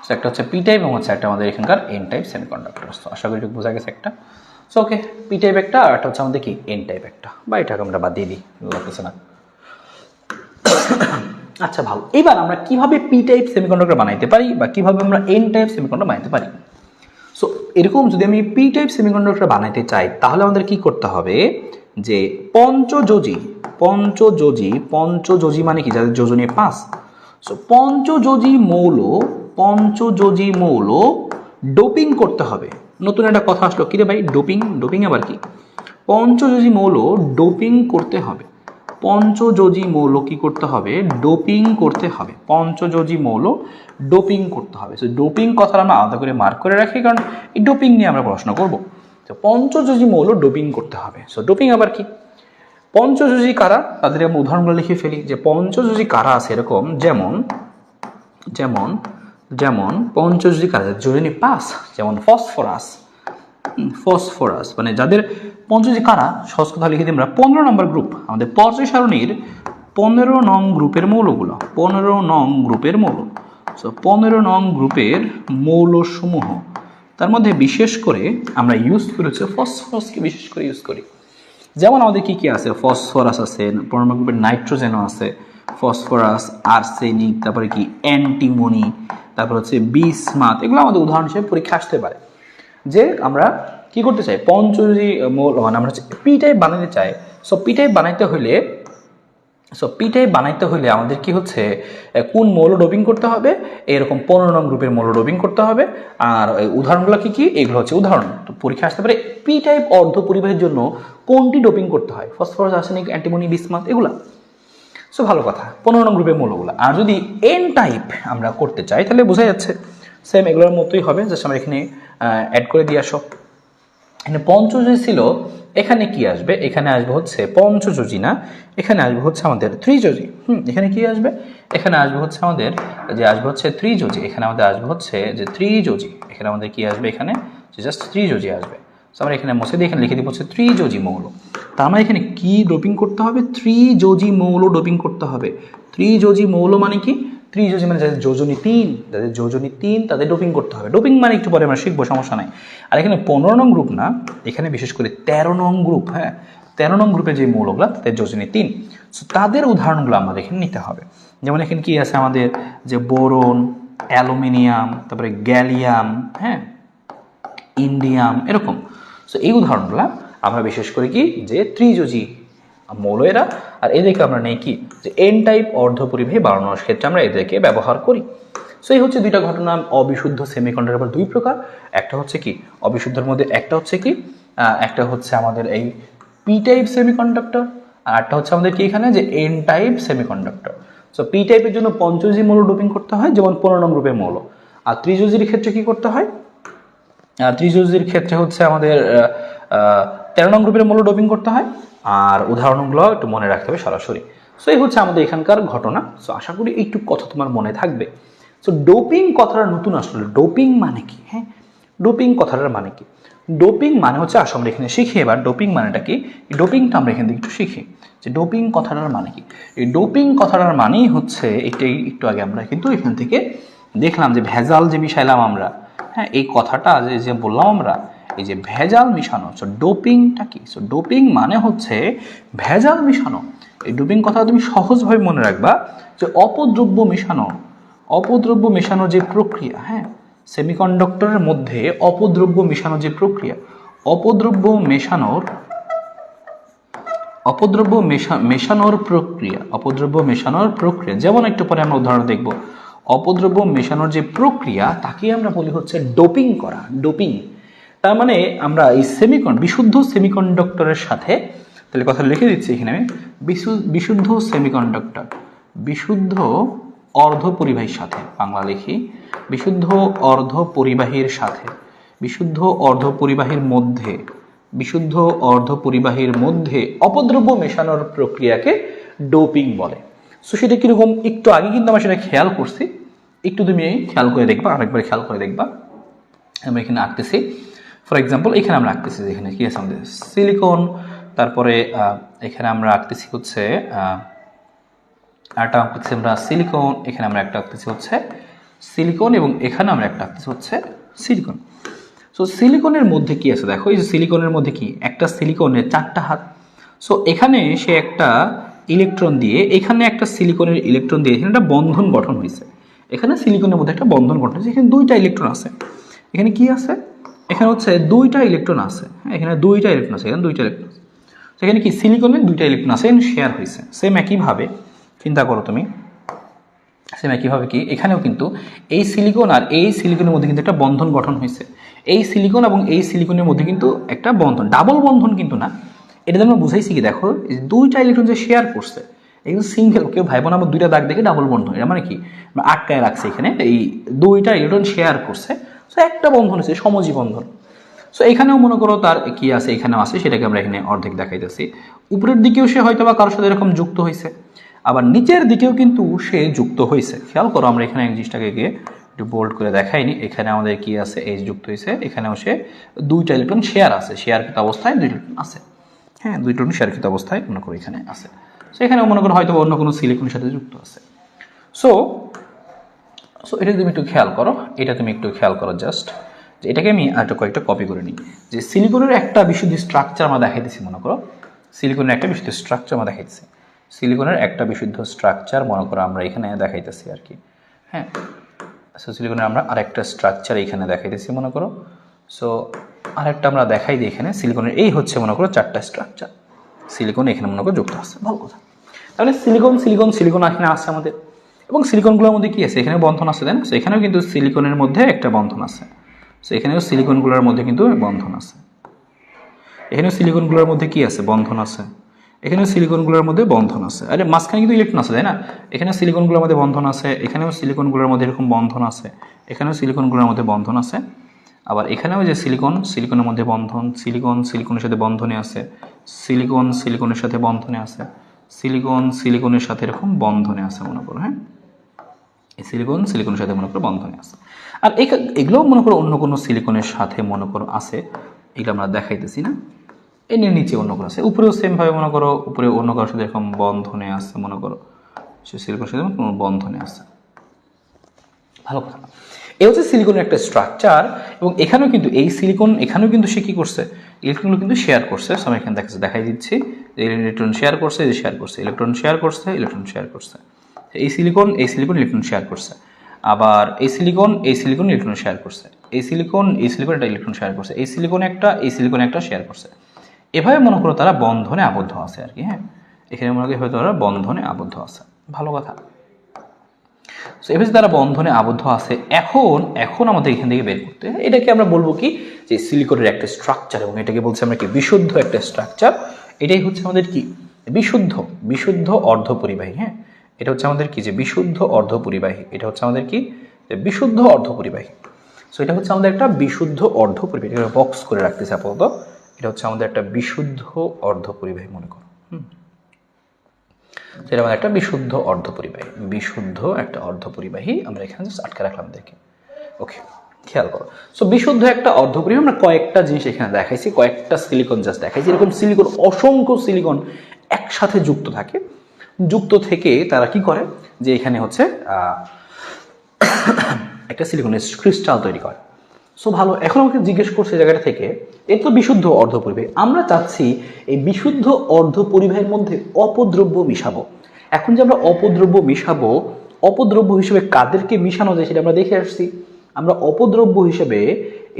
সো একটা হচ্ছে পি টাইপ এবং হচ্ছে একটা আমাদের এখানকার এন টাইপ সেমিকন্ডাক্টর। সো আশা করি একটু বোঝা গেছে একটা। সো ওকে, পি টাইপ একটা আর একটা হচ্ছে আমাদের কি এন টাইপ একটা, বা এটাকে আমরা বাদ দিয়ে দিই, লাগতেছে না। আচ্ছা ভালো, এবার আমরা কিভাবে পি টাইপ সেমিকন্ডাক্টর বানাইতে পারি বা কিভাবে আমরা এন টাইপ সেমিকন্ডাক্টর বানাইতে পারি। সো এরকম যদি আমি পি টাইপ সেমিকন্ডাক্টর বানাইতে চাই তাহলে আমাদের কি করতে হবে যে পঞ্চযোজী মানে কি, যাদের যোজনী 5। সো পঞ্চযোজী মৌল ডোপিং করতে হবে। নতুন একটা কথা আসলো, কিরে ভাই ডোপিং আবার কি? পঞ্চযোজী মৌল ডোপিং করতে হবে। পঞ্চযোজী মৌল কি করতে হবে, ডোপিং করতে হবে। পঞ্চযোজী মৌল ডোপিং করতে হবে। সো ডোপিং কথাটা আমরা আলাদা করে মার্ক করে রাখি, কারণ এই ডোপিং নিয়ে আমরা পড়াশোনা করব। তো পঞ্চযোজী মৌল ডোপিং করতে হবে। সো ডোপিং আবার কি? পঞ্চযোজী কারা, তাদের আমরা উদাহরণগুলো লিখে ফেলি যে পঞ্চযোজী কারা আছে এরকম, যেমন পঞ্চযোজী কারা, যোজনী 5, যেমন ফসফরাস, মানে যাদের পঞ্চযোজী কারা, সহজ কথা লিখে দিই আমরা 15 নম্বর গ্রুপ, আমাদের পর্যায় সারণীর 15 নং গ্রুপের মৌলগুলো, 15 নং গ্রুপের মৌল। সো 15 নং গ্রুপের মৌলসমূহ, তার মধ্যে বিশেষ করে আমরা ইউজ করি হচ্ছে ফসফরাসকে বিশেষ করে ইউজ করি। যেমন আমাদের কি কি আছে, ফসফরাস আছে, 15 নম্বর গ্রুপের নাইট্রোজেনও আছে, ফসফরাস, আর্সেনিক, তারপরে কি অ্যান্টিমনি, তারপর হচ্ছে বিসমাথ। এগুলো আমাদের উদাহরণ হিসেবে পরীক্ষা আসতে পারে। যে আমরা কি করতে চাই, পঞ্চযোজী মৌল, মানে আমরা হচ্ছে পি টাইপ বানাতে চাই। সো পি টাইপ বানাইতে হলে আমাদের কি হচ্ছে, কোন মৌল ডোপিং করতে হবে, এরকম 15 নং গ্রুপের মৌল ডোপিং করতে হবে। আর উদাহরণগুলো কি কি, এগুলো হচ্ছে উদাহরণ। তো পরীক্ষা আসতে পারে পি টাইপ অর্ধপরিবাহীর জন্য কোনটি ডোপিং করতে হয়, ফসফরাস, আর্সেনিক, অ্যান্টিমনি, বিসমাথ, এগুলা। সো ভালো কথা, 15 নং গ্রুপের মৌলগুলো। আর যদি এন টাইপ আমরা করতে চাই তাহলে বোঝা যাচ্ছে সেম এগুলোর মতোই হবে, জাস্ট আমরা এখানে অ্যাড করে দিয়ে আসো। এখানে পঞ্চযোজী ছিল, এখানে কি আসবে, এখানে আসবে হচ্ছে পঞ্চযোজী না, এখানে আসবে হচ্ছে আমাদের ত্রিযোজী। এখানে কি আসবে, এখানে আসবে হচ্ছে আমাদের ত্রিযোজী। এখানে আমাদের আসবে হচ্ছে যে ত্রিযোজী। এখানে আমাদের কি আসবে, এখানে জাস্ট ত্রিযোজী আসবে। সো আমরা এখানে মুছে দিয়ে এখানে লিখে দিব হচ্ছে ত্রিযোজী মৌল। তার মানে এখানে কি ডোপিং করতে হবে, ত্রিযোজী মৌল ডোপিং করতে হবে। ত্রিযোজী মৌল মানে কি, ত্রিযোজী মানে যাদের যোজনী 3, তাদের ডোপিং করতে হবে। ডোপিং মানে একটু পরে আমরা শিখবো, সমস্যা নাই। আর এখানে 15 নং গ্রুপ না, এখানে বিশেষ করে 13 নং গ্রুপ, হ্যাঁ 13 নং গ্রুপের যে মৌলগুলো তাদের যোজনী 3। সো তাদের উদাহরণগুলো আমাদের এখানে নিতে হবে। যেমন এখানে কি আছে আমাদের, যে বোরন, অ্যালুমিনিয়াম, তারপরে গ্যালিয়াম, হ্যাঁ ইন্ডিয়াম, এরকম। সো এই উদাহরণগুলো আমরা বিশেষ করে কি যে ত্রিযোজী মৌল এরা। আর এদেরকে আমরা নেই কি যে এন টাইপ অর্ধপরিবাহী বানানোর ক্ষেত্রে আমরা এদেরকে ব্যবহার করি। সো এই হচ্ছে দুইটা ঘটনা। অবিশুদ্ধ সেমিকন্ডাক্টর আবার দুই প্রকার, একটা হচ্ছে কি অবিশুদ্ধের মধ্যে একটা হচ্ছে কি একটা হচ্ছে আমাদের এই পি টাইপ সেমিকন্ডাক্টর, আর একটা হচ্ছে আমাদের কি এখানে যে N type semiconductor. So P টাইপের জন্য পঞ্চজি মৌল ডোপিং করতে হয়, যেমন 15 নং গ্রুপের মৌল। আর ত্রিযোজির ক্ষেত্রে কি করতে হয়, ত্রিযোজির ক্ষেত্রে হচ্ছে আমাদের 13 নং গ্রুপের মৌল ডোপিং করতে হয়। আর উদাহরণগুলো একটু মনে রাখতে হবে সরাসরি। সো এই হচ্ছে আমাদের এখানকার ঘটনা। সো আশা করি একটু কথা তোমার মনে থাকবে। সো ডোপিং কথাটা নতুন আসলে, ডোপিং মানে কি? হ্যাঁ, ডোপিং কথাটার মানে কি? ডোপিং মানে হচ্ছে আসলে আমরা এখানে শিখি এবার ডোপিং মানেটা কি। ডোপিংটা আমরা এখান থেকে একটু শিখি যে ডোপিং কথাটার মানে কি। এই ডোপিং কথাটার মানেই হচ্ছে এটাই, একটু আগে আমরা কিন্তু এখান থেকে দেখলাম যে ভেজাল যে মিশাইলাম আমরা, হ্যাঁ এই কথাটা যে বললাম আমরা, এই যে ভেজাল মিশানো। সো ডোপিংটা কি? সো ডোপিং মানে হচ্ছে ভেজাল মিশানো। এই ডোপিং কথা তুমি সহজভাবে মনে রাখবা যে অপদ্রব্য মেশানো, অপদ্রব্য মেশানোর যে প্রক্রিয়া, হ্যাঁ সেমিকন্ডাক্টরের মধ্যে অপদ্রব্য মেশানোর যে প্রক্রিয়া, অপদ্রব্য মেশানোর প্রক্রিয়া, অপদ্রব্য মেশানোর প্রক্রিয়া। যেমন একটু পরে আমরা উদাহরণ দেখব, অপদ্রব্য মেশানোর যে প্রক্রিয়া তাকে আমরা বলি হচ্ছে ডোপিং করা, ডোপিং। তার মানে আমরা এই বিশুদ্ধ সেমিকন্ডাক্টরের সাথে, তাহলে কথা লিখে দিচ্ছি এখানে আমি, বিশুদ্ধ সেমিকন্ডাক্টর, বিশুদ্ধ অর্ধপরিবাহীর সাথে, বাংলা লিখি বিশুদ্ধ অর্ধপরিবাহীর সাথে, বিশুদ্ধ অর্ধপরিবাহীর মধ্যে, বিশুদ্ধ অর্ধপরিবাহীর মধ্যে অপদ্রব্য মেশানোর প্রক্রিয়াকে ডোপিং বলে। সো সেটা কিরকম একটু আগে কিন্তু আমরা সেটা খেয়াল করছি, একটু তুমি খেয়াল করে দেখবা, আরেকবার খেয়াল করে দেখবা। আমরা এখানে আঁকতেছি, ফর এক্সাম্পল এখানে আমরা আঁকতেছি যেখানে কি আছে আমাদের সিলিকন, তারপরে এখানে আমরা আঁকতেছি হচ্ছে একটা আঁকতেছি আমরা সিলিকন, এখানে আমরা একটা আঁকতেছি হচ্ছে সিলিকন, এবং এখানে আমরা একটা আঁকতেছি হচ্ছে সিলিকন। সো সিলিকনের মধ্যে কি আছে দেখো, এই যে সিলিকনের মধ্যে কি, একটা সিলিকনের 4টা হাত। সো এখানে সে একটা ইলেকট্রন দিয়ে, এখানে একটা সিলিকনের ইলেকট্রন দিয়ে এখানে একটা বন্ধন গঠন হয়েছে। এখানে সিলিকনের মধ্যে একটা বন্ধন গঠন হয়েছে, এখানে 2টা ইলেকট্রন আছে। এখানে কি আছে, এখানে হচ্ছে 2টা ইলেকট্রন আছে, এখানে 2টা ইলেকট্রন আছে, এখানে 2টা ইলেকট্রন আছে। সেখানে কি সিলিকনের 2টা ইলেকট্রন আছে, এখানে শেয়ার হয়েছে। সেম একইভাবে চিন্তা করো তুমি, সেম একইভাবে কি এখানেও কিন্তু এই সিলিকন আর এই সিলিকনের মধ্যে কিন্তু একটা বন্ধন গঠন হয়েছে। এই সিলিকন এবং এই সিলিকনের মধ্যে কিন্তু একটা বন্ধন, ডাবল বন্ধন কিন্তু না। এটা আমরা বুঝাইছি কি দেখো, 2টা ইলেকট্রন যে শেয়ার করছে, এগুলো সিঙ্গেল, কেউ ভাইবো না আমার 2টা দাগ দেখে ডাবল বন্ধন। এটা মানে কি, আমরা আটকায় রাখছি এখানে, এই 2টা ইলেকট্রন শেয়ার করছে, সো একটা বন্ধন হচ্ছে সমজী বন্ধন। সো এখানেও মনে করো তার কি আছে, এখানেও আছে, সেটাকে আমরা এখানে অর্ধেক দেখাইতেছি। উপরের দিকেও সে হয়তো বা কারোর সাথে এরকম যুক্ত হয়েছে, আবার নিচের দিকেও কিন্তু সে যুক্ত হয়েছে। খেয়াল করো, আমরা এখানে জিনিসটাকে গিয়ে একটু বোল্ড করে দেখাইনি, এখানে আমাদের কি আছে, এইচ যুক্ত হয়েছে, এখানেও সে 2টা ইলেকট্রন শেয়ার আছে, শেয়ারকৃত অবস্থায় 2 ইলেকট্রন আছে, হ্যাঁ 2 ইলেকট্রন শেয়ারকৃত অবস্থায় মনে করো এখানে আছে। সো এখানেও মনে করো হয়তো অন্য কোনো সিলিকনের সাথে যুক্ত আছে। সো এটা তুমি একটু খেয়াল করো, এটা তুমি একটু খেয়াল করো জাস্ট, যে এটাকে আমি একটা কয়েকটা কপি করে নিই। যে সিলিকনের একটা বিশুদ্ধ স্ট্রাকচার আমরা দেখাইতেছি, মনে করো সিলিকনের একটা বিশুদ্ধ স্ট্রাকচার আমরা দেখাইতেছি, সিলিকনের একটা বিশুদ্ধ স্ট্রাকচার মনে করো আমরা এখানে দেখাইতেছি আর কি, হ্যাঁ। সো সিলিকনের আমরা আরেকটা স্ট্রাকচার এখানে দেখাইতেছি মনে করো। সো আরেকটা আমরা দেখাই দিই এখানে, সিলিকনের এই হচ্ছে মনে করো 4টা স্ট্রাকচার, সিলিকন এখানে মনে করো যুক্ত আছে, ভালো কথা। তাহলে সিলিকন সিলিকন সিলিকন এখানে আছে আমাদের, এবং সিলিকনগুলোর মধ্যে কি আছে, এখানে বন্ধন আছে, তাই না? সো এখানেও কিন্তু সিলিকনের মধ্যে একটা বন্ধন আছে। সো এখানেও সিলিকনগুলোর মধ্যে কিন্তু বন্ধন আছে, এখানেও সিলিকনগুলোর মধ্যে কি আছে, বন্ধন আছে, এখানেও সিলিকনগুলোর মধ্যে বন্ধন আছে। আরে মাঝখানে কিন্তু ইলেকট্রন আছে, তাই না? এখানেও সিলিকনগুলোর মধ্যে বন্ধন আছে, এখানেও সিলিকনগুলোর মধ্যে এরকম বন্ধন আছে, এখানেও সিলিকনগুলোর মধ্যে বন্ধন আছে। আবার এখানেও যে সিলিকন, সিলিকনের মধ্যে বন্ধন, সিলিকন সিলিকনের সাথে বন্ধনে আছে, সিলিকন সিলিকনের সাথে বন্ধনে আছে, সিলিকন সিলিকনের সাথে এরকম বন্ধনে আছে মনে করো, হ্যাঁ এই সিলিকন সিলিকনের সাথে মনে করো বন্ধনে আছে। আর এগুলোও মনে করো অন্য কোনো সিলিকনের সাথে মনে করো আছে, এগুলো আমরা দেখাইতেছি না। এর নিচে অন্য কোনো আছে, উপরেও সেমভাবে মনে করো, উপরে অন্য কারোর সাথে এরকম বন্ধনে আছে মনে করো, সে সিলিকনের সাথে কোনো বন্ধনে আছে, ভালো কথা। এ হচ্ছে সিলিকনের একটা স্ট্রাকচার, এবং এখানেও কিন্তু এই সিলিকন, এখানেও কিন্তু সে কী করছে, ইলেকট্রনগুলো কিন্তু শেয়ার করছে। সো আমি এখানে দেখাই দিচ্ছি, ইলেকট্রন শেয়ার করছে, যে শেয়ার করছে, ইলেকট্রন শেয়ার করছে, ইলেকট্রন শেয়ার করছে। এই সিলিকন ইলেকট্রন শেয়ার করছে, আবার এই সিলিকন ইলেকট্রন শেয়ার করছে, এই সিলিকন একটা ইলেকট্রন শেয়ার করছে, এই সিলিকন একটা শেয়ার করছে। এভাবে মনে করো তারা বন্ধনে আবদ্ধ আছে আর কি, হ্যাঁ এখানে মনে করি হয়তো তারা বন্ধনে আবদ্ধ আছে, ভালো কথা। সো এফএস দ্বারা বন্ধনে আবদ্ধ আছে। এখন আমাদের এখান থেকে বের করতে হয়, এটাকে আমরা বলবো কি যে সিলিকনের একটা স্ট্রাকচার, এবং এটাকে বলছি আমরা কি বিশুদ্ধ একটা স্ট্রাকচার। এটাই হচ্ছে আমাদের কি বিশুদ্ধ অর্ধপরিবাহী। হ্যাঁ, এটা হচ্ছে আমাদের কি যে বিশুদ্ধ অর্ধপরিবাহী, এটা হচ্ছে আমাদের কি যে বিশুদ্ধ অর্ধপরিবাহী। সো এটা হচ্ছে আমাদের একটা বিশুদ্ধ অর্ধপরিবাহী, এটা বক্স করে রাখতেছে আপাতত। এটা হচ্ছে আমাদের একটা বিশুদ্ধ অর্ধপরিবাহী মনে করো। এটা আমাদের একটা বিশুদ্ধ একটা অর্ধপরিবাহী আমরা এখানে জাস্ট আটকে রাখলাম দেখে। ওকে, খেয়াল করো। সো বিশুদ্ধ একটা অর্ধপরিবাহী আমরা কয়েকটা জিনিস এখানে দেখাইছি, কয়েকটা সিলিকন জাস্ট দেখাইছি। এরকম সিলিকন, অসংখ্য সিলিকন একসাথে যুক্ত থাকে, যুক্ত থেকে তারা কি করে যে এখানে হচ্ছে একটা সিলিকনের ক্রিস্টাল তৈরি করে। সো ভালো, এখন আমাকে জিজ্ঞেস করছে জায়গাটা থেকে, এর তো বিশুদ্ধ অর্ধপরিবাহী, আমরা চাচ্ছি এই বিশুদ্ধ অর্ধপরিবাহীর মধ্যে অপদ্রব্য মিশাবো। এখন যে আমরা অপদ্রব্য মিশাবো, অপদ্রব্য হিসেবে কাদেরকে মিশানো যায় সেটা আমরা দেখে আসছি। আমরা অপদ্রব্য হিসেবে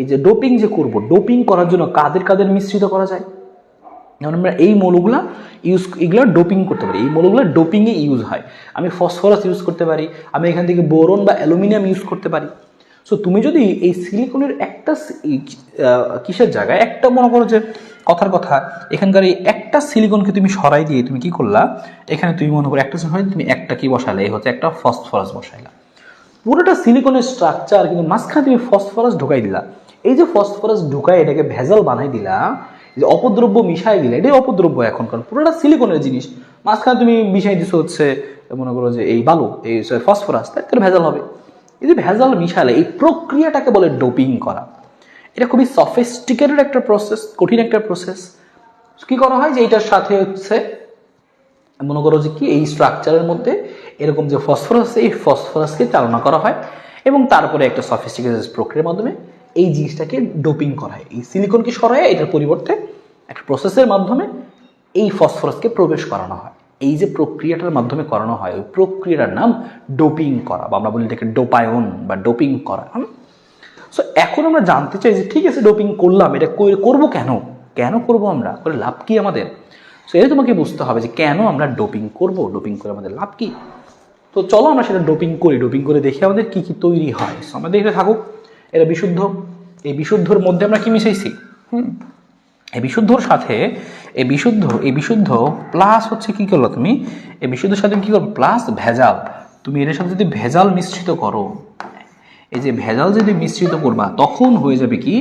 এই যে ডোপিং যে করব, ডোপিং করার জন্য কাদের মিশ্রিত করা যায়, যেমন আমরা এই মৌলগুলা এগুলো ডোপিং করতে পারি, এই মৌলগুলো ডোপিংয়ে ইউজ হয়। আমি ফসফরাস ইউজ করতে পারি, আমি এখান থেকে বোরন বা অ্যালুমিনিয়াম ইউজ করতে পারি। সো তুমি যদি এই সিলিকনের একটা কিসের জায়গায় একটা মনে করো যে কথার কথা এখানকার এই একটা সিলিকনকে তুমি সরাই দিয়ে তুমি কি করলা, এখানে তুমি মনে করো একটা সরাই তুমি একটা কি বসালে, এই হচ্ছে একটা ফসফরাস বসাইলা। পুরোটা সিলিকনের স্ট্রাকচার, কিন্তু মাঝখানে তুমি ফসফরাস ঢুকাই দিলা। এই যে ফসফরাস ঢুকাই এটাকে ভেজাল বানাই দিলা, যে অপদ্রব্য মিশাই দিলে, এটাই অপদ্রব্য এখন, কারণ পুরোটা সিলিকনের জিনিস, মাঝখানে তুমি মিশাই দিছো হচ্ছে মনে করো যে এই বালু, এই ফসফরাস, তাই ভেজাল হবে। এই যে ভেজাল মিশালে এই প্রক্রিয়াটাকে বলে ডোপিং করা। এটা খুবই সফিস্টিকেটেড একটা প্রসেস, কঠিন একটা প্রসেস। কি করা হয় যে এইটার সাথে হচ্ছে মনে করো যে কি এই স্ট্রাকচারের মধ্যে এরকম যে ফসফরাস, এই ফসফরাসকে চালনা করা হয়, এবং তারপরে একটা সফিস্টিকেটেড প্রক্রিয়ার মাধ্যমে এই জিনিসটাকে ডোপিং করা হয়। এই সিলিকনকে সরায় এটার পরিবর্তে একটা প্রসেসের মাধ্যমে এই ফসফরাসকে প্রবেশ করানো হয়। এই যে প্রক্রিয়াটার মাধ্যমে করানো হয়, ওই প্রক্রিয়াটার নাম ডোপিং করা, বা আমরা বলি এটাকে ডোপায়ন বা ডোপিং করা। সো এখন আমরা জানতে চাই যে ঠিক আছে ডোপিং করলাম, এটা করবো কেন করবো আমরা, করে লাভ কি আমাদের? সো এটা তোমাকে বুঝতে হবে যে কেন আমরা ডোপিং করবো, ডোপিং করে আমাদের লাভ কি। তো চলো আমরা সেটা ডোপিং করে দেখি আমাদের কি কি তৈরি হয়। সো আমরা দেখতে থাকুক। এটা বিশুদ্ধ, এই বিশুদ্ধর মধ্যে আমরা কি মিশাইছি, এই বিশুদ্ধর সাথে এই বিশুদ্ধ প্লাস হচ্ছে কি করলো তুমি, এই বিশুদ্ধের সাথে কি করো প্লাস ভেজাল। তুমি এর সাথে যদি ভেজাল মিশ্রিত করো, এই যে ভেজাল যদি মিশ্রিত করবা, তখন হয়ে যাবে কি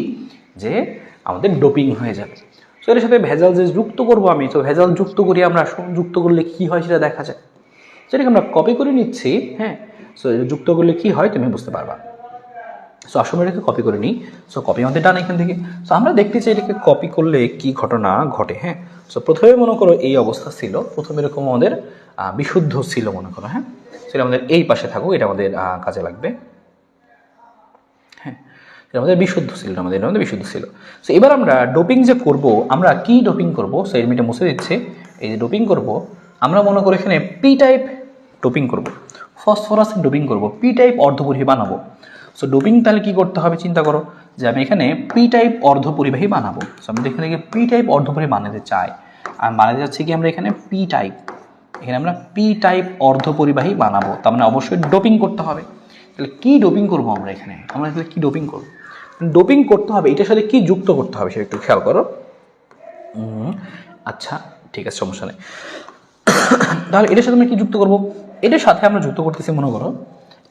যে আমাদের ডোপিং হয়ে যাবে। সো এর সাথে ভেজাল যে যুক্ত করবো আমি, তো ভেজাল যুক্ত করি আমরা, যুক্ত করলে কি হয় সেটা দেখা যায়। সেটাকে আমরা কপি করে নিচ্ছি। হ্যাঁ, সো যুক্ত করলে কি হয় তুমি বুঝতে পারবা। সো আসলে এটাকে কপি করে নিই। সো কপি আমাদের ডান এখান থেকে। সো আমরা দেখতে চাই এটাকে কপি করলে কি ঘটনা ঘটে। হ্যাঁ, সো প্রথমে মনে করো এই অবস্থা ছিল, প্রথমে এরকম আমাদের বিশুদ্ধ ছিল মনে করো। হ্যাঁ, সেটা আমাদের এই পাশে থাকুক, এটা আমাদের কাজে লাগবে। হ্যাঁ, এটা আমাদের বিশুদ্ধ ছিল, এটা আমাদের বিশুদ্ধ ছিল। সো এবার আমরা ডোপিং যে করব, আমরা কি ডোপিং করব, সো এর মিটা মুছে দিচ্ছে। এই যে ডোপিং করব, আমরা মনে করি এখানে পি টাইপ ডোপিং করব, ফসফরাস ডোপিং করব, পি টাইপ অর্ধপরিবাহী বানাবো। সো ডোপিং তাহলে কি করতে হবে চিন্তা করো, যে আমি এখানে পি টাইপ অর্ধপরিবাহী বানাবো। সো আমি এখানে পি টাইপ অর্ধপরিবাহী বানাতে চাই, আর বানাতে যাচ্ছি কি আমরা এখানে পি টাইপ, এখানে আমরা পি টাইপ অর্ধপরিবাহী বানাবো। তার মানে অবশ্যই ডোপিং করতে হবে। তাহলে কি ডোপিং করবো আমরা এখানে, আমরা তাহলে কি ডোপিং করবো, ডোপিং করতে হবে এটার সাথে কি যুক্ত করতে হবে সেটা একটু খেয়াল করো। আচ্ছা ঠিক আছে, সমস্যা নেই। তাহলে এটার সাথে আমরা কি যুক্ত করবো, এটার সাথে আমরা যুক্ত করতেছি মনে করো,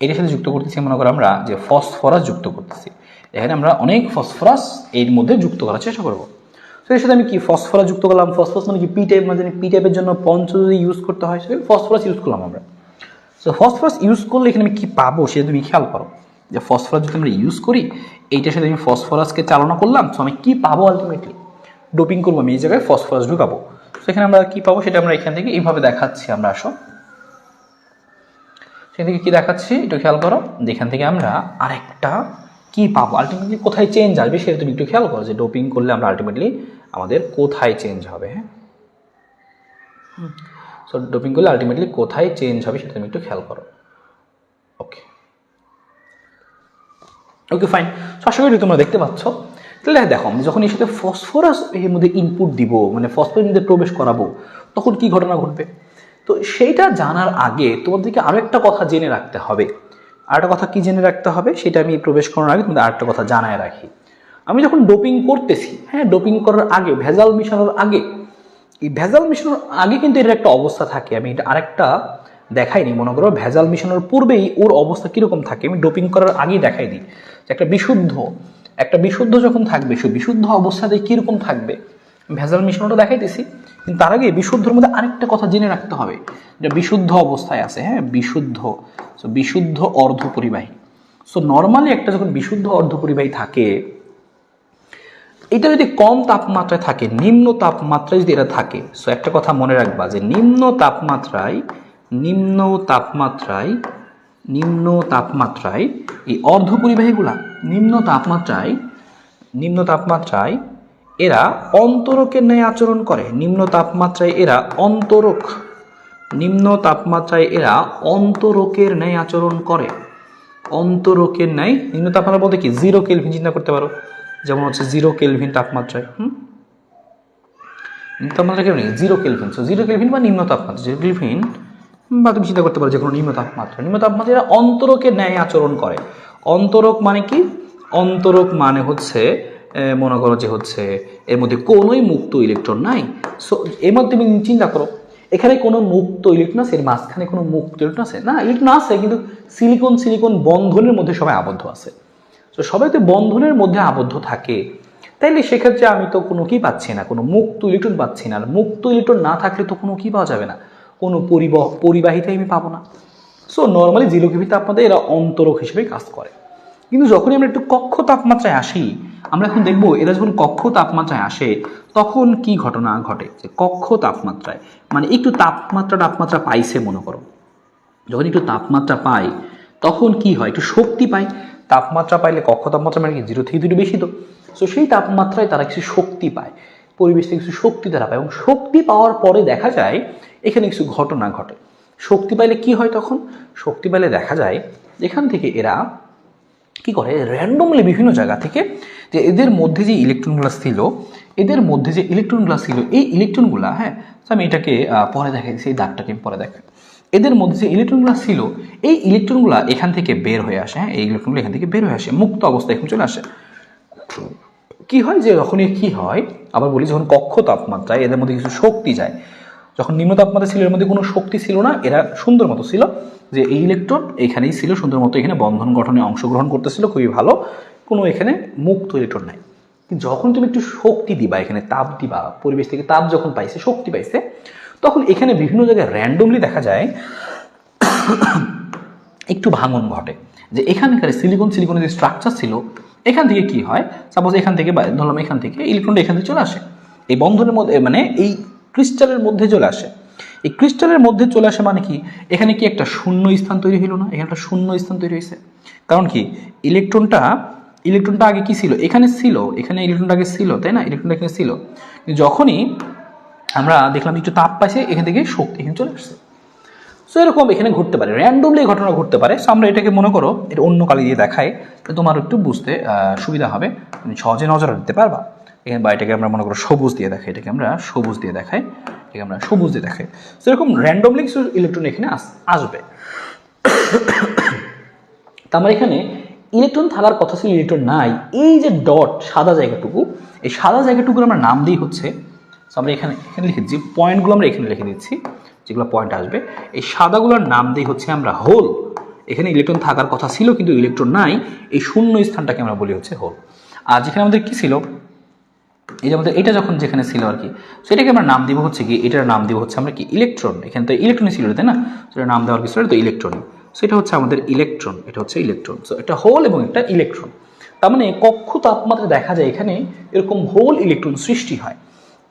এটার সাথে যুক্ত করতেছি মনে করো আমরা যে ফসফরাস যুক্ত করতেছি। এখানে আমরা অনেক ফসফরাস এর মধ্যে যুক্ত করার চেষ্টা করবো। তো এর সাথে আমি কি ফসফরাস যুক্ত করলাম, ফসফরাস মানে কি পি টাইপ, মানে পি টাইপের জন্য পঞ্চ যদি ইউজ করতে হয় সেখানে ফসফরাস ইউজ করলাম আমরা। সো ফসফরাস ইউজ করলে এখানে আমি কি পাবো সেটা তুমি খেয়াল করো, যে ফসফরাস যদি আমরা ইউজ করি, এইটার সাথে আমি ফসফরাসকে চালনা করলাম, সো আমি কি পাবো আলটিমেটলি, ডোপিং করবো আমি এই জায়গায় ফসফরাস ঢুকাবো। সো এখানে আমরা কি পাবো সেটা আমরা এখান থেকে এইভাবে দেখাচ্ছি। আমরা আসো সেখান থেকে কি দেখাচ্ছি একটু খেয়াল করো, যেখান থেকে আমরা আরেকটা কি পাবো, আলটিমেটলি কোথায় চেঞ্জ আসবে সেটা তুমি একটু খেয়াল করো, যে ডোপিং করলে আমরা আলটিমেটলি আমাদের কোথায় চেঞ্জ হবে। হ্যাঁ, সো ডোপিং করলে আলটিমেটলি কোথায় চেঞ্জ হবে সেটা তুমি একটু খেয়াল করো। ওকে ওকে ফাইন। সো আশা করি তোমরা দেখতে পাচ্ছ। তাহলে দেখো আমি যখন এর সাথে ফসফরাস এর মধ্যে ইনপুট দিব, মানে ফসফরাসের মধ্যে প্রবেশ করাবো, তখন কি ঘটনা ঘটবে, তো সেইটা জানার আগে তোমাদেরকে আরো একটা কথা জেনে রাখতে হবে। আরেকটা কথা কি জেনে রাখতে হবে সেটা আমি প্রবেশ করার আগে তোমাদের আরেকটা কথা জানায় রাখি। আমি যখন ডোপিং করতেছি, হ্যাঁ, ডোপিং করার আগে, ভেজাল মিশানোর আগে, এই ভেজাল মিশানোর আগে কিন্তু এর একটা অবস্থা থাকে। আমি এটা আরেকটা দেখাইনি, মনে করো ভেজাল মিশানোর পূর্বেই ওর অবস্থা কিরকম থাকে আমি ডোপিং করার আগেই দেখাই দিই। যে একটা বিশুদ্ধ যখন থাকবে, সে বিশুদ্ধ অবস্থাতে কিরকম থাকবে ভেজাল মিশানোটা দেখাইতেছি। কিন্তু তার আগে বিশুদ্ধর মধ্যে আরেকটা কথা জেনে রাখতে হবে, এটা বিশুদ্ধ অবস্থায় আছে, হ্যাঁ, বিশুদ্ধ অর্ধপরিবাহী। সো নর্মালি একটা যখন বিশুদ্ধ অর্ধপরিবাহী থাকে, এটা যদি কম তাপমাত্রায় থাকে, নিম্ন তাপমাত্রায় যদি এটা থাকে, সো একটা কথা মনে রাখবা যে নিম্ন তাপমাত্রায় এই অর্ধপরিবাহীগুলা নিম্ন তাপমাত্রায় এরা অন্তরকের ন্যায় আচরণ করে। নিম্ন তাপমাত্রায় এরা অন্তরকের ন্যায় আচরণ করে। অন্তরকের ন্যায় নিম্ন তাপমাত্রা বলতে কি 0 কেলভিন চিন্তা করতে পারো, যেমন হচ্ছে 0 কেলভিন তাপমাত্রায়, তাপমাত্রা কেন 0 কেলভিন, 0 কেলভিন বা নিম্ন তাপমাত্রা 0 কেলভিন, বা তুমি চিন্তা করতে পারো যে কোনো নিম্ন তাপমাত্রা এরা অন্তরকের ন্যায় আচরণ করে। অন্তরক মানে কি? অন্তরক মানে হচ্ছে মনে করো যে হচ্ছে এর মধ্যে কোনোই মুক্ত ইলেকট্রন নাই। সো এর মধ্যে তুমি চিন্তা করো এখানে কোনো মুক্ত ইলেকট্রন আছে, এর মাঝখানে কোনো মুক্ত ইলেকট্রন আছে না, ইলেকট্রন আছে কিন্তু সিলিকন বন্ধনের মধ্যে সবাই আবদ্ধ আছে। তো সবাই তো বন্ধনের মধ্যে আবদ্ধ থাকে, তাইলে সেক্ষেত্রে আমি তো কোনো কি পাচ্ছি না, কোনো মুক্ত ইলেকট্রন পাচ্ছি না। আর মুক্ত ইলেকট্রন না থাকলে তো কোনো কি পাওয়া যাবে না, কোনো পরিবাহিতা আমি পাবো না। সো নর্মালি 0 কেলভিন তাপমাত্রায় এরা অন্তরক হিসেবে কাজ করে। কিন্তু যখনই আমরা একটু কক্ষ তাপমাত্রায় আসি, আমরা এখন দেখবো এরা যখন কক্ষ তাপমাত্রায় আসে তখন কি ঘটনা ঘটে। যে কক্ষ তাপমাত্রায় মানে একটু তাপমাত্রা পাইছে, মনে করো যখন একটু তাপমাত্রা পাই তখন কি হয়, একটু শক্তি পায়। তাপমাত্রা পাইলে কক্ষ তাপমাত্রা মানে কি 0 থেকে 2 বেশি, তো সো সেই তাপমাত্রায় তারা কিছু শক্তি পায়, পরিবেশ থেকে কিছু শক্তি তারা পায়, এবং শক্তি পাওয়ার পরে দেখা যায় এখানে কিছু ঘটনা ঘটে। শক্তি পাইলে কি হয়, তখন শক্তি পাইলে দেখা যায় এখান থেকে এরা কি করে, র্যান্ডমলি বিভিন্ন জায়গা থেকে যে এদের মধ্যে যে ইলেকট্রনগুলো ছিল এই ইলেকট্রনগুলা, হ্যাঁ, আমি এটাকে পরে দেখাইছি, এই দাগটাকে পরে দেখাই। এদের মধ্যে যে ইলেকট্রনগুলো ছিল এই ইলেকট্রনগুলো এখান থেকে বের হয়ে আসে, হ্যাঁ, এই ইলেকট্রনগুলো এখান থেকে বের হয়ে আসে, মুক্ত অবস্থায় এখন চলে আসে। কি হয় যে যখনই কি হয়, আবার বলি, যখন কক্ষ তাপমাত্রায় এদের মধ্যে কিছু শক্তি যায়, যখন নিম্ন তাপমাত্রা ছিল এর মধ্যে কোনো শক্তি ছিল না, এরা সুন্দর মতো ছিল, যে এই ইলেকট্রন এখানেই ছিল সুন্দর মতো, এখানে বন্ধন গঠনে অংশগ্রহণ করতেছিল খুবই ভালো, কোনো এখানে মুক্ত ইলেকট্রন নাই। যখন তুমি একটু শক্তি দিবা, এখানে তাপ দিবা, পরিবেশ থেকে তাপ যখন পাইছে, শক্তি পাইছে, তখন এখানে বিভিন্ন জায়গায় র্যান্ডমলি দেখা যায় একটু ভাঙন ঘটে। যে এখানকার সিলিকনের যে স্ট্রাকচার ছিল এখান থেকে কি হয়, সাপোজ এখান থেকে ধরলাম, এখান থেকে ইলেকট্রনটা এখান থেকে চলে আসে এই বন্ধনের মধ্যে, মানে এই ক্রিস্টালের মধ্যে চলে আসে। এই ক্রিস্টালের মধ্যে চলে আসে মানে কি, এখানে কি একটা শূন্য স্থান তৈরি হলো না, এখানে একটা শূন্য স্থান তৈরি হয়েছে। কারণ কি, ইলেকট্রনটা আগে কি ছিল, এখানে ছিল, এখানে ইলেকট্রনটা আগে ছিল, তাই না, ইলেকট্রনটা এখানে ছিল। যখনই আমরা দেখলাম একটু তাপ পাইছে, এখান থেকে শক্তি এখানে চলে আসছে। সো এরকম এখানে ঘটতে পারে, র্যান্ডমলি ঘটনা ঘটতে পারে। সো আমরা এটাকে মনে করো এটা অন্য কালি দিয়ে দেখাই, তোমার একটু বুঝতে সুবিধা হবে, তুমি সহজে নজর দিতে পারবা। এখানে বা এটাকে আমরা মনে করো সবুজ দিয়ে দেখাই, এটাকে আমরা সবুজ দিয়ে দেখাই। সো এরকম র্যান্ডমলি কিছু ইলেকট্রন এখানে আসবে। আমার এখানে ইলেকট্রন থাকার কথা ছিল, ইলেকট্রন নাই। এই যে ডট সাদা জায়গাটুকু, এই সাদা জায়গাটুকুর আমরা নাম দিই হচ্ছে, আমরা এখানে লিখে দিচ্ছি, পয়েন্টগুলো আমরা এখানে লিখে দিচ্ছি, যেগুলো পয়েন্ট আসবে এই সাদাগুলোর নাম দিই হচ্ছে আমরা হোল। এখানে ইলেকট্রন থাকার কথা ছিল কিন্তু ইলেকট্রন নাই, এই শূন্য স্থানটাকে আমরা বলি হচ্ছে হোল। আর যেখানে আমাদের কি ছিল, এই যে আমাদের এটা যখন যেখানে ছিল আর কি, সেটাকে আমরা নাম দিব হচ্ছে কি, এটার নাম দিব হচ্ছে আমরা কি ইলেকট্রন। এখানে তো ইলেকট্রনই ছিল, তাই না, সেটার নাম দেওয়ার কিছু তো ইলেকট্রনই। সো এটা হচ্ছে আমাদের ইলেকট্রন, এটা হচ্ছে ইলেকট্রন। সো এটা হোল এবং একটা ইলেকট্রন। তার মানে কক্ষ তাপমাত্রা দেখা যায় এখানে এরকম হোল ইলেকট্রন সৃষ্টি হয়,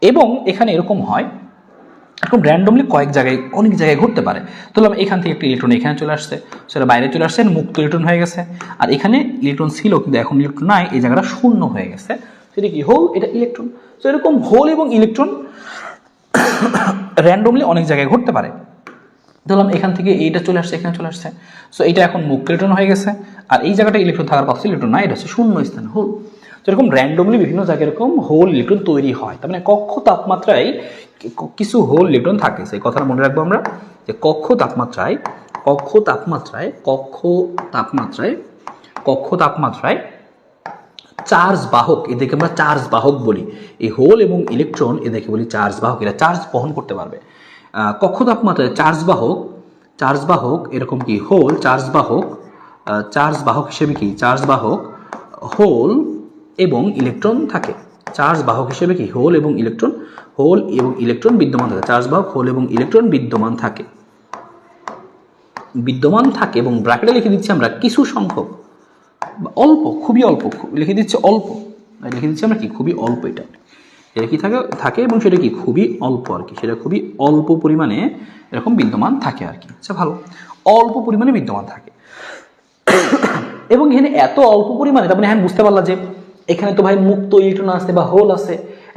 এবং এখানে এরকম হয় এরকম র্যান্ডমলি কয়েক জায়গায়, অনেক জায়গায় ঘটতে পারে। ধরলাম এখান থেকে একটা ইলেকট্রন এখানে চলে আসছে, সেটা বাইরে চলে আসছে, মুক্ত ইলেকট্রন হয়ে গেছে। আর এখানে ইলেকট্রন ছিল কিন্তু এখন ইলেকট্রন নাই, এই জায়গাটা শূন্য হয়ে গেছে, সেটা কি হোল, এটা ইলেকট্রন। তো এরকম হোল এবং ইলেকট্রন র্যান্ডমলি অনেক জায়গায় ঘটতে পারে। ধরলাম এখান থেকে এইটা চলে আসছে, এখানে চলে আসছে, সো এটা এখন মুক্ত ইলেকট্রন হয়ে গেছে। আর এই জায়গাটা ইলেকট্রন থাকার কথা ছিল, ইলেকট্রন নাই, এটা হচ্ছে শূন্য স্থান, হোল। যেরকম র্যান্ডমলি বিভিন্ন জায়গায় এরকম হোল ইলেকট্রন তৈরি হয়, তার মানে কক্ষ তাপমাত্রায় কিছু হোল ইলেকট্রন থাকে। সেই কথাটা মনে রাখবো আমরা, যে কক্ষ তাপমাত্রায় চার্জ বাহক, এদেরকে আমরা চার্জ বাহক বলি। এই হোল এবং ইলেকট্রন এদেরকে বলি চার্জ বাহক, এরা চার্জ বহন করতে পারবে। কক্ষ তাপমাত্রায় চার্জ বাহক এরকম কি হোল, চার্জ বাহক হিসেবে কি চার্জ বাহক হোল এবং ইলেকট্রন থাকে। চার্জ বাহক হিসেবে কি হোল এবং ইলেকট্রন বিদ্যমান থাকে। চার্জ বাহক হোল এবং ইলেকট্রন বিদ্যমান থাকে এবং ব্র্যাকেটে লিখে দিচ্ছি আমরা কিছু সংখ্যক, অল্প, খুবই অল্প, লিখে দিচ্ছি আমরা কি খুবই অল্প, এটা কি থাকে এবং সেটা কি খুবই অল্প আর কি, সেটা খুবই অল্প পরিমাণে এরকম বিদ্যমান থাকে আর কি। আচ্ছা ভালো, অল্প পরিমাণে বিদ্যমান থাকে এবং এখানে এত অল্প পরিমাণে, তার মানে হ্যাঁ বুঝতে পারলাম যে এখানে তো ভাই মুক্ত ইলেকট্রন আছে বা হোল আছে,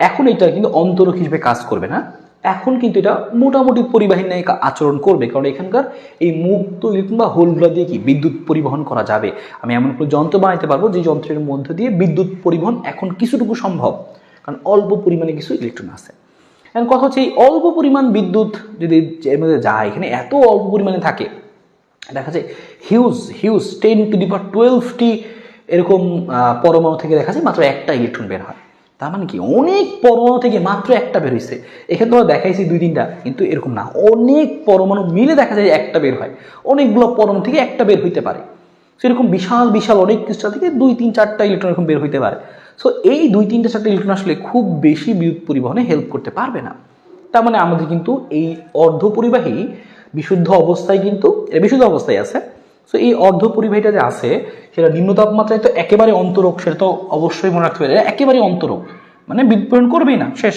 এখন এটা কিন্তু অন্তরক হিসেবে কাজ করবে না, এখন কিন্তু এটা মোটামুটি পরিবাহী ন্যায় আচরণ করবে, কারণ এখানকার এই মুক্ত ইলেকট্রন বা হোলগুলো দিয়ে কি বিদ্যুৎ পরিবহন করা যাবে। আমি এমন কোনো যন্ত্র বানাইতে পারবো যে যন্ত্রের মধ্যে দিয়ে বিদ্যুৎ পরিবহন এখন কিছুটুকু সম্ভব, কারণ অল্প পরিমাণে কিছু ইলেকট্রন আছে। এখন কথা হচ্ছে এই অল্প পরিমাণ বিদ্যুৎ যদি এর মধ্যে যায়, এখানে এত অল্প পরিমাণে থাকে, দেখা যায় হিউজ 10⁻12টি এরকম পরমাণু থেকে দেখা যায় মাত্র একটা ইলেকট্রন বের হয়। তার মানে কি অনেক পরমাণু থেকে মাত্র একটা বের হয়েছে। এখানে তোমরা দেখাইছি 2-3টা, কিন্তু এরকম না, অনেক পরমাণু মিলে দেখা যায় একটা বের হয়, অনেকগুলো পরমাণু থেকে একটা বের হইতে পারে। সেরকম বিশাল অনেক ক্রিস্টাল থেকে 2-3-4টা ইলেকট্রন এরকম বের হইতে পারে। সো এই 2-3-4টা ইলেকট্রন আসলে খুব বেশি বিদ্যুৎ পরিবহনে হেল্প করতে পারবে না। তার মানে আমাদের কিন্তু এই অর্ধপরিবাহী বিশুদ্ধ অবস্থায় আছে। সো এই অর্ধপরিবাহীটা যে আছে সেটা নিম্ন তাপমাত্রায় তো একেবারে অন্তরক, সেটা তো অবশ্যই মনে রাখতে হবে, একেবারে অন্তরক মানে বিদ্যুৎ পরিবহন করবেই না, শেষ,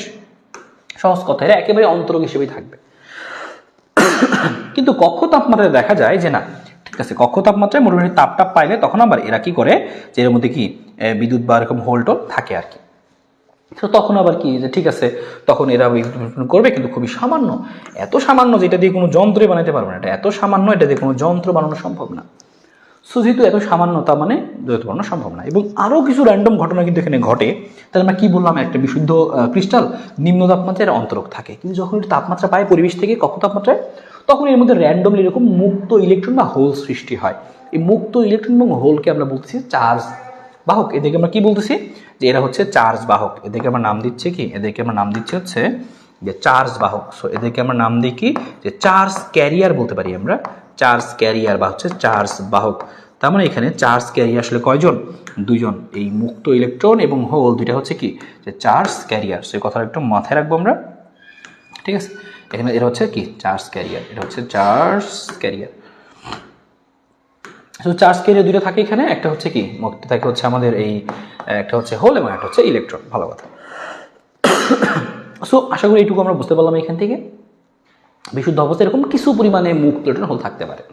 সহজ কথা, এরা একেবারে অন্তরক হিসেবেই থাকবে। কিন্তু কক্ষ তাপমাত্রায় দেখা যায় যে না, ঠিক আছে, কক্ষ তাপমাত্রায় মোটামুটি তাপ পাইলে তখন আবার এরা কি করে, যে এর মধ্যে কি বিদ্যুৎ বা এরকম হোল্টোল থাকে আর কি। তো তখন আবার কি, যে ঠিক আছে, তখন এরা করবে, কিন্তু খুবই সামান্য, এত সামান্য যেটা দিয়ে কোনো যন্ত্রে বানাতে পারবে না, এটা এত সামান্য, এটা দিয়ে কোনো যন্ত্র বানানো সম্ভব না। সো যেহেতু এত সামান্য, তার মানে দ্বৈত বানানো সম্ভব না। এবং আরও কিছু র্যান্ডম ঘটনা কিন্তু এখানে ঘটে। তাহলে আমরা কি বললাম, একটা বিশুদ্ধ ক্রিস্টাল নিম্ন তাপমাত্রায় এর অন্তরক থাকে, কিন্তু যখন একটু তাপমাত্রা পায় পরিবেশ থেকে কক্ষ তাপমাত্রায়, তখন এর মধ্যে র্যান্ডমলি এরকম মুক্ত ইলেকট্রন বা হোল সৃষ্টি হয়। এই মুক্ত ইলেকট্রন এবং হোলকে আমরা বলতেছি চার্জ বাহক। এদেরকে আমরা কি বলতেছি, যে এরা হচ্ছে চার্জ বাহক। এদেরকে আমরা নাম দিচ্ছি হচ্ছে যে চার্জ বাহক। সো এদেরকে আমরা নাম দিই কি, যে চার্জ ক্যারিয়ার বলতে পারি আমরা, চার্জ ক্যারিয়ার বা হচ্ছে চার্জ বাহক। তার মানে এখানে চার্জ ক্যারিয়ার আসলে কয়জন, 2জন। এই মুক্ত ইলেকট্রন এবং হোল দুইটা হচ্ছে কি, যে চার্জ ক্যারিয়ার। সেই কথাটা একটু মাথায় রাখবো আমরা, ঠিক আছে। এখানে এটা হচ্ছে কি চার্জ ক্যারিয়ার, এটা হচ্ছে চার্জ ক্যারিয়ার। চার্জ ক্যারিয়ার দুটো থাকে এখানে, একটা হচ্ছে কি মুক্ত থাকে হচ্ছে আমাদের এই, একটা হচ্ছে হোল এবং একটা হচ্ছে ইলেকট্রন। ভালো কথা। সো আশা করি এইটুকু আমরা বুঝতে পারলাম এখান থেকে। বিশুদ্ধ অবস্থায় এরকম কিছু পরিমাণে মুক্ত ইলেকট্রন হোল থাকতে পারে,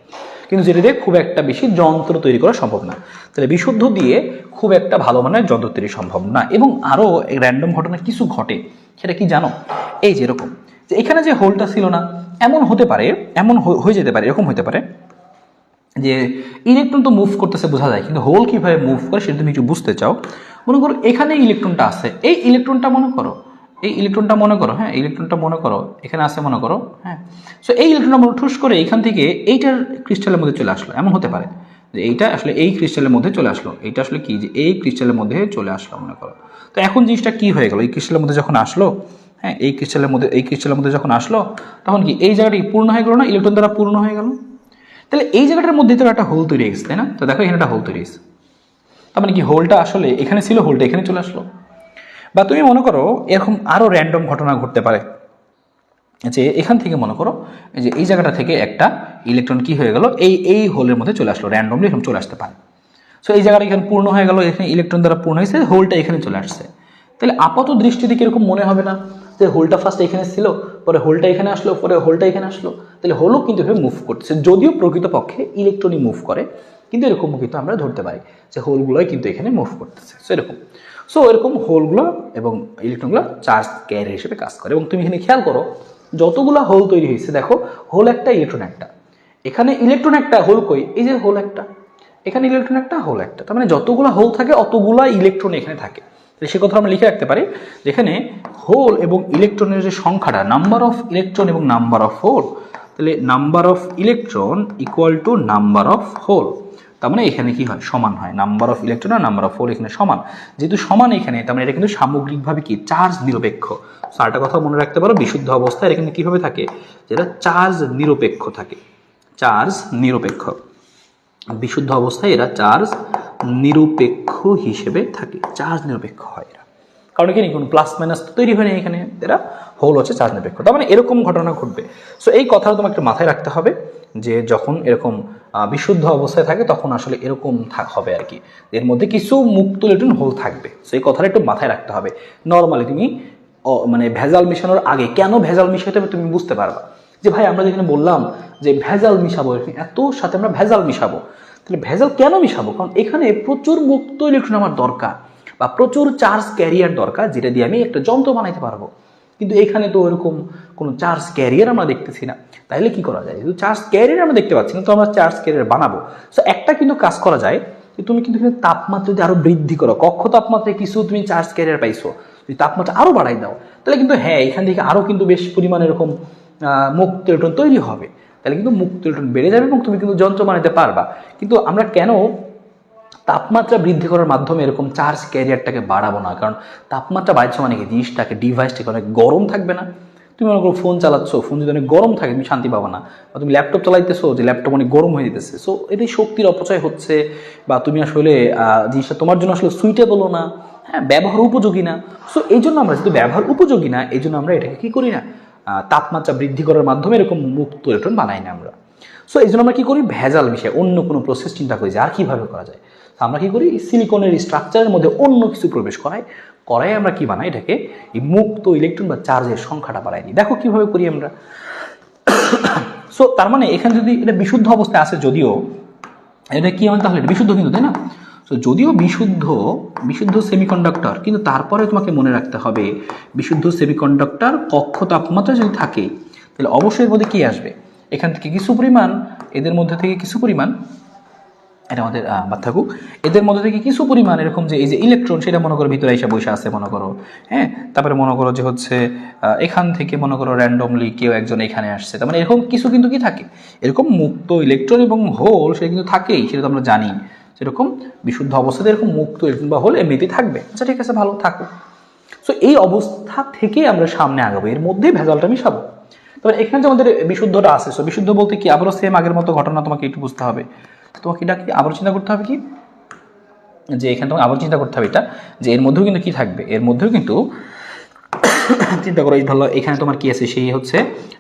কিন্তু যেটা দিয়ে খুব একটা বেশি যন্ত্র তৈরি করা সম্ভব না। তাহলে বিশুদ্ধ দিয়ে খুব একটা ভালো মানের যন্ত্র তৈরি সম্ভব না। এবং আরও র্যান্ডম ঘটনা কিছু ঘটে, সেটা কি জানো, এই যে এরকম, যে এখানে যে হোলটা ছিল না, এমন হতে পারে, এমন হয়ে যেতে পারে, এরকম হতে পারে যে ইলেকট্রন তো মুভ করতেছে বোঝা যায়, কিন্তু হোল কীভাবে মুভ করে সেটা তুমি একটু বুঝতে চাও। মনে করো এখানে ইলেকট্রনটা আছে, এই ইলেকট্রনটা মনে করো, হ্যাঁ, ইলেকট্রনটা মনে করো এখানে আছে মনে করো, হ্যাঁ। সো এই ইলেকট্রনটা ঠুস করে এখান থেকে এইটার ক্রিস্টালের মধ্যে চলে আসলো, এমন হতে পারে যে এইটা আসলে এই ক্রিস্টালের মধ্যে চলে আসলো, এইটা আসলে কি, যে এই ক্রিস্টালের মধ্যে চলে আসলো মনে করো। তো এখন জিনিসটা কি হয়ে গেল, এই ক্রিস্টালের মধ্যে যখন আসলো, হ্যাঁ, এই ক্রিস্টালের মধ্যে যখন আসলো, তখন কি এই জায়গাটা পূর্ণ হয়ে গেল না, ইলেকট্রন দ্বারা পূর্ণ হয়ে গেল। তাহলে এই জায়গাটার মধ্যে তো একটা হোল তৈরি হয়েছে, তাই না? তো দেখো এখানে একটা হোল তৈরি হয়েছে, তার মানে কি হোলটা আসলে এখানে ছিল, হোলটা এখানে চলে আসলো। বা তুমি মনে করো এরকম আরও র্যান্ডম ঘটনা ঘটতে পারে, যে এখান থেকে মনে করো যে এই জায়গাটা থেকে একটা ইলেকট্রন কি হয়ে গেল, এই হোলের মধ্যে চলে আসলো, র্যান্ডমলি এরকম চলে আসতে পারে। সো এই জায়গাটা এখানে পূর্ণ হয়ে গেল, এখানে ইলেকট্রন দ্বারা পূর্ণ হয়েছে, হোলটা এখানে চলে আসছে। তাহলে আপাত দৃষ্টিতে এরকম মনে হবে না যে হোলটা ফার্স্ট এখানে ছিল, পরে হোলটা এখানে আসলো, পরে হোলটা এখানে আসলো। তাহলে হোলও কিন্তু এভাবে মুভ করতেছে, যদিও প্রকৃতপক্ষে ইলেকট্রনই মুভ করে, কিন্তু এরকম কিন্তু আমরা ধরতে পারি যে হোলগুলোই কিন্তু এখানে মুভ করতেছে। সো এরকম হোলগুলো এবং ইলেকট্রনগুলো চার্জ ক্যারিয়ার হিসেবে কাজ করে। এবং তুমি এখানে খেয়াল করো, যতগুলো হোল তৈরি হয়েছে, দেখো হোল একটা, ইলেকট্রন একটা, এখানে ইলেকট্রন একটা, হোল কই, এই যে হোল একটা, এখানে ইলেকট্রন একটা, হোল একটা, তার মানে যতগুলো হোল থাকে অতগুলা ইলেকট্রন এখানে থাকে। তাহলে সে কথা আমরা লিখে রাখতে পারি যেখানে হোল এবং ইলেকট্রনের যে সংখ্যাটা, নাম্বার অফ ইলেকট্রন এবং নাম্বার অফ হোল, তাহলে number of electron equal to number of hole. তার মানে এখানে কি হয়, সমান হয়, নাম্বার অফ ইলেকট্রন আর নাম্বার অফ হোল এখানে সমান। যেহেতু সমান এখানে, তার মানে এটা কিন্তু সামগ্রিকভাবে কি চার্জ নিরপেক্ষ। আরেকটা কথা মনে রাখতে পারো, বিশুদ্ধ অবস্থায় এখানে কিভাবে থাকে, যেটা চার্জ নিরপেক্ষ থাকে, চার্জ নিরপেক্ষ। বিশুদ্ধ অবস্থায় এরা চার্জ নিরপেক্ষ হিসেবে থাকে, চার্জ নিরপেক্ষ হয় এরা, কারণ এখানে কোনো প্লাস মাইনাস তৈরি হয় না, এখানে এরা হোল হচ্ছে চার্জ নিরপেক্ষ। তার মানে এরকম ঘটনা ঘটবে। সো এই কথাটা তোমাকে একটু মাথায় রাখতে হবে যে যখন এরকম বিশুদ্ধ অবস্থায় থাকে তখন আসলে এরকম হবে আর কি, এর মধ্যে কিছু মুক্ত ইলেকট্রন হোল থাকবে। সো এই কথাটা একটু মাথায় রাখতে হবে। নর্মালি তুমি মানে ভেজাল মেশানোর আগে কেন ভেজাল মিশাতে হবে তুমি বুঝতে পারবা, যে ভাই আমরা যেখানে বললাম যে ভেজাল মিশাবো, এত সাথে আমরা ভেজাল মিশাবো, তাহলে ভেজাল কেন মিশাবো, কারণ এখানে প্রচুর মুক্ত ইলেকট্রন আমার দরকার বা প্রচুর চার্জ ক্যারিয়ার দরকার, যেটা দিয়ে আমি একটা যন্ত্র বানাইতে পারবো। কিন্তু এখানে তো এরকম কোনো চার্জ ক্যারিয়ার আমরা দেখতেছি না। তাহলে কি করা যায়, যেহেতু চার্জ ক্যারিয়ার আমরা দেখতে পাচ্ছি না, তো আমরা চার্জ ক্যারিয়ার বানাবো। সো একটা কিন্তু কাজ করা যায়, যে তুমি কিন্তু এখানে তাপমাত্রা যদি আরো বৃদ্ধি করো, কক্ষ তাপমাত্রায় কিছু তুমি চার্জ ক্যারিয়ার পাইছো, যদি তাপমাত্রা আরো বাড়াই দাও, তাহলে কিন্তু হ্যাঁ এখান থেকে আরো কিন্তু বেশ পরিমাণে এরকম মুক্ত ইলেকট্রন তৈরি হবে। তাহলে কিন্তু মুক্ত ইলেকট্রন বেড়ে যাবে এবং তুমি কিন্তু যন্ত্র বানাতে পারবা। কিন্তু আমরা কেন তাপমাত্রা বৃদ্ধি করার মাধ্যমে এরকম চার্জ ক্যারিয়ারটাকে বাড়াবো না, কারণ তাপমাত্রা বাড়ছে মানে কি জিনিসটাকে, ডিভাইসটাকে অনেক গরম থাকবে না। তুমি মনে করো ফোন চালাচ্ছ, ফোন যদি অনেক গরম থাকে তুমি শান্তি পাবো না, বা তুমি ল্যাপটপ চালাইতেছো যে ল্যাপটপ অনেক গরম হয়ে যেতেছে, সো এটাই শক্তির অপচয় হচ্ছে, বা তুমি আসলে জিনিসটা তোমার জন্য আসলে সুইটেবলও না, হ্যাঁ ব্যবহার উপযোগী না। সো এই জন্য আমরা যেহেতু ব্যবহার উপযোগী না, এই জন্য আমরা এটাকে কি করি না, তাপমাত্রা বৃদ্ধি করার মাধ্যমে এরকম মুক্ত ইলেকট্রন বানাই না আমরা। সো এই জন্য আমরা কি করি, ভেজাল মিশিয়ে অন্য কোনো প্রসেস চিন্তা করি যে আর কীভাবে করা যায়। আমরা কি করি, সিলিকনের স্ট্রাকচারের মধ্যে অন্য কিছু প্রবেশ করাই আমরা কি বানাই, এটাকে এই মুক্ত ইলেকট্রন বা চার্জের সংখ্যাটা বাড়াই দিই। দেখো কিভাবে করি আমরা। সো তার মানে এখানে যদি এটা বিশুদ্ধ অবস্থায় আছে, যদিও এটা কি মানে, তাহলে এটা বিশুদ্ধ কিন্তু, তাই না? তো যদিও বিশুদ্ধ সেমিকন্ডাক্টর, কিন্তু তারপরে তোমাকে মনে রাখতে হবে বিশুদ্ধ সেমিকন্ডাক্টর কক্ষ তাপমাত্রা যদি থাকে, তাহলে অবশ্যই এর মধ্যে কি আসবে, এখান থেকে কিছু পরিমাণ, এদের মধ্যে থেকে কিছু পরিমাণ, এটা আমাদের বাদ থাকুক, এদের মধ্যে থেকে কিছু পরিমাণ এরকম যে এই যে ইলেকট্রন, সেটা মনে করো ভিতরে এসে বসে আছে মনে করো, হ্যাঁ। তারপরে মনে করো যে হচ্ছে এখান থেকে মনে করো র্যান্ডমলি কেউ একজন এখানে আসছে, তার মানে এরকম কিছু কিন্তু কি থাকে, এরকম মুক্ত ইলেকট্রন এবং হোল সেটা কিন্তু থাকেই, সেটা তো আমরা জানি। সেরকম বিশুদ্ধ অবস্থাতে এরকম মুক্ত ইলেকট্রন বা হোল এমনিতেই থাকবে। আচ্ছা ঠিক আছে, ভালো থাকুক। সো এই অবস্থা থেকে আমরা সামনে আগাবো, এর মধ্যেই ভেজালটা মিশাবো। তবে এখানে যে আমাদের বিশুদ্ধটা আছে, সো বিশুদ্ধ বলতে কি, আবারও সেম আগের মতো ঘটনা তোমাকে একটু বুঝতে হবে। তোমাকে এটা কি আবার চিন্তা করতে হবে কি, যে এখানে তোমাকে আবার চিন্তা করতে হবে এটা, যে এর মধ্যেও কিন্তু কি থাকবে, এর মধ্যেও কিন্তু চিন্তা করো, এই ধরো এখানে তোমার কি আছে, সেই হচ্ছে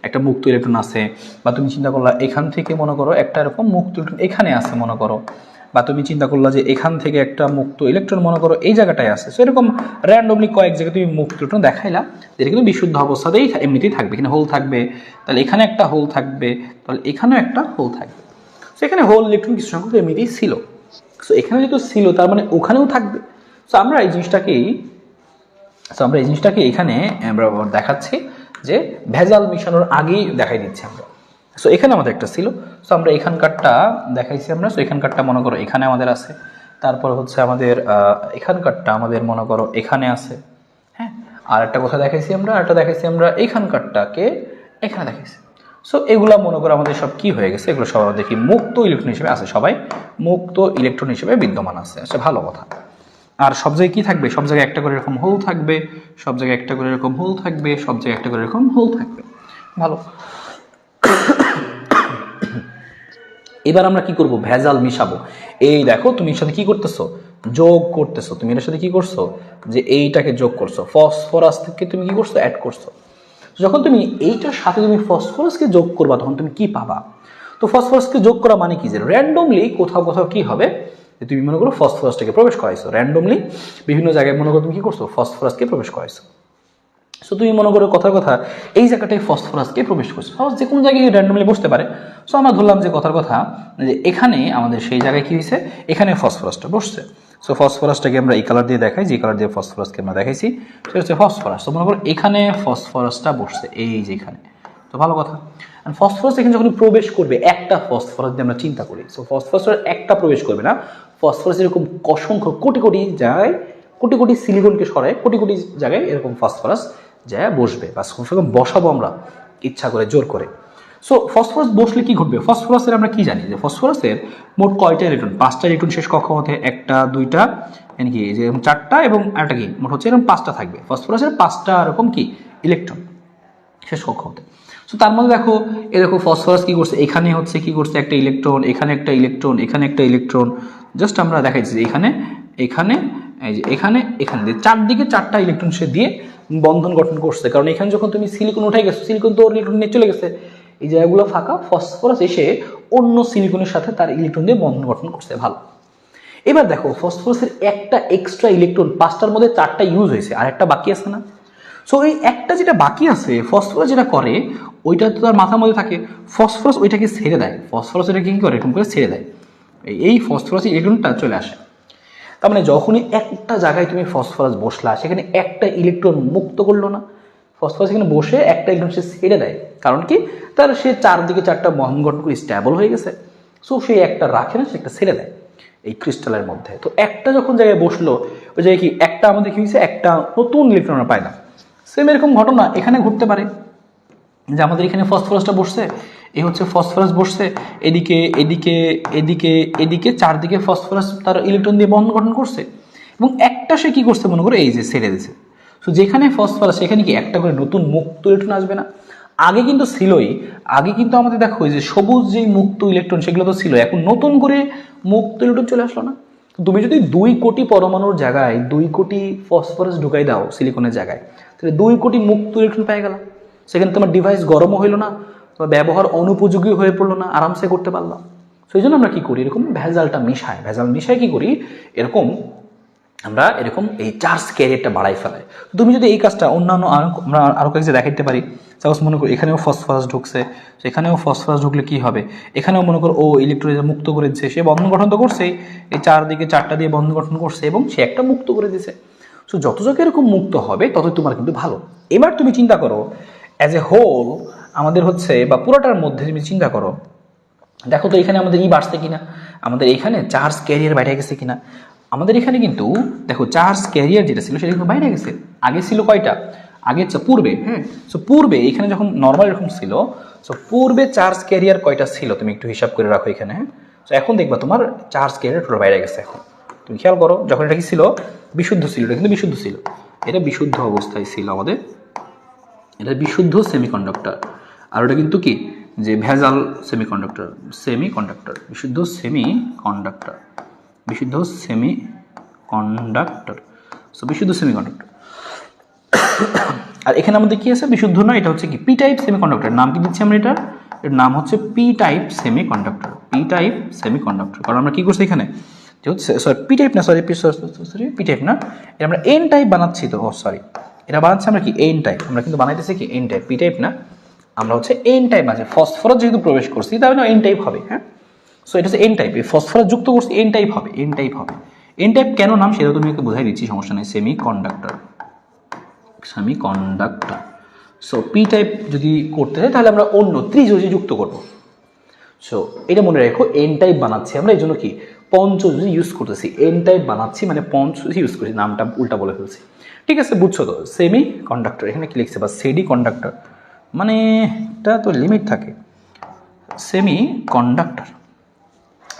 একটা মুক্ত ইলেকট্রন আছে, বা তুমি চিন্তা করলা এখান থেকে মনে করো একটা এরকম মুক্ত ইলেকট্রন এখানে আছে মনে করো, বা তুমি চিন্তা করলা যে এখান থেকে একটা মুক্ত ইলেকট্রন মনে করো এই জায়গাটায় আছে। সো এরকম র্যান্ডমলি কয়েক জায়গায় তুমি মুক্ত ইলেকট্রন দেখাইলা, যেটা কিন্তু বিশুদ্ধ অবস্থাতেই এমনিতেই থাকবে। এখানে হোল থাকবে, তাহলে এখানে একটা হোল থাকবে, তাহলে এখানেও একটা হোল থাকবে। সো এখানে হোল ইলেকট্রন কিছু সংখ্যক এমনিতেই ছিল, সো এখানে যেহেতু ছিল তার মানে ওখানেও থাকবে। সো আমরা এই জিনিসটাকে এখানে আমরা দেখাচ্ছি যে ভেজাল মিশানোর আগেই দেখাই দিচ্ছি আমরা। সো এখানে আমাদের একটা ছিল, সো আমরা এখানকারটা দেখাইছি আমরা। সো এখানকারটা মনে করো এখানে আমাদের আছে, তারপর হচ্ছে আমাদের এখানকারটা আমাদের মনে করো এখানে আছে, হ্যাঁ। আর একটা কথা দেখাইছি আমরা, এইখানকারটাকে এখানে দেখাইছি। সো এগুলা মনে করো আমাদের সব কি হয়ে গেছে, এগুলো সব আমাদের কি মুক্ত ইলেকট্রন হিসেবে আছে, সবাই মুক্ত ইলেকট্রন হিসেবে বিদ্যমান আছে। আচ্ছা ভালো কথা। আর সব জায়গায় কি থাকবে, সব জায়গায় একটা করে এরকম হোল থাকবে, সব জায়গায় একটা করে এরকম হোল থাকবে, সব জায়গায় একটা করে এরকম হোল থাকবে। ভালো। এবার আমরা কি করব, ভেজাল মিশাবো। এই দেখো তুমি এর সাথে কি করতেছো, যোগ করতেছো। তুমি এর সাথে কি করছো, যে এইটাকে যোগ করছো, ফসফরাস থেকে তুমি কি করছো, অ্যাড করছো। যখন তুমি এইটার সাথে তুমি ফসফরাসকে যোগ করবা, তখন তুমি কি পাবা। তো ফসফরাসকে যোগ করা মানে কি, যে র্যান্ডমলি কোথাও কোথাও কি হবে, যে তুমি মনে করো ফসফরাসটাকে প্রবেশ করাইছো র্যান্ডমলি, বিভিন্ন জায়গায় মনে করো তুমি কি করছো, ফসফরাসকে প্রবেশ করাইছো। সো তুমি মনে করো কথার কথা এই জায়গাটায় ফসফরাসকে প্রবেশ করছো, যে কোনো জায়গায় র্যান্ডমলি বসতে পারে। সো আমরা ধরলাম যে কথার কথা যে এখানে আমাদের সেই জায়গায় কি হয়েছে, এখানে ফসফরাসটা বসছে। সো ফসফরাসটাকে আমরা এই কালার দিয়ে দেখাই, যে কালার দিয়ে ফসফরাসকে আমরা দেখাইছি সেটা হচ্ছে ফসফরাস। তো মনে করো এখানে ফসফরাসটা বসছে, এই যে এখানে তো ভালো কথা। ফসফরাস এখানে যখন প্রবেশ করবে, একটা ফসফরাস যদি আমরা চিন্তা করি, সো ফসফরাসের একটা প্রবেশ করবে না, ফসফরাস এরকম অসংখ্য কোটি কোটি জায়গায়, কোটি কোটি সিলিকনকে সরায় কোটি কোটি জায়গায় এরকম ফসফরাস জায়গায় বসবে, বা বসাবো আমরা ইচ্ছা করে, জোর করে। সো ফসফরাস বসলে কি ঘটবে? ফসফরাসের আমরা কি জানি যে ফসফরাসের মোট কয়টা ইলেকট্রন? 5টা ইলেকট্রন শেষ কক্ষপথে, 1টা 2টা মানে কি যে 4টা এবং আরেকটা কি মোট হচ্ছে এরকম 5টা থাকবে। ফসফরাসের 5টা এরকম কি ইলেকট্রন শেষ কক্ষপথে। সো তার মধ্যে দেখো এরকম ফসফরাস কি করছে, এখানে হচ্ছে কি করছে একটা ইলেকট্রন, এখানে একটা ইলেকট্রন, এখানে একটা ইলেকট্রন। জাস্ট আমরা দেখাইছি যে এখানে এখানে এই যে এখানে এখানে চারদিকে 4টা ইলেকট্রন সে দিয়ে বন্ধন গঠন করছে। কারণ এখানে যখন তুমি সিলিকন উঠে গেছো, সিলিকন তো ওর ইলেকট্রন নিয়ে চলে গেছে, এই জায়গাগুলো ফাঁকা, ফসফরাস এসে অন্য সিলিকনের সাথে তার ইলেকট্রন দিয়ে বন্ধন গঠন করছে। ভালো। এবার দেখো ফসফরাসের একটা এক্সট্রা ইলেকট্রন, 5টার মধ্যে 4টা ইউজ হয়েছে, আর একটা বাকি আছে না? সো এই একটা যেটা বাকি আছে, ফসফরাস যেটা করে ওইটা তো তার মাথার মধ্যে থাকে, ফসফরাস ওইটাকে ছেড়ে দেয়। ফসফরাস এটাকে কি করে? এরকম করে ছেড়ে দেয়, এই ফসফরাস ইলেকট্রনটা চলে আসে। তার মানে যখনই একটা জায়গায় তুমি ফসফরাস বসলা, সেখানে একটা ইলেকট্রন মুক্ত করলো না, ফসফরাস এখানে বসে একটা ইলেকট্রন সে ছেড়ে দেয়। কারণ কি? তার সে চারদিকে 4টা বন্ধন গঠন করে স্ট্যাবল হয়ে গেছে, সো সে একটা রাখে না, সে একটা ছেড়ে দেয় এই ক্রিস্টালের মধ্যে। তো একটা যখন জায়গায় বসলো, ওই জায়গায় কি একটা আমাদের কি হয়েছে, একটা নতুন ইলেকট্রন আমরা পাই না। সেম এরকম ঘটনা এখানে ঘটতে পারে যে আমাদের এখানে ফসফরাসটা বসছে, এই হচ্ছে ফসফরাস বসছে, এদিকে এদিকে এদিকে এদিকে চারদিকে ফসফরাস তার ইলেকট্রন দিয়ে বন্ধন গঠন করছে, এবং একটা সে কি করছে মনে করে এই যে ছেড়ে দিয়েছে। সো যেখানে ফসফরাস সেখানে কি একটা করে নতুন মুক্ত ইলেকট্রন আসবে না? আগে কিন্তু ছিলই, আগে কিন্তু আমাদের দেখো যে সবুজ যেই মুক্ত ইলেকট্রন সেগুলো তো ছিল, এখন নতুন করে মুক্ত ইলেকট্রন চলে আসলো না? তুমি যদি 2 কোটি পরমাণুর জায়গায় 2 কোটি ফসফরাস ঢুকাই দাও সিলিকনের জায়গায়, তাহলে 2 কোটি মুক্ত ইলেকট্রন পেয়ে গেল। সেখানে তোমার ডিভাইস গরমও হইলো না, তোমার ব্যবহার অনুপযোগী হয়ে পড়লো না, আরামসে করতে পারলাম। সেই জন্য আমরা কি করি, এরকম ভেজালটা মিশাই, ভেজাল মিশাই কি করি, এরকম আমরা এরকম এই চার্জ ক্যারিয়ারটা বাড়াই ফেলাই। তুমি যদি এই কাজটা অন্যান্য আমরা আরও কয়েক দেখাইতে পারি, সাপোজ মনে করি এখানেও ফসফরাস ঢুকছে, সেখানেও ফসফরাস ঢুকলে কি হবে, এখানেও মনে করো ও ইলেকট্রন মুক্ত করে দিচ্ছে, সে বন্ধন গঠন তো করছেই, এই চারদিকে 4টা দিয়ে বন্ধন গঠন করছে এবং সে একটা মুক্ত করে দিছে। সো যত যত এরকম মুক্ত হবে ততই তোমার কিন্তু ভালো। এবার তুমি চিন্তা করো অ্যাজ এ হোল আমাদের হচ্ছে, বা পুরোটার মধ্যে তুমি চিন্তা করো, দেখো তো এখানে আমাদের বাড়ছে কিনা, আমাদের এখানে চার্জ ক্যারিয়ার বাইরে গেছে কিনা। আমাদের এখানে কিন্তু দেখো চার্জ ক্যারিয়ার যেটা ছিল সেটা কিন্তু বাইরে গেছে। আগে ছিল কয়টা? আগে পূর্বে, হ্যাঁ, সো পূর্বে এখানে যখন নর্মাল এরকম ছিল, সো পূর্বে চার্জ ক্যারিয়ার কয়টা ছিল তুমি একটু হিসাব করে রাখো এখানে, হ্যাঁ। সো এখন দেখবা তোমার চার্জ ক্যারিয়ার টোটাল বাইরে গেছে। এখন তুমি খেয়াল করো, যখন এটা কি ছিল, বিশুদ্ধ ছিল, এটা কিন্তু বিশুদ্ধ ছিল, এটা বিশুদ্ধ অবস্থায় ছিল আমাদের, এটা বিশুদ্ধ সেমিকন্ডাক্টর। আর ওটা কিন্তু কি যে ভেজাল সেমিকন্ডাক্টর, সেমিকন্ডাক্টর, বিশুদ্ধ সেমিকন্ডাক্টর, বিশুদ্ধ সেমিকন্ডাক্টর, সো বিশুদ্ধ সেমিকন্ডাক্টর। আর এখানে আমাদের কি আছে, বিশুদ্ধ না, এটা হচ্ছে কি পি টাইপ সেমিকন্ডাক্টর। নাম কি দিচ্ছি আমরা, এর নাম হচ্ছে P type semiconductor, P type semiconductor. কারণ আমরা কি করছি এখানে, সরি পি টাইপ না, সরি পি টাইপ না, এটা আমরা এন টাইপ বানাচ্ছি। তো সরি, এটা বানাচ্ছি আমরা কি এন টাইপ, আমরা কিন্তু বানাইতেছি কি এন টাইপ, পি টাইপ না, আমরা হচ্ছে এন টাইপ আছে। ফসফরাস যেহেতু প্রবেশ করছি তাহলে এন টাইপ হবে, হ্যাঁ। সো এটা হচ্ছে এন টাইপ, এই ফসফরাস যুক্ত করছি, এন টাইপ হবে, এন টাইপ হবে। এন টাইপ কেন নাম সেটা তুমি একটু বোঝাই দিচ্ছি, সমস্যা নেই। Semiconductor, semiconductor. So P type যদি করতে চাই তাহলে আমরা অন্য ত্রিযোজী যুক্ত করব। সো এটা মনে রেখো, এন টাইপ বানাচ্ছি আমরা, এই জন্য কি পঞ্চযোজী ইউজ করতেছি, এন টাইপ বানাচ্ছি মানে পঞ্চযোজী ইউজ করছি, নামটা উল্টা বলে ফেলছি। ঠিক আছে, বুঝছো তো? সেমি কন্ডাক্টর এখানে কি লিখছে, বা সেডি কন্ডাক্টর, মানে এটা তো লিমিট থাকে, সেমি কন্ডাক্টর।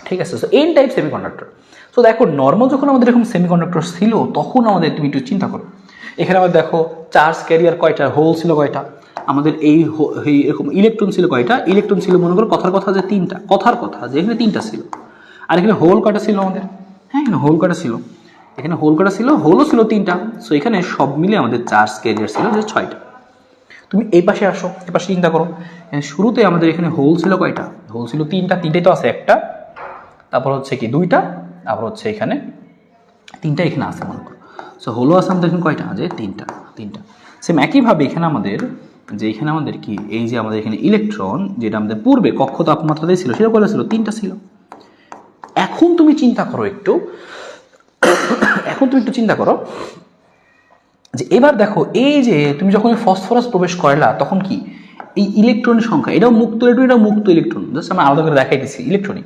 ঠিক আছে, so N type semi conductor. So দেখো নর্মাল যখন আমাদের এরকম সেমি কন্ডাক্টর ছিল তখন আমাদের, তুমি একটু চিন্তা করো, এখানে আমাদের দেখো চার্জ ক্যারিয়ার কয়টা, হোল ছিল কয়টা, আমাদের এই এরকম ইলেকট্রন ছিল কয়টা, ইলেকট্রন ছিল মনে করো কথার কথা যে 3টা, কথার কথা যে এখানে 3টা ছিল। আর এখানে হোল কয়টা ছিল আমাদের, হ্যাঁ এখানে হোল কয়টা ছিল, এখানে হোল কয়টা ছিল, হোলও ছিল 3টা। সো এখানে সব মিলে আমাদের চার্জ ক্যারিয়ার ছিল যে 6টা। তুমি এই পাশে আসো, এই পাশে চিন্তা করো, শুরুতে আমাদের এখানে হোল ছিল কয়টা, হোল ছিল 3টা, 3টাই তো আছে, একটা, তারপর হচ্ছে কি 2টা, আবার হচ্ছে এখানে 3টা এখানে আছে মনে করো। সো হোলও আছে আমাদের এখানে কয়টা, যে 3টা, 3টা। সেম একইভাবে এখানে আমাদের, যে এখানে আমাদের কি এই যে আমাদের এখানে ইলেকট্রন যেটা আমাদের পূর্বে কক্ষ তাপমাত্রাতে ছিল সেটা কয়টা ছিল, 3টা ছিল। এখন তুমি চিন্তা করো একটু, এখন তুমি একটু চিন্তা করো যে এবার দেখো এই যে তুমি যখন ফসফরাস প্রবেশ করলা তখন কি এই ইলেকট্রনের সংখ্যা, এটাও মুক্ত ইলেকট্রন, এটাও মুক্ত ইলেকট্রন, জাস্ট আমরা আলাদা করে দেখাই দিচ্ছি ইলেকট্রনিক।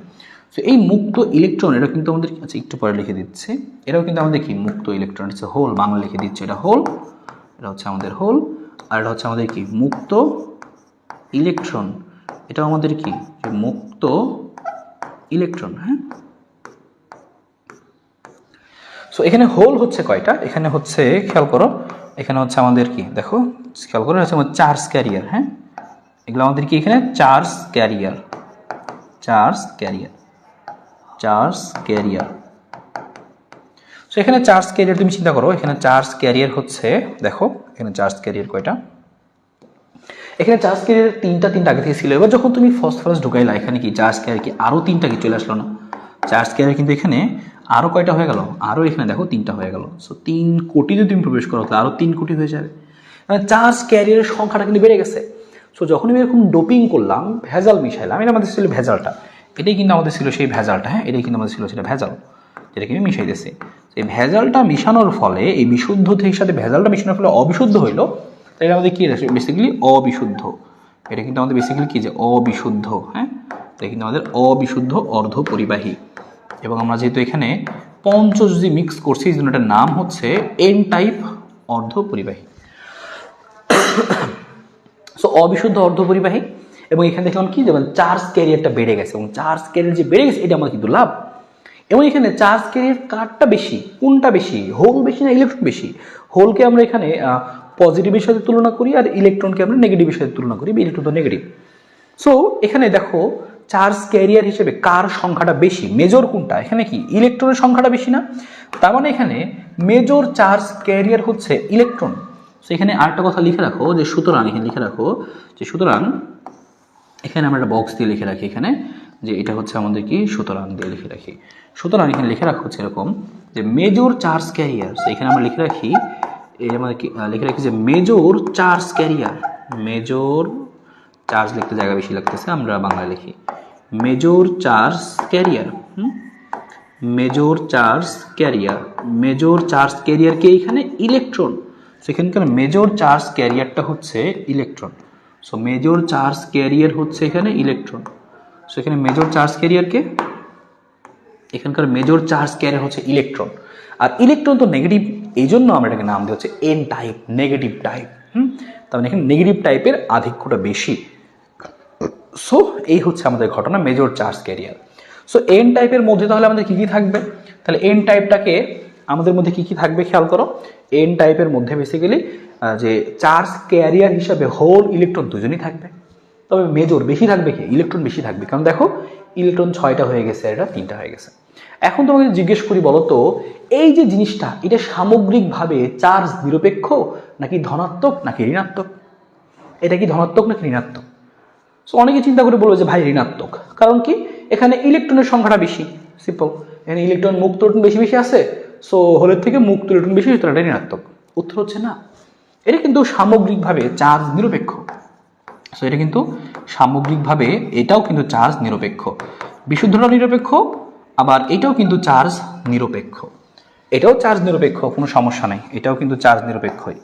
তো এই মুক্ত ইলেকট্রন এটা কিন্তু আমাদের, আচ্ছা একটু পরে লিখে দিচ্ছি, এটাও কিন্তু আমাদের কি মুক্ত ইলেকট্রন, হচ্ছে হোল, বাংলা লিখে দিচ্ছি, এটা হোল, এটা হচ্ছে আমাদের হোল, আর এটা হচ্ছে আমাদের কি মুক্ত ইলেকট্রন, এটাও আমাদের কি মুক্ত ইলেকট্রন। হ্যাঁ, সো এখানে হোল হচ্ছে কয়টা, এখানে হচ্ছে খেয়াল করো, এখানে হচ্ছে আমাদের কি দেখো, খেয়াল করো হচ্ছে আমাদের চার্জ ক্যারিয়ার। হ্যাঁ, এগুলো আমাদের কি এখানে charge carrier, charge carrier, charge carrier. So এখানে চার্জ ক্যারিয়ার তুমি চিন্তা করো, এখানে চার্জ ক্যারিয়ার হচ্ছে, দেখো এখানে চার্জ ক্যারিয়ার কয়টা, এখানে চার্জ ক্যারিয়ার তিনটা আগে থেকে ছিল। এবার যখন তুমি ফসফরাস ঢুকাইলা, এখানে কি চার্জ ক্যারিয়ার কি আরো তিনটা কি চলে আসলো না, চার্জ ক্যারিয়ার কিন্তু এখানে আরো কয়টা হয়ে গেল, আরো এখানে দেখো তিনটা হয়ে গেল। সো 3 কোটি যদি তুমি প্রবেশ করো তাহলে আরো 3 কোটি হয়ে যাবে, মানে চার্জ ক্যারিয়ারের সংখ্যাটা কিন্তু বেড়ে গেছে। সো যখন আমি এরকম ডোপিং করলাম, ভেজাল মিশাইলাম, এটা আমাদের ছিল ভেজালটা, এটাই কিন্তু আমাদের ছিল সেই ভেজালটা। হ্যাঁ, এটাই কিন্তু আমাদের ছিল সেটা ভেজাল, যেটাকে আমি মিশাইতেছি। এই ভেজালটা মিশানোর ফলে, এই বিশুদ্ধ থেকে সাথে ভেজালটা মিশানোর ফলে অবিশুদ্ধ হইলো, তাই আমাদের কি বেসিক্যালি অবিশুদ্ধ, এটা কিন্তু আমাদের বেসিক্যালি কি যে অবিশুদ্ধ। হ্যাঁ, এটা কিন্তু আমাদের অবিশুদ্ধ অর্ধ পরিবাহী, এবং আমরা যেহেতু এখানে পঞ্চযোজি মিক্স করছি, এই জন্য এটার নাম হচ্ছে এন টাইপ অর্ধ পরিবাহী। সো অবিশুদ্ধ অর্ধ পরিবাহী, এবং এখানে দেখলাম কি যেমন চার্জ ক্যারিয়ারটা বেড়ে গেছে, এবং চার্জ ক্যারিয়ার যে বেড়ে গেছে এটা আমার কিন্তু লাভ। এবং এখানে চার্জ ক্যারিয়ার কারটা বেশি, কোনটা বেশি, হোল বেশি না ইলেকট্রন বেশি? হোলকে আমরা এখানে পজিটিভের সাথে তুলনা করি, আর ইলেকট্রনকে আমরা নেগেটিভের সাথে তুলনা করি, ইলেকট্রন তো নেগেটিভ। সো এখানে দেখো চার্জ ক্যারিয়ার হিসেবে কার সংখ্যাটা বেশি, মেজর কোনটা, এখানে কি ইলেকট্রনের সংখ্যাটা বেশি না? তার মানে এখানে মেজর চার্জ ক্যারিয়ার হচ্ছে ইলেকট্রন। সো এখানে আরেকটা কথা লিখে রাখো, যে সুতরাং এখানে লিখে রাখো যে সুতরাং, এখানে আমরা একটা বক্স দিয়ে লিখে রাখি এখানে, যে এটা হচ্ছে আমাদের কি সুতরাং দিয়ে লিখে রাখি। সুতরাং এখানে লিখে রাখা হচ্ছে এরকম যে মেজর চার্জ ক্যারিয়ার, এখানে আমরা লিখে রাখি, আমাদের লিখে রাখি যে major charge carrier, major charge লিখতে জায়গা বেশি লাগতেছে, আমরা বাংলায় লিখি major charge carrier. Major charge carrier, major charge ক্যারিয়ারকে এখানে ইলেকট্রন, সেখানকার মেজর চার্জ ক্যারিয়ারটা হচ্ছে electron. So major charge carrier হচ্ছে এখানে ইলেকট্রন। সো এখানে মেজর চার্জ ক্যারিয়ারকে, এখানকার মেজর চার্জ ক্যারিয়ার হচ্ছে ইলেকট্রন, আর ইলেকট্রন তো নেগেটিভ, এই জন্য আমরা এটাকে নাম দিয়ে হচ্ছে এন টাইপ, নেগেটিভ টাইপ। তার মানে এখানে নেগেটিভ টাইপের আধিক্যটা বেশি। সো এই হচ্ছে আমাদের ঘটনা, major charge career. So N টাইপের মধ্যে তাহলে আমাদের কী কী থাকবে, তাহলে এন টাইপটাকে আমাদের মধ্যে কী কী থাকবে খেয়াল করো। এন টাইপের মধ্যে বেসিক্যালি যে চার্জ ক্যারিয়ার হিসাবে হোল ইলেকট্রন দুজনই থাকবে, তবে মেজর বেশি থাকবে, কি ইলেকট্রন বেশি থাকবে, কারণ দেখো ইলেকট্রন 6টা হয়ে গেছে, এটা 3টা হয়ে গেছে। এখন তোমাকে জিজ্ঞেস করি, বলো তো এই যে জিনিসটা, এটা সামগ্রিকভাবে চার্জ নিরপেক্ষ নাকি ধনাত্মক নাকি ঋণাত্মক? এটা কি ধনাত্মক নাকি ঋণাত্মক? সো অনেকে চিন্তা করে বলবে যে ভাই ঋণাত্মক, কারণ কি এখানে ইলেকট্রনের সংখ্যাটা বেশি, সিম্পল, এখানে ইলেকট্রন মুক্ত ইলেকট্রন বেশি বেশি আছে, সো হোলের থেকে মুক্ত ইলেকট্রন বেশি, এটা ঋণাত্মক। উত্তর হচ্ছে না, এটা কিন্তু সামগ্রিকভাবে চার্জ নিরপেক্ষ। সো এটা কিন্তু সামগ্রিকভাবে এটাও কিন্তু চার্জ নিরপেক্ষ, বিশুদ্ধটা নিরপেক্ষ, আবার এটাও কিন্তু চার্জ নিরপেক্ষ, এটাও চার্জ নিরপেক্ষ, কোনো সমস্যা নেই, এটাও কিন্তু চার্জ নিরপেক্ষই,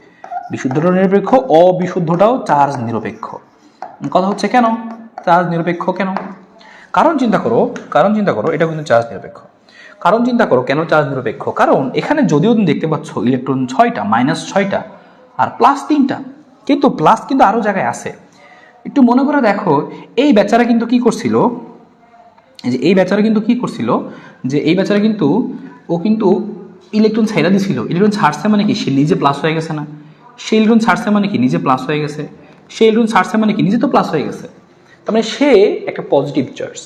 বিশুদ্ধটা নিরপেক্ষ, অবিশুদ্ধটাও চার্জ নিরপেক্ষ। কথা হচ্ছে কেন চার্জ নিরপেক্ষ, কেন? কারণ চিন্তা করো এটা কিন্তু চার্জ নিরপেক্ষ। কারণ চিন্তা করো কেন চার্জ নিরপেক্ষ, কারণ এখানে যদিও তুমি দেখতে পাচ্ছ ইলেকট্রন 6টা, -6টা আর +3টা, কিন্তু প্লাস কিন্তু আরো জায়গায় আছে। একটু মনে করে দেখো, এই বেচারা কিন্তু কি করছিল, এই বেচারা কিন্তু ও কিন্তু ইলেকট্রন ছাইড়া দিছিল, ইলেকট্রন ছাড়ছে মানে কি সে নিজে প্লাস হয়ে গেছে না, সে ইলেকট্রন ছাড়ছে মানে কি নিজে প্লাস হয়ে গেছে, সে ইলেকট্রন ছাড়ছে মানে কি নিজে তো প্লাস হয়ে গেছে, তার মানে সে একটা পজিটিভ চার্জ।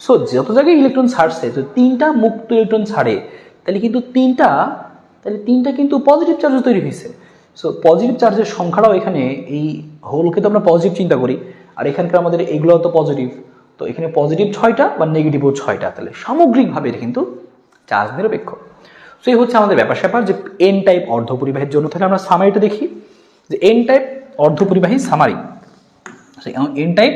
সো যত জায়গায় ইলেকট্রন ছাড়ছে, তো 3টা মুক্ত ইলেকট্রন ছাড়ে, তাহলে কিন্তু তিনটা কিন্তু পজিটিভ চার্জ তৈরি হয়েছে। সো পজিটিভ চার্জের সংখ্যাটাও এখানে, এই হোলকে তো আমরা পজিটিভ চিন্তা করি, আর এখানকার আমাদের এগুলো তো পজিটিভ, তো এখানে পজিটিভ 6টা বা নেগেটিভও 6টা, তাহলে সামগ্রিকভাবে এটা কিন্তু চার্জ নিরপেক্ষ। সো এই হচ্ছে আমাদের ব্যাপার স্যাপার, যে এন টাইপ অর্ধপরিবাহীর জন্য। তাহলে আমরা সামারিটা দেখি, যে এন টাইপ অর্ধপরিবাহী সামারি, এন টাইপ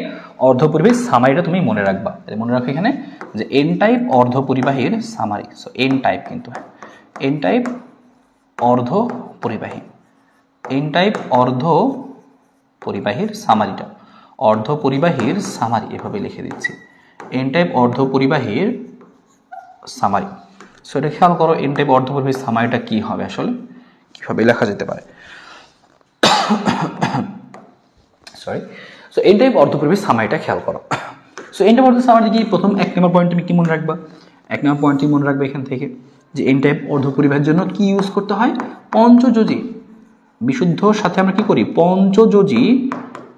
অর্ধপরিবাহী সামারিটা তুমি মনে রাখবা, মনে রাখো এখানে যে এন টাইপ অর্ধপরিবাহীর সামারি। সো এন টাইপ কিন্তু এন টাইপ অর্ধপরিবাহী, এন টাইপ অর্ধপরিবাহীর সামারিটা, অর্ধপরিবাহীর সামারি, এভাবে লিখে দিচ্ছি, এন টাইপ অর্ধপরিবাহীর সামারি। সো এটা খেয়াল করো, এন টাইপ অর্ধপরিবাহীর সামারিটা কি হবে, আসলে কিভাবে লেখা যেতে পারে। সরি, সো এন টাইপ অর্ধপরিবাহীর সামারিটা খেয়াল করো। সো এন টাইপ অর্ধ সামারি কি, প্রথম 1 নম্বর পয়েন্ট তুমি কি মনে রাখবা, 1 নম্বর পয়েন্টটি মনে রাখবে এখান থেকে যে এন টাইপ অর্ধপরিবাহীর জন্য কি ইউজ করতে হয়, পঞ্চযোজী বিশুদ্ধর সাথে আমরা কি করি,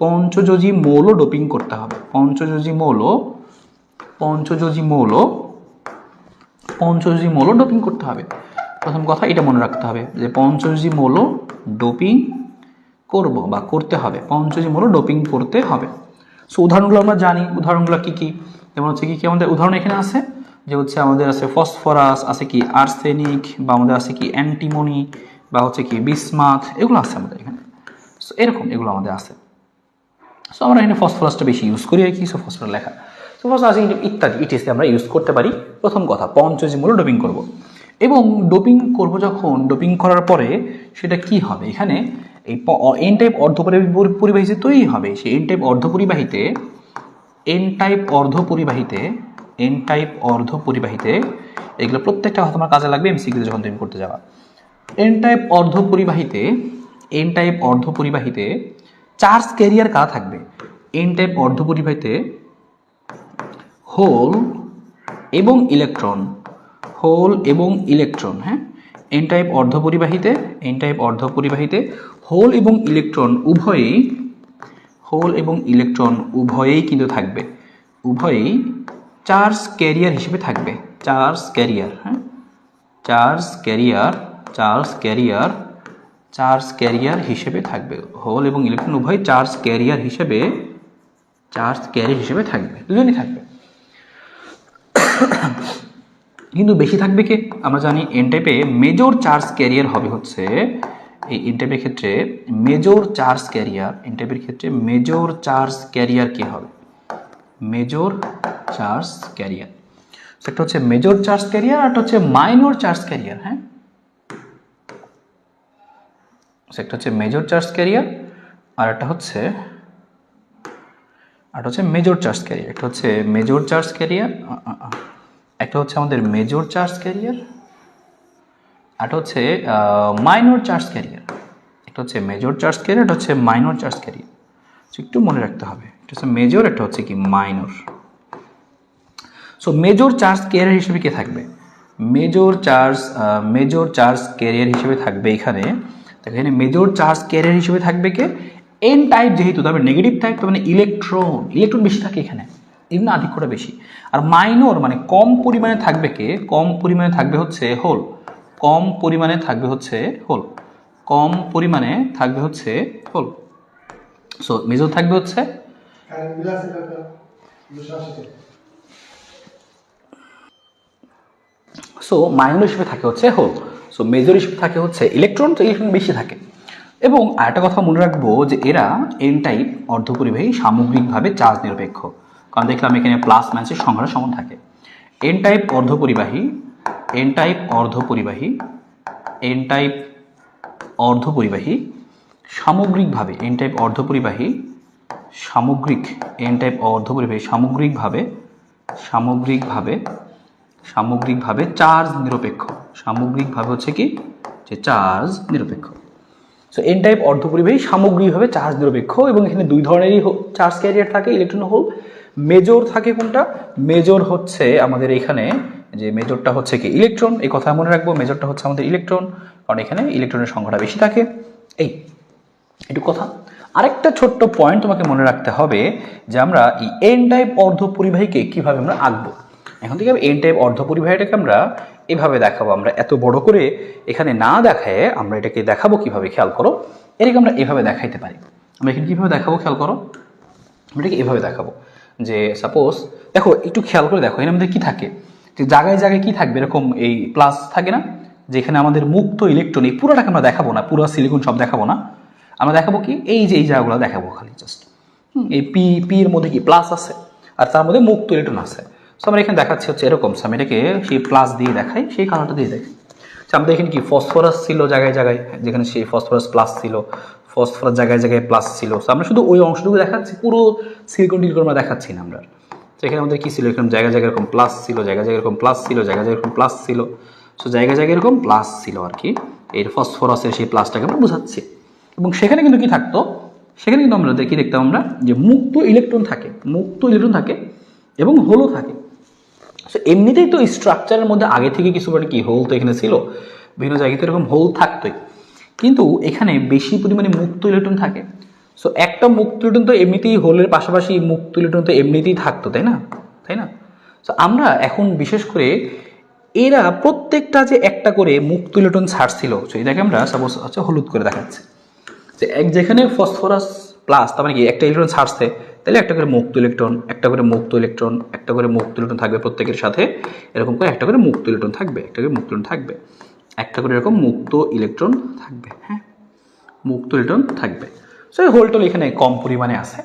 পঞ্চযোজী মৌল ডোপিং করতে হবে, পঞ্চযোজী মৌল ডোপিং করতে হবে। প্রথম কথা এটা মনে রাখতে হবে যে পঞ্চযোজী মৌল ডোপিং করব বা করতে হবে, পঞ্চযোজী মৌল ডোপিং করতে হবে। সো উদাহরণগুলো আমরা জানি, উদাহরণগুলো কি কি, যেমন হচ্ছে কি আমাদের উদাহরণ এখানে আছে যে হচ্ছে আমাদের আছে ফসফরাস, আছে কি আর্সেনিক, বা আমাদের আছে কি অ্যান্টিমনি, বা হচ্ছে কি বিসমাথ, এগুলো আছে আমাদের এখানে। সো এরকম এগুলো আমাদের আছে। সো আমরা এখানে ফসফরাসটা বেশি ইউজ করি আর কি, সো ফসফরাস লেখা, সো ফসফরাস ইত্যাদি ইটিসি আমরা ইউজ করতে পারি। প্রথম কথা পঞ্চযোজী মৌল ডোপিং করব, এবং ডোপিং করব যখন, ডোপিং করার পরে সেটা কি হবে, এখানে এই এন টাইপ অর্ধপরিবাহী যে তৈরি হবে, সেই এন টাইপ অর্ধপরিবাহীতে এগুলো প্রত্যেকটা কথা তোমার কাজে লাগবে এমসিকিউ যখন তুমি করতে যাবা। এন টাইপ অর্ধপরিবাহীতে চার্জ ক্যারিয়ার কারা থাকবে, এন টাইপ অর্ধপরিবাহীতে হোল এবং ইলেকট্রন, হ্যাঁ, এন টাইপ অর্ধপরিবাহীতে হোল এবং ইলেকট্রন উভয়েই কিন্তু থাকবে, উভয়েই চার্জ ক্যারিয়ার হিসেবে থাকবে, চার্জ ক্যারিয়ার হিসেবে থাকবে, হোল এবং ইলেকট্রন উভয় চার্জ ক্যারিয়ার হিসেবে থাকবে, দুজনই থাকবে। কিন্তু বেশি থাকবে কে, আমরা জানি এন টাইপে মেজর চার্জ ক্যারিয়ার হবে হচ্ছে এই এন টাইপের ক্ষেত্রে মেজর চার্জ ক্যারিয়ার কি হবে, মেজর চার্জ ক্যারিয়ার। একটা হচ্ছে মেজর চার্জ ক্যারিয়ার, আর একটা হচ্ছে মাইনর চার্জ ক্যারিয়ার, হ্যাঁ, একটা হচ্ছে মেজর চার্জ ক্যারিয়ার, আর একটা হচ্ছে মেজর চার্জ ক্যারিয়ার, একটা হচ্ছে আমাদের মেজর চার্জ ক্যারিয়ার, আর হচ্ছে মাইনর চার্জ ক্যারিয়ার, একটা হচ্ছে মেজর চার্জ ক্যারিয়ার, একটা হচ্ছে মাইনর চার্জ ক্যারিয়ার। একটু মনে রাখতে হবে, একটা হচ্ছে মেজর, একটা হচ্ছে কি minor. So major charge career হিসেবে কে থাকবে, মেজর চার্জ ক্যারিয়ার হিসেবে থাকবে এখানে মেজর চার্জ ক্যারিয়ার হিসেবে থাকবে কে, এন টাইপ যেহেতু, তবে নেগেটিভ টাইপ, তো মানে ইলেকট্রন বেশি থাকে এখানে, এগুলো আধিক্যটা বেশি। আর মাইনর মানে কম পরিমাণে থাকবে কে, কম পরিমাণে থাকবে হচ্ছে হোল, সো মেজর থাকবে হচ্ছে মাইনর হিসেবে থাকে হচ্ছে হোল, সো মেজর হিসেবে থাকে হচ্ছে ইলেকট্রন, তো ইলেকট্রন বেশি থাকে। এবং আরেকটা কথা মনে রাখবো যে এরা এন টাইপ অর্ধপরিবাহী সামগ্রিকভাবে চার্জ নিরপেক্ষ, কারণ দেখলাম এখানে প্লাস মাইনাসের সংখ্যাটা সমান থাকে। এন টাইপ অর্ধপরিবাহী সামগ্রিকভাবে চার্জ নিরপেক্ষ, সামগ্রিকভাবে হচ্ছে কি যে চার্জ নিরপেক্ষ। সো এন টাইপ অর্ধপরিবাহী সামগ্রিকভাবে চার্জ নিরপেক্ষ, এবং এখানে দুই ধরনেরই চার্জ ক্যারিয়ার থাকে, ইলেকট্রন হোল। মেজর থাকে কোনটা, মেজর হচ্ছে আমাদের এখানে যে মেজরটা হচ্ছে কি ইলেকট্রন, এই কথা মনে রাখবো, মেজরটা হচ্ছে আমাদের ইলেকট্রন, কারণ এখানে ইলেকট্রনের সংখ্যাটা বেশি থাকে। একটু কথা, আরেকটা ছোট্ট পয়েন্ট তোমাকে মনে রাখতে হবে যে আমরা এই এন টাইপ অর্ধপরিবাহীকে কিভাবে আমরা আঁকবো। এখন থেকে এন টাইপ অর্ধপরিবাহীটাকে আমরা এভাবে দেখাবো, আমরা এত বড় করে এখানে না দেখায় আমরা এটাকে দেখাবো কিভাবে, খেয়াল করো, এটাকে আমরা এভাবে দেখাইতে পারি। আমরা এখানে কিভাবে দেখাবো, খেয়াল করো, আমরা এটাকে এভাবে দেখাবো যে সাপোজ দেখো, একটু খেয়াল করে দেখো, এর মধ্যে কি থাকে, যে জায়গায় জায়গায় কি থাকবে, এরকম এই প্লাস থাকে না, যেখানে আমাদের মুক্ত ইলেকট্রন, এই পুরোটাকে আমরা দেখাবো না, পুরো সিলিকন সব দেখাবো না, আমরা দেখাবো কি এই যে এই জায়গাগুলো দেখাবো খালি জাস্ট, এই পি এর মধ্যে কি প্লাস আছে, আর তার মধ্যে মুক্ত ইলেকট্রন আছে। সো আমরা এখানে দেখাচ্ছি হচ্ছে এরকম, আমি এটাকে সেই প্লাস দিয়ে দেখাই, সেই কালারটা দিয়ে দেখাই। আমাদের এখানে কি ফসফরাস ছিল জায়গায় জায়গায়, যেখানে সেই ফসফরাস প্লাস ছিল, ফসফরাস জায়গায় জায়গায় প্লাস ছিল। সো আমরা শুধু ওই অংশটুকু দেখাচ্ছি, পুরো সিলিকন টিলিকন আমরা দেখাচ্ছি না আমরা। তো এখানে আমাদের কী ছিল, এরকম জায়গায় জায়গায় এরকম প্লাস ছিল, জায়গায় জায়গায় এরকম প্লাস ছিল, জায়গায় জায়গায় এরকম প্লাস ছিল। সো জায়গায় জায়গায় এরকম প্লাস ছিল আর কি, এর ফসফরাসের সেই প্লাসটাকে আমরা বোঝাচ্ছি। এবং সেখানে কিন্তু কি থাকতো, সেখানে কিন্তু আমরা কি দেখতাম আমরা, যে মুক্ত ইলেকট্রন থাকে, মুক্ত ইলেকট্রন থাকে এবং হোলও থাকে। সো এমনিতেই তো স্ট্রাকচারের মধ্যে আগে থেকে কিছু মানে কি হোল তো এখানে ছিল, বিভিন্ন জায়গায় তো এরকম হোল থাকতোই, কিন্তু এখানে বেশি পরিমাণে মুক্ত ইলেকট্রন থাকে। সো একটা মুক্ত ইলেকট্রন তো এমনিতেই হোলের পাশাপাশি মুক্ত ইলেকট্রন তো এমনিতেই থাকতো, তাই না, তাই না? সো আমরা এখন বিশেষ করে এরা প্রত্যেকটা যে একটা করে মুক্ত ইলেকট্রন ছাড়ছিল, সো এটাকে আমরা সাপোজ হচ্ছে হলুদ করে দেখাচ্ছি, যে যেখানে ফসফরাস প্লাস তার মানে কি একটা ইলেকট্রন ছাড়ছে, তাহলে একটা করে মুক্ত ইলেকট্রন, একটা করে মুক্ত ইলেকট্রন, একটা করে মুক্ত ইলেকট্রন থাকবে প্রত্যেকের সাথে, এরকম করে একটা করে মুক্ত ইলেকট্রন থাকবে, একটা করে মুক্ত ইলেকট্রন থাকবে, একটা করে এরকম মুক্ত ইলেকট্রন থাকবে। হ্যাঁ, মুক্ত ইলেকট্রন থাকবে। সো এই হোলটোল এখানে কম পরিমাণে আছে,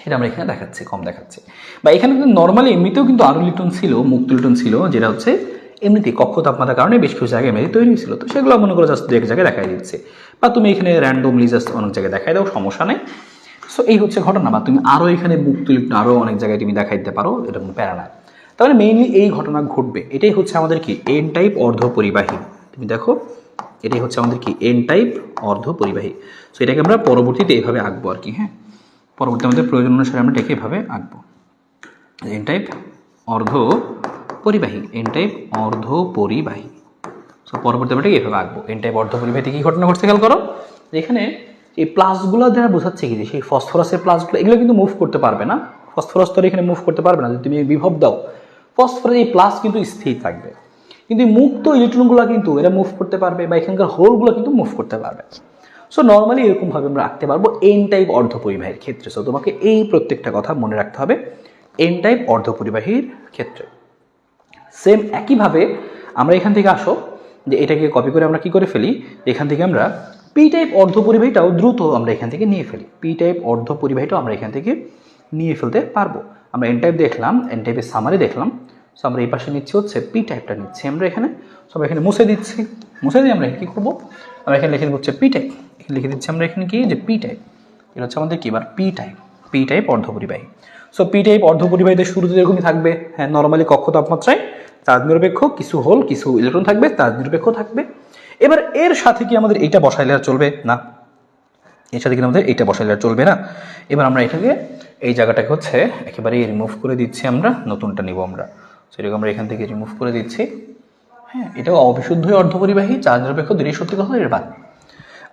এটা আমরা এখানে দেখাচ্ছি, কম দেখাচ্ছি। বা এখানে কিন্তু নর্মালি এমনিতেও কিন্তু আরও ইলেকট্রন ছিল, মুক্ত ইলেকট্রন ছিল, যেটা হচ্ছে এমনিতেই কক্ষ তাপমাত্রার কারণে বেশ কিছু জায়গায় এমনিতে তৈরি হয়েছিল। তো সেগুলো মনে করো জাস্ট দু এক জায়গায় দেখাই দিচ্ছে, বা তুমি এখানে র্যান্ডমলি জাস্ট অনেক জায়গায় দেখাই দাও, সমস্যা নেই। সো এই হচ্ছে ঘটনা। বা তুমি আরও এখানে মুক্ত ইলেকট্রন আরও অনেক জায়গায় তুমি দেখাই দিতে পারো, এটা কোনো প্যারা না। তাহলে মেইনলি এই ঘটনা ঘটবে, এটাই হচ্ছে আমাদের কি এন টাইপ অর্ধপরিবাহী। তুমি দেখো এটাই হচ্ছে আমাদের কি এন টাইপ অর্ধপরিবাহী। সো এটাকে আমরা পরবর্তীতে এইভাবে আঁকবো আর কি। হ্যাঁ, পরবর্তী আমাদের প্রয়োজন অনুসারে আমরা এটাকে এভাবে আঁকবো, এন টাইপ অর্ধপরিবাহী, এন টাইপ অর্ধপরিবাহী। সো পরবর্তী আমরা এটাকে এভাবে আঁকবো, এন টাইপ অর্ধপরিবাহীতে কী ঘটনা ঘটছে খেয়াল করো। এখানে এই প্লাসগুলো দ্বারা বোঝাচ্ছে কি, যে সেই ফসফরাসের প্লাসগুলো এগুলো কিন্তু মুভ করতে পারবে না, ফসফরাস তো এখানে মুভ করতে পারবে না। যদি তুমি বিভব দাও, ফসফরাস এই প্লাস কিন্তু স্থির থাকবে, কিন্তু মুক্ত ইলেকট্রনগুলো কিন্তু এরা মুভ করতে পারবে, বা এখানকার হোলগুলো কিন্তু মুভ করতে পারবে। সো নর্মালি এরকমভাবে আমরা আঁকতে পারবো এন টাইপ অর্ধপরিবাহীর ক্ষেত্রে। সো তোমাকে এই প্রত্যেকটা কথা মনে রাখতে হবে এন টাইপ অর্ধপরিবাহীর ক্ষেত্রে। সেম একইভাবে আমরা এখান থেকে আসো, যে এটাকে কপি করে আমরা কি করে ফেলি, এখান থেকে আমরা পি টাইপ অর্ধপরিবাহীটাও দ্রুত আমরা এখান থেকে নিয়ে ফেলি, পি টাইপ অর্ধপরিবাহীটাও আমরা এখান থেকে নিয়ে ফেলতে পারবো। আমরা এন টাইপ দেখলাম, এন টাইপের সামারি দেখলাম। সো আমরা এই পাশে নিচ্ছি হচ্ছে পি টাইপটা নিচ্ছি আমরা এখানে। সো আমরা এখানে মুছে দিচ্ছি, মুছে দিয়ে আমরা কী করবো, আমরা এখানে লিখে দেবো হচ্ছে পি টাইপ, এখানে লিখে দিচ্ছি আমরা এখানে কি, যে পি টাইপ। এটা হচ্ছে আমাদের কি এবার পি টাইপ, পি টাইপ অর্ধপরিবাহী। সো পি টাইপ অর্ধপরিবাহীতে শুরুতে এরকমই থাকবে। হ্যাঁ, নর্মালি কক্ষ তাপমাত্রায় চার্জ নিরপেক্ষ, কিছু হোল কিছু ইলেকট্রন থাকবে, চার্জ নিরপেক্ষ থাকবে। এবার এর সাথে কি আমাদের এইটা বসাইলে আর চলবে না, এর সাথে কি আমাদের এইটা বসাইলে আর চলবে না। এবার আমরা এটাকে এই জায়গাটাকে হচ্ছে একেবারে রিমুভ করে দিচ্ছি, আমরা নতুনটা নিব আমরা। সেটাকে আমরা এখান থেকে রিমুভ করে দিচ্ছি। হ্যাঁ, এটাও অবিশুদ্ধ অর্ধপরিবাহী, চার্জ নিরপেক্ষ, দুটোই সত্যি কথা এর বাদ।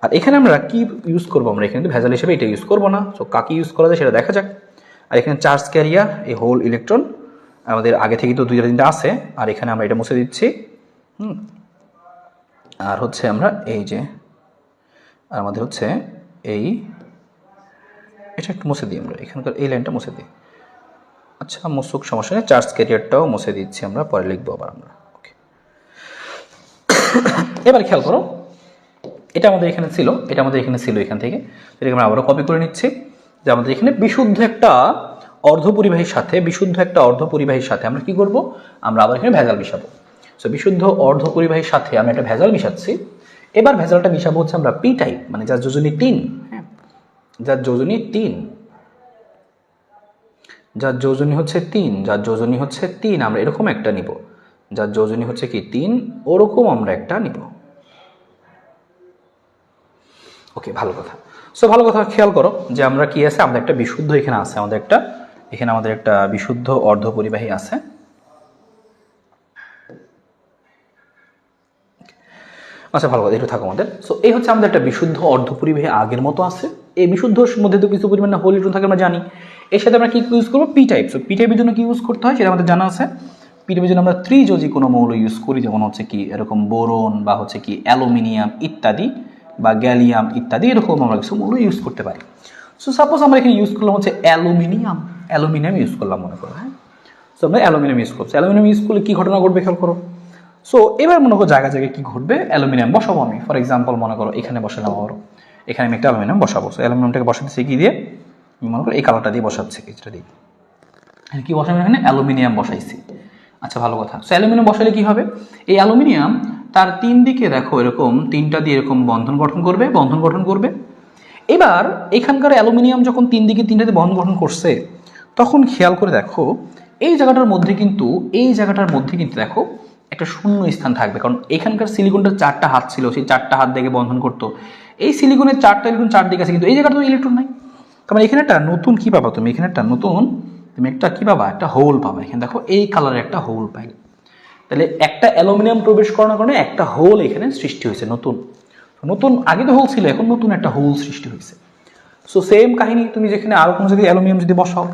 আর এখানে আমরা কি ইউজ করবো, আমরা এখানে ভেজাল হিসেবে এটা ইউজ করবো না। সো কাকে ইউজ করা যায় সেটা দেখা যাক। আর এখানে চার্জ ক্যারিয়ার, এই হোল ইলেকট্রন আমাদের আগে থেকে তো 2-3টা আছে, আর এখানে আমরা এটা মুছে দিচ্ছি। আর হচ্ছে আমরা এই যে আর আমাদের হচ্ছে এই এটা একটু মুছে দিই আমরা, এখানকার এই লাইনটা মুছে দিই। আচ্ছা, মুসুক, সমস্যা নেই। চার্জ ক্যারিয়ারটাও মুছে দিচ্ছি আমরা, পরে লিখবো আবার আমরা। ওকে, এবার খেয়াল করো, এটা আমাদের এখানে ছিল, এটা আমাদের এখানে ছিল, এখান থেকে এটাকে আমরা আবারও কপি করে নিচ্ছি, যে আমাদের এখানে বিশুদ্ধ একটা অর্ধপরিবাহীর সাথে, বিশুদ্ধ একটা অর্ধপরিবাহীর সাথে আমরা কি করব, আমরা আবার এখানে ভেজাল মিশাবো। সো বিশুদ্ধ অর্ধপরিবাহীর সাথে আমরা একটা ভেজাল মিশাচ্ছি। এবার ভেজালটা মিশাবো হচ্ছে আমরা পি টাইপ, মানে যার যোজনী 3। হ্যাঁ, যার যোজনী 3, যার যোজনী হচ্ছে 3, যার যোজনী হচ্ছে 3 আমরা এরকম একটা নিব, যার যোজনী হচ্ছে কি 3, ওরকম আমরা একটা নিব। ওকে, ভালো কথা। সো ভালো কথা, খেয়াল করো যে আমরা কি আছে, আমাদের একটা বিশুদ্ধ এখানে আছে, আমাদের একটা বিশুদ্ধ অর্ধপরিবাহী আছে। আচ্ছা, ভালো কথা, একটু থাকো আমাদের। সো এই হচ্ছে আমাদের একটা বিশুদ্ধ অর্ধপরিবাহী আগের মতো আছে। এই বিশুদ্ধর মধ্যে তো কিছু পরিমাণে হোল ইলেকট্রন থাকে আমরা জানি। এর সাথে আমরা কি ইউজ করবো, পি টাইপ। সো পি টাইপের জন্য কি ইউজ করতে হয় সেটা আমাদের জানা আছে। পি টাইপের জন্য আমরা ত্রিযোজী কোনো মৌল ইউজ করি, যেমন হচ্ছে কি এরকম বোরন, বা হচ্ছে কি অ্যালুমিনিয়াম ইত্যাদি, বা গ্যালিয়াম ইত্যাদি, এরকম আমরা কিছু মৌল ইউজ করতে পারি। সো সাপোজ আমরা এখানে ইউজ করলাম হচ্ছে অ্যালুমিনিয়াম ইউজ করলাম মনে করো। হ্যাঁ, সো আমরা অ্যালুমিনিয়াম ইউজ করছি। অ্যালুমিনিয়াম ইউজ করলে কী ঘটনা ঘটবে খেয়াল করো। সো এবার মনে করো জায়গায় জায়গায় কী ঘটবে, অ্যালুমিনিয়াম বসাবো আমি। ফর এক্সাম্পল মনে করো এখানে বসালাম, আবারও এখানে আমি একটা অ্যালুমিনিয়াম বসাবো। সো অ্যালুমিনিয়ামটাকে বসাতেছি কি দিয়ে, আমি মনে করো এই কালারটা দিয়ে বসাচ্ছি, কিছুটা দিয়ে কি বসাবো, এখানে অ্যালুমিনিয়াম বসাইছি। আচ্ছা, ভালো কথা। সো অ্যালুমিনিয়াম বসালে কি হবে, এই অ্যালুমিনিয়াম তার 3 দিকে দেখো এরকম 3টা দিয়ে এরকম বন্ধন গঠন করবে। এবার এখানকার অ্যালুমিনিয়াম যখন তিন দিকে তিনটাতে বন্ধন গঠন করছে তখন খেয়াল করে দেখো এই জায়গাটার মধ্যে কিন্তু দেখো একটা শূন্য স্থান থাকবে, কারণ এখানকার সিলিকনটার চারটা হাত ছিল, সেই চারটা হাত দেখে বন্ধন করতো। এই সিলিকনের চারটা ইলেকট্রন চারদিকে আছে, কিন্তু এই জায়গাটা তো ইলেকট্রন নাই। তার মানে এখানে একটা নতুন কি পাবা তুমি, এখানে একটা নতুন তুমি একটা কি পাবা, একটা হোল পাবা। এখানে দেখো এই কালারের একটা হোল পাই। তাহলে একটা অ্যালুমিনিয়াম প্রবেশ করানোর কারণে একটা হোল এখানে সৃষ্টি হয়েছে, নতুন নতুন। আগে তো হোল ছিল, এখন নতুন একটা হোল সৃষ্টি হয়েছে। সো সেম কাহিনী, তুমি যেখানে আরো কোনো জায়গায় অ্যালুমিনিয়াম যদি বসাও,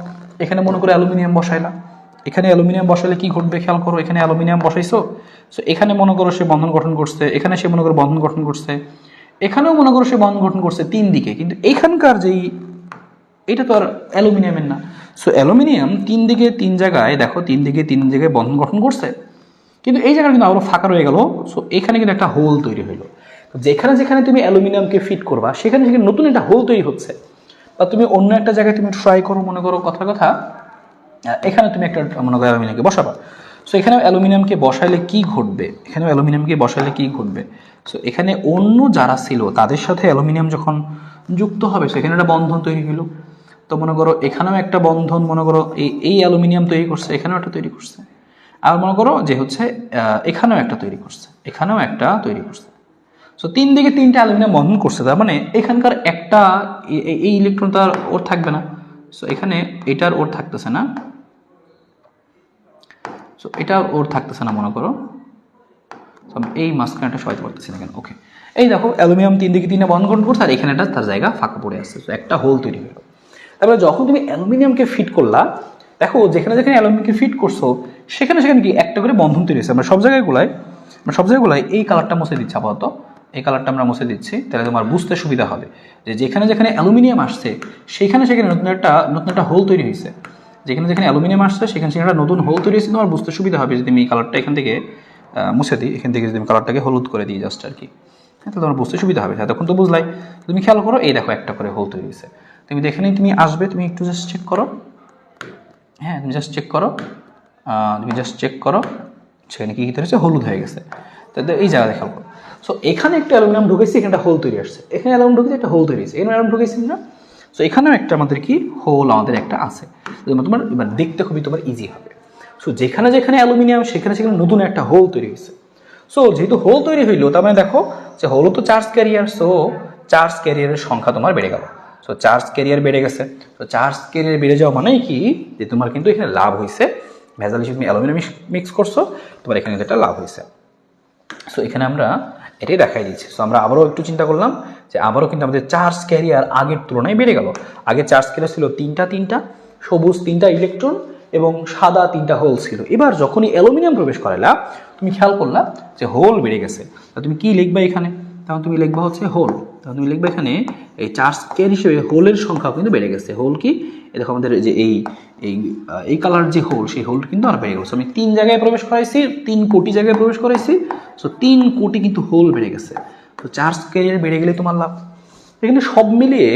এখানে মনে করো অ্যালুমিনিয়াম বসাইলা, এখানে অ্যালুমিনিয়াম বসালে কি ঘটবে খেয়াল করো। এখানে অ্যালুমিনিয়াম বসাইছো, সো এখানে মনে করো সে বন্ধন গঠন করছে, এখানে সে মনে করো বন্ধন গঠন করছে, এখানেও মনে করো সে বন্ধন গঠন করছে তিন দিকে, কিন্তু এইখানকার যেই এটা তো আর অ্যালুমিনিয়ামের না। সো অ্যালুমিনিয়াম তিন দিকে তিন জায়গায় দেখো, তিন দিকে তিন জায়গায় বন্ধন গঠন করছে, কিন্তু এই জায়গাটা কিন্তু আরো ফাঁকা রয়ে গেল। সো এখানে কিন্তু একটা হোল তৈরি হলো। যেখানে যেখানে তুমি অ্যালুমিনিয়ামকে ফিট করবা সেখানে সেখানে নতুন একটা হোল তৈরি হচ্ছে। বা তুমি অন্য একটা জায়গায় তুমি ট্রাই করো, মনে করো কথার কথা এখানে তুমি একটা মনে করো অ্যালুমিনিয়ামকে বসাবা। সো এখানে অ্যালুমিনিয়ামকে বসাইলে কি ঘটবে, এখানেও অ্যালুমিনিয়ামকে বসাইলে কি ঘটবে। সো এখানে অন্য যারা ছিল তাদের সাথে অ্যালুমিনিয়াম যখন যুক্ত হবে সেখানে একটা বন্ধন তৈরি হলো। তো মনে করো এখানেও একটা বন্ধন, মনে করো এই অ্যালুমিনিয়াম তৈরি করছে, এখানেও একটা তৈরি করছে। আর মনে করো যে হচ্ছে এখানেও একটা তৈরি করছে, এখানেও একটা তৈরি করছে। সো তিন দিকে তিনটা অ্যালুমিনিয়াম বন্ধন করছে, তার মানে এখানকার একটা এই ইলেকট্রন তো আর ওর থাকবে না। সো এখানে এটার ওর থাকতেছে না, সো এটা ওর থাকতেছে না মনে করো। এই মাঝখানেটা সবাই পারতেছি না কেন। ওকে, এই দেখো অ্যালুমিনিয়াম তিন দিকে তিনটা বন্ধন গঠন করছে, আর এখানে একটা তার জায়গা ফাঁকা পড়ে আসছে। সো একটা হোল তৈরি হলো। তারপরে যখন তুমি অ্যালুমিনিয়ামকে ফিট করলা, দেখো যেখানে যেখানে অ্যালুমিনিয়ামকে ফিট করছো সেখানে সেখানে কি একটা করে বন্ধন তৈরি হয়েছে। আমরা সব জায়গাগুলোয় এই কালারটা মুছে দিচ্ছি আপাতত, এই কালারটা আমরা মুছে দিচ্ছি, তাহলে তোমার বুঝতে সুবিধা হবে যে যেখানে যেখানে অ্যালুমিনিয়াম আসছে সেখানে সেখানে নতুন একটা হোল তৈরি হয়েছে। যেখানে যেখানে অ্যালুমিনিয়াম আসছে সেখানে সেখানে একটা নতুন হোল তৈরি হয়েছে। তোমার বুঝতে সুবিধা হবে যদি আমি এই কালারটা এখান থেকে মুছে দিই, এখান থেকে যদি আমি কালারটাকে হলুদ করে দিই জাস্ট আর কি, হ্যাঁ, তো তোমার বুঝতে সুবিধা হবে। হ্যাঁ, তখন তো বুঝলাই। তুমি খেয়াল করো, এই দেখো একটা করে হোল তৈরি হয়েছে। তুমি যেখানেই তুমি আসবে তুমি একটু জাস্ট চেক করো, হ্যাঁ তুমি জাস্ট চেক করো, সেখানে কি তৈরি হচ্ছে, হলুদ হয়ে গেছে। তো এই জায়গা খেয়াল করো। সো এখানে একটা অ্যালুমিনিয়াম ঢুকেছে, এখানে একটা হোল তৈরি আসছে, এখানে অ্যালুমিনিয়াম ঢুকেছে, একটা হোল তৈরি হয়েছে, এখানে অ্যালুমিনিয়াম ঢুকেছে না। সো এখানেও একটা আমাদের কি হোল আমাদের একটা আছে। তোমার এবার দেখতে খুবই তোমার ইজি হবে। সো যেখানে যেখানে অ্যালুমিনিয়াম সেখানে সেখানে নতুন একটা হোল তৈরি হয়েছে। সো যেহেতু হোল তৈরি হইলো, তার মানে দেখো যে হোলও তো চার্জ ক্যারিয়ার, সো চার্জ ক্যারিয়ারের সংখ্যা তোমার বেড়ে গেল। সো চার্জ ক্যারিয়ার বেড়ে গেছে। তো চার্জ ক্যারিয়ার বেড়ে যাওয়া মানেই কি, যে তোমার কিন্তু এখানে লাভ হয়েছে। ভেজাল হিসেবে তুমি অ্যালুমিনিয়াম মিক্স করছো, তোমার এখানে কিন্তু একটা লাভ হয়েছে। সো এখানে আমরা এটাই দেখাই দিচ্ছি। সো আমরা আবারও একটু চিন্তা করলাম যে আবারও কিন্তু আমাদের চার্জ ক্যারিয়ার আগের তুলনায় বেড়ে গেল। আগে চার্জ ক্যারিয়ার ছিল তিনটা, সবুজ তিনটা ইলেকট্রন এবং সাদা তিনটা হোল ছিল। এবার যখনই অ্যালুমিনিয়াম প্রবেশ করাইলা, তুমি খেয়াল করলা যে হোল বেড়ে গেছে। তা তুমি কি লিখবা এখানে, তখন তুমি লিখবা হচ্ছে হোল। তখন তুমি লিখবা এখানে এই চার্জ ক্যারিয়ার হিসেবে হোলের সংখ্যা কিন্তু বেড়ে গেছে। হোল কি, দেখো আমাদের যে এই কালার যে হোল, সেই হোল কিন্তু আর বেড়ে গেছে। আমি 3 জায়গায় প্রবেশ করাইছি, 3 কোটি জায়গায় প্রবেশ করাইছি। সো 3 কোটি কিন্তু হোল বেড়ে গেছে। তো চার্জ ক্যারিয়ার বেড়ে গেলে তোমার লাভ। এখানে সব মিলিয়ে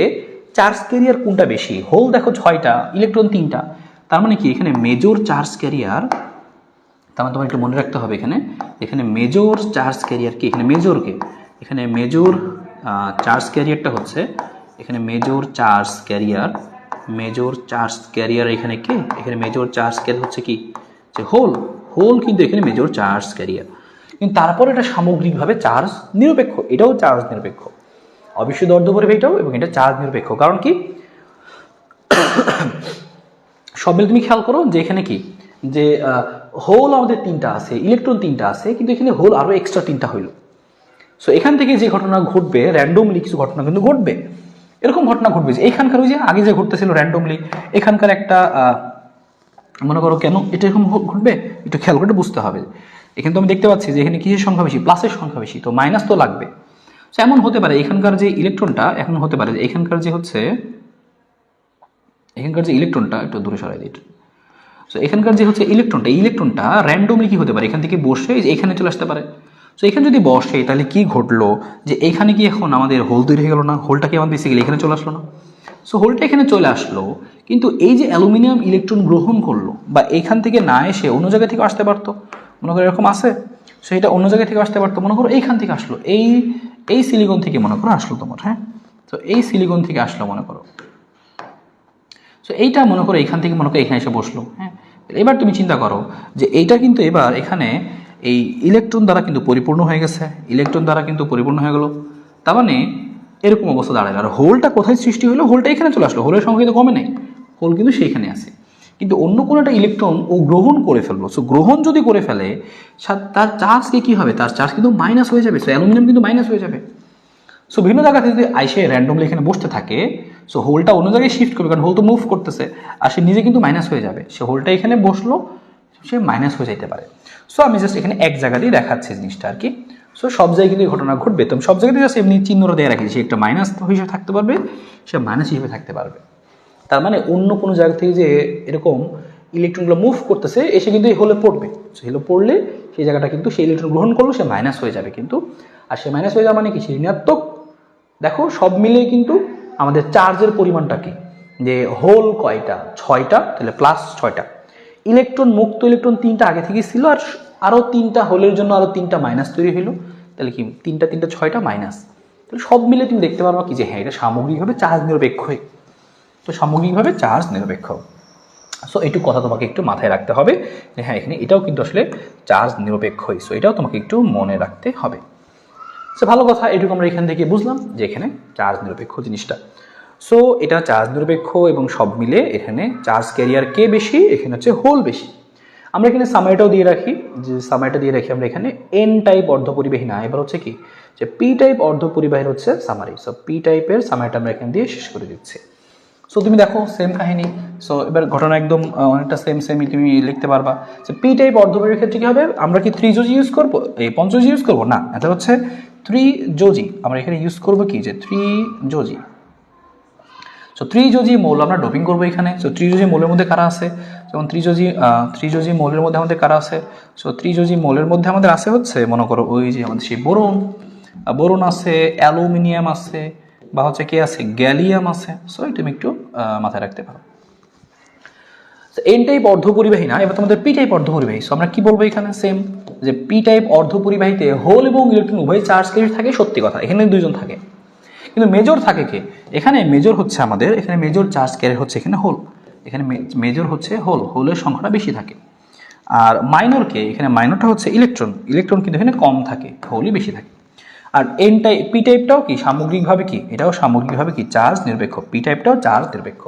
চার্জ ক্যারিয়ার কোনটা বেশি, হোল দেখো 6টা, ইলেকট্রন 3টা। তার মানে কি এখানে মেজর চার্জ ক্যারিয়ার, তার মানে তোমার একটু মনে রাখতে হবে এখানে মেজর চার্জ ক্যারিয়ার কি, এখানে মেজর চার্জ ক্যারিয়ারটা হচ্ছে, এখানে মেজর চার্জ ক্যারিয়ার এখানে কে, এখানে মেজর চার্জ ক্যারিয়ার হচ্ছে কি, যে হোল কিন্তু এখানে মেজর চার্জ ক্যারিয়ার। কিন্তু তারপর এটা সামগ্রিকভাবে চার্জ নিরপেক্ষ, এটাও চার্জ নিরপেক্ষ, অবশ্যই অর্ধপরিবাহী এটাও, এবং এটা চার্জ নিরপেক্ষ। কারণ কি, সব মিলে তুমি খেয়াল করো যে এখানে কি, যে হোল আমাদের 3টা আছে, ইলেকট্রন 3টা আছে, কিন্তু এখানে হোল আরো এক্সট্রা 3টা হইলো। সো এখান থেকে যে ঘটনা ঘটবে, র্যান্ডমলি কিছু ঘটনা কিন্তু ঘটবে। এরকম ঘটনা ঘটবে যে এখানকার ওই যে আগে যে ঘটতেছিল র্যান্ডমলি, এখানকার একটা মনে করো কেন এটা এরকম ঘটবে, একটু খেয়াল করে বুঝতে হবে। এখানে তো আমি দেখতে পাচ্ছি যে এখানে কিসের সংখ্যা বেশি, প্লাসের সংখ্যা বেশি, তো মাইনাস তো লাগবে। সো এমন হতে পারে এখানকার যে ইলেকট্রনটা, এখন হতে পারে যে এখানকার যে ইলেকট্রনটা একটু দূরে সরাই দিই। সো এখানকার যে হচ্ছে ইলেকট্রনটা র্যান্ডমলি কি হতে পারে, এখান থেকে বসে এখানে চলে আসতে পারে। সো এখানে যদি বসে তাহলে কি ঘটলো, যে এখানে কি এখন আমাদের হোল তৈরি হয়ে গেল না, হোলটা কি আমাদের বেসিক্যালি এখানে চলে আসলো না। সো হোলটা এখানে চলে আসলো, কিন্তু এই যে অ্যালুমিনিয়াম ইলেকট্রন গ্রহণ করলো, বা এখান থেকে না এসে অন্য জায়গা থেকে আসতে পারতো, মনে করো এরকম আছে, সেটা অন্য জায়গা থেকে আসতে পারতো, মনে করো এইখান থেকে আসলো, এই সিলিকন থেকে মনে করো আসলো তোমার, হ্যাঁ, তো এই সিলিকন থেকে আসলো মনে করো, সো এইটা মনে করো এখান থেকে মনে করো এখানে এসে বসলো। হ্যাঁ, এবার তুমি চিন্তা করো যে এইটা কিন্তু এবার এখানে এই ইলেকট্রন দ্বারা কিন্তু পরিপূর্ণ হয়ে গেছে, ইলেকট্রন দ্বারা কিন্তু পরিপূর্ণ হয়ে গেল। তার মানে এরকম অবস্থা দাঁড়ায়। আর হোলটা কোথায় সৃষ্টি হলো? হোলটা এখানে চলে আসলো, হোলের সংখ্যা কিন্তু কমে নেই, হোল কিন্তু সেইখানে আছে। কিন্তু অন্য কোনো একটা ইলেকট্রন ও গ্রহণ করে ফেললো। সো গ্রহণ যদি করে ফেলে তার চার্জকে কী হবে? তার চার্জ কিন্তু মাইনাস হয়ে যাবে। সো অ্যালুমিনিয়াম কিন্তু মাইনাস হয়ে যাবে। সো বিভিন্ন জায়গা থেকে যদি আইসে র্যান্ডমলি এখানে বসতে থাকে, সো হোলটা অন্য জায়গায় শিফট করবে, কারণ হোল তো মুভ করতেছে, আর সে নিজে কিন্তু মাইনাস হয়ে যাবে। সে হোলটা এখানে বসলো, সে মাইনাস হয়ে যেতে পারে। সো আমি জাস্ট এখানে এক জায়গা দিয়ে দেখাচ্ছি জিনিসটা আর কি। সো সব জায়গায় কিন্তু ঘটনা ঘটবে, তো সব জায়গাতে জাস্ট এমনি চিহ্নটা দিয়ে রাখি, সে একটা মাইনাস হিসেবে থাকতে পারবে, সে মাইনাস হিসেবে থাকতে পারবে। তার মানে অন্য কোনো জায়গা থেকে যে এরকম ইলেকট্রনগুলো মুভ করতেছে এসে কিন্তু এই হোলে পড়বে। সো হোলে পড়লে সেই জায়গাটা কিন্তু সেই ইলেকট্রন গ্রহণ করলো, সে মাইনাস হয়ে যাবে কিন্তু। আর সে মাইনাস হয়ে যাওয়া মানে কি? সে ঋণাত্মক। দেখো সব মিলিয়ে কিন্তু আমাদের চার্জের পরিমাণটা কি, যে হোল কয়টা? 6টা, তাহলে প্লাস 6টা। ইলেকট্রন মুক্ত ইলেকট্রন 3টা আগে থেকেই ছিল, আর আরও 3টা হোলের জন্য আরও 3টা মাইনাস তৈরি হলো। তাহলে কি 3টা 6টা মাইনাস। তাহলে সব মিলে তুমি দেখতে পারবা কি যে হ্যাঁ এটা সামগ্রিকভাবে চার্জ নিরপেক্ষই। তো সামগ্রিকভাবে চার্জ নিরপেক্ষ। সো এইটুকু কথা তোমাকে একটু মাথায় রাখতে হবে যে হ্যাঁ এখানে এটাও কিন্তু আসলে চার্জ নিরপেক্ষই। সো এটাও তোমাকে একটু মনে রাখতে হবে। সো ভালো কথা, এটুকু আমরা এখান থেকে বুঝলাম যে এখানে চার্জ নিরপেক্ষ জিনিসটা। সো এটা চার্জ নিরপেক্ষ এবং সব মিলে এখানে চার্জ ক্যারিয়ার কে বেশি? এখানে হচ্ছে হোল বেশি। আমরা এখানে সামারিটাও দিয়ে রাখি, যে সামারিটা দিয়ে রাখি আমরা এখানে এন টাইপ অর্ধপরিবাহী না, এবার হচ্ছে কি যে পি টাইপ অর্ধপরিবাহীর হচ্ছে সামারি। সো পি টাইপের সামারিটা আমরা এখানে দিয়ে শেষ করে দিচ্ছি। সো তুমি দেখো সেম কাহিনী। সো এবার ঘটনা একদম অনেকটা সেমই তুমি লিখতে পারবা। যে পি টাইপ অর্ধপরিবাহীর ক্ষেত্রে কী হবে? আমরা কি ত্রিযোজি ইউজ করবো, এই পঞ্চযোজি ইউজ করবো না, এটা হচ্ছে ত্রিযোজি। আমরা এখানে ইউজ করবো কি যে ত্রিযোজি। সো ত্রিযোজি মৌল আমরা ডোপিং করবো এখানে। সো ত্রিযোজি মৌলের মধ্যে কারা আছে? যেমন ত্রিযোজি মৌলের মধ্যে আমাদের কারা আছে? সো ত্রিযোজি মৌলের মধ্যে আমাদের আছে হচ্ছে মনে করো ওই যে আমাদের সেই বোরন আছে, অ্যালুমিনিয়াম আছে, বা হচ্ছে কি আছে গ্যালিয়াম আছে। সো এটা তুমি একটু মাথায় রাখতে পারো। এন টাইপ অর্ধপরিবাহী না, এবার তোমাদের পি টাইপ অর্ধপরিবাহী। সো আমরা কি বলবো এখানে? সেম, যে পি টাইপ অর্ধপরিবাহীতে হোল এবং ইলেকট্রন উভয় চার্জ ক্যারিয়ার থাকে, সত্যি কথা, এখানে দুইজন থাকে। কিন্তু মেজর থাকে কে? এখানে মেজর হচ্ছে আমাদের, এখানে মেজর চার্জ ক্যারিয়ার হচ্ছে এখানে হোল, এখানে মেজর হচ্ছে হোলের সংখ্যাটা বেশি থাকে। আর মাইনর কে? এখানে মাইনরটা হচ্ছে ইলেকট্রন কিন্তু এখানে কম থাকে, হোলই বেশি থাকে। আর এন টাইপ পি টাইপটাও কি সামগ্রিকভাবে কি? এটাও সামগ্রিকভাবে কি চার্জ নিরপেক্ষ। পি টাইপটাও চার্জ নিরপেক্ষ।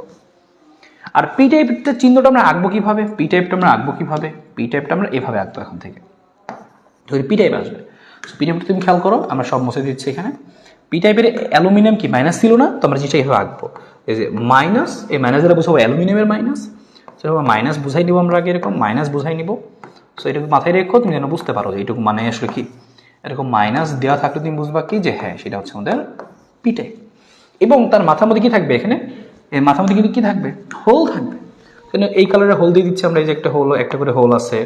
আর পি টাইপটা চিহ্নটা আমরা আঁকবো কিভাবে? পি টাইপটা আমরা আঁকবো কিভাবে? পি টাইপটা আমরা এভাবে আঁকবো এখন থেকে, যদি পি টাইপ আসবে। পি টাইপটা তুমি খেয়াল করো, আমরা সব মুছে দিচ্ছি এখানে। পি টাইপের অ্যালুমিনিয়াম কি মাইনাস ছিল না? তো আমরা জিনিসটা এভাবে আঁকবো, এই যে মাইনাস, এই মাইনাস দ্বারা বুঝাবো অ্যালুমিনিয়ামের মাইনাস। সেটা মাইনাস বুঝাই নিব আমরা আগে, এরকম মাইনাস বুঝাই নিব। সো এটুকু মাথায় রেখো, তুমি যেন বুঝতে পারো যে এইটুকু মানে আসলে কি। এরকম মাইনাস দেওয়া থাকলে তুমি বুঝবা কি যে হ্যাঁ সেটা হচ্ছে আমাদের পি টাইপ। এবং তার মাথার মধ্যে কি থাকবে? এখানে এর মাথার মধ্যে কিন্তু কি থাকবে? হোল থাকবে। এই কালারের হোল দিয়ে দিচ্ছি আমরা, এই যে একটা হোল, একটা করে হোল আছে,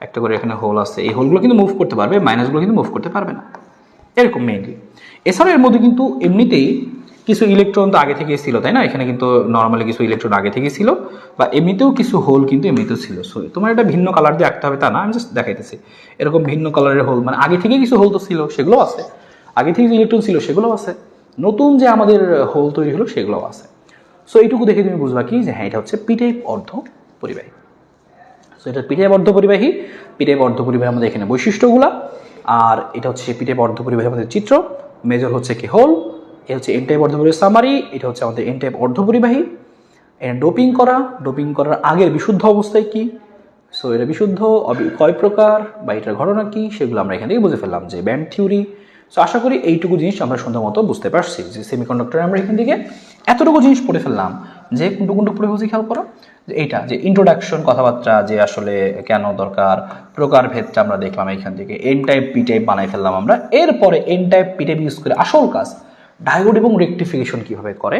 একটা করে এখানে হোল আছে। এই হোলগুলো কিন্তু মুভ করতে পারবে, মাইনাসগুলো কিন্তু মুভ করতে পারবে না, এরকম মেইনলি। এছাড়া এর মধ্যে কিন্তু এমনিতেই কিছু ইলেকট্রন তো আগে থেকেই ছিল, তাই না? এখানে কিন্তু নর্মালি কিছু ইলেকট্রন আগে থেকেই ছিল, বা এমনিতেও কিছু হোল কিন্তু এমনিতেও ছিল। সো তোমার এটা ভিন্ন কালার দিয়ে আঁকতে হবে তা না, আমি জাস্ট দেখাইতেছি। এরকম ভিন্ন কালারের হোল মানে আগে থেকে কিছু হোল তো ছিল, সেগুলো আছে। আগে থেকে যে ইলেকট্রন ছিল সেগুলো আছে, নতুন যে আমাদের হোল তৈরি হলো সেগুলোও আছে। সো এইটুকু দেখে তুমি বুঝবা কি যে হ্যাঁ এটা হচ্ছে পি টাইপ অর্ধপরিবাহী। সো এটা পি টাইপ অর্ধপরিবাহী। পি টাইপ অর্ধপরিবাহী আমাদের এখানে বৈশিষ্ট্যগুলা, আর এটা হচ্ছে পি টাইপ অর্ধপরিবাহী আমাদের চিত্র। মেজর হচ্ছে কি হোল, এ হচ্ছে এন টাইপ অর্ধপরিবাহী সামারি, এটা হচ্ছে আমাদের এন টাইপ অর্ধপরিবাহী। এটা ডোপিং করার আগের বিশুদ্ধ অবস্থায় কি। সো এটা বিশুদ্ধ কয় প্রকার বা এটার ঘটনা কি, সেগুলো আমরা এখান থেকে বুঝে ফেললাম, যে ব্যান্ড থিওরি। সো আশা করি এইটুকু জিনিস আমরা সুন্দর মতো বুঝতে পারছি, যে সেমিকন্ডাক্টরে আমরা এখান থেকে এতটুকু জিনিস পড়ে ফেললাম। যে কোনটুকু পড়ে ফেলছি খেয়াল করো, যে এইটা যে ইন্ট্রোডাকশন কথাবার্তা, যে আসলে কেন দরকার, প্রকারভেদটা আমরা দেখলাম এখান থেকে। এন টাইপ পি টাইপ বানাই ফেললাম আমরা। এরপরে N type P type use করে আসল কাজ ডায়োড এবং রেকটিফিকেশন কীভাবে করে,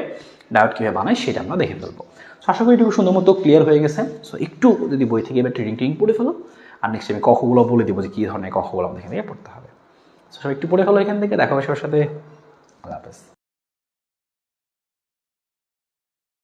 ডায়োড কীভাবে বানায় সেটা আমরা দেখে ফেলবো। সো আশা করি এটুকু সুন্দর মতো ক্লিয়ার হয়ে গেছে। সো একটু যদি বই থেকে এবার ট্রেনিং পড়ে ফেলো, আর নেক্সট আমি কখগুলো বলে দিব যে কী ধরনের কখগুলো আমাদের এখান থেকে পড়তে হবে। সো একটু পড়ে ফেলো এখান থেকে, দেখা হবে সবার সাথে। আল্লাহ হাফেজ।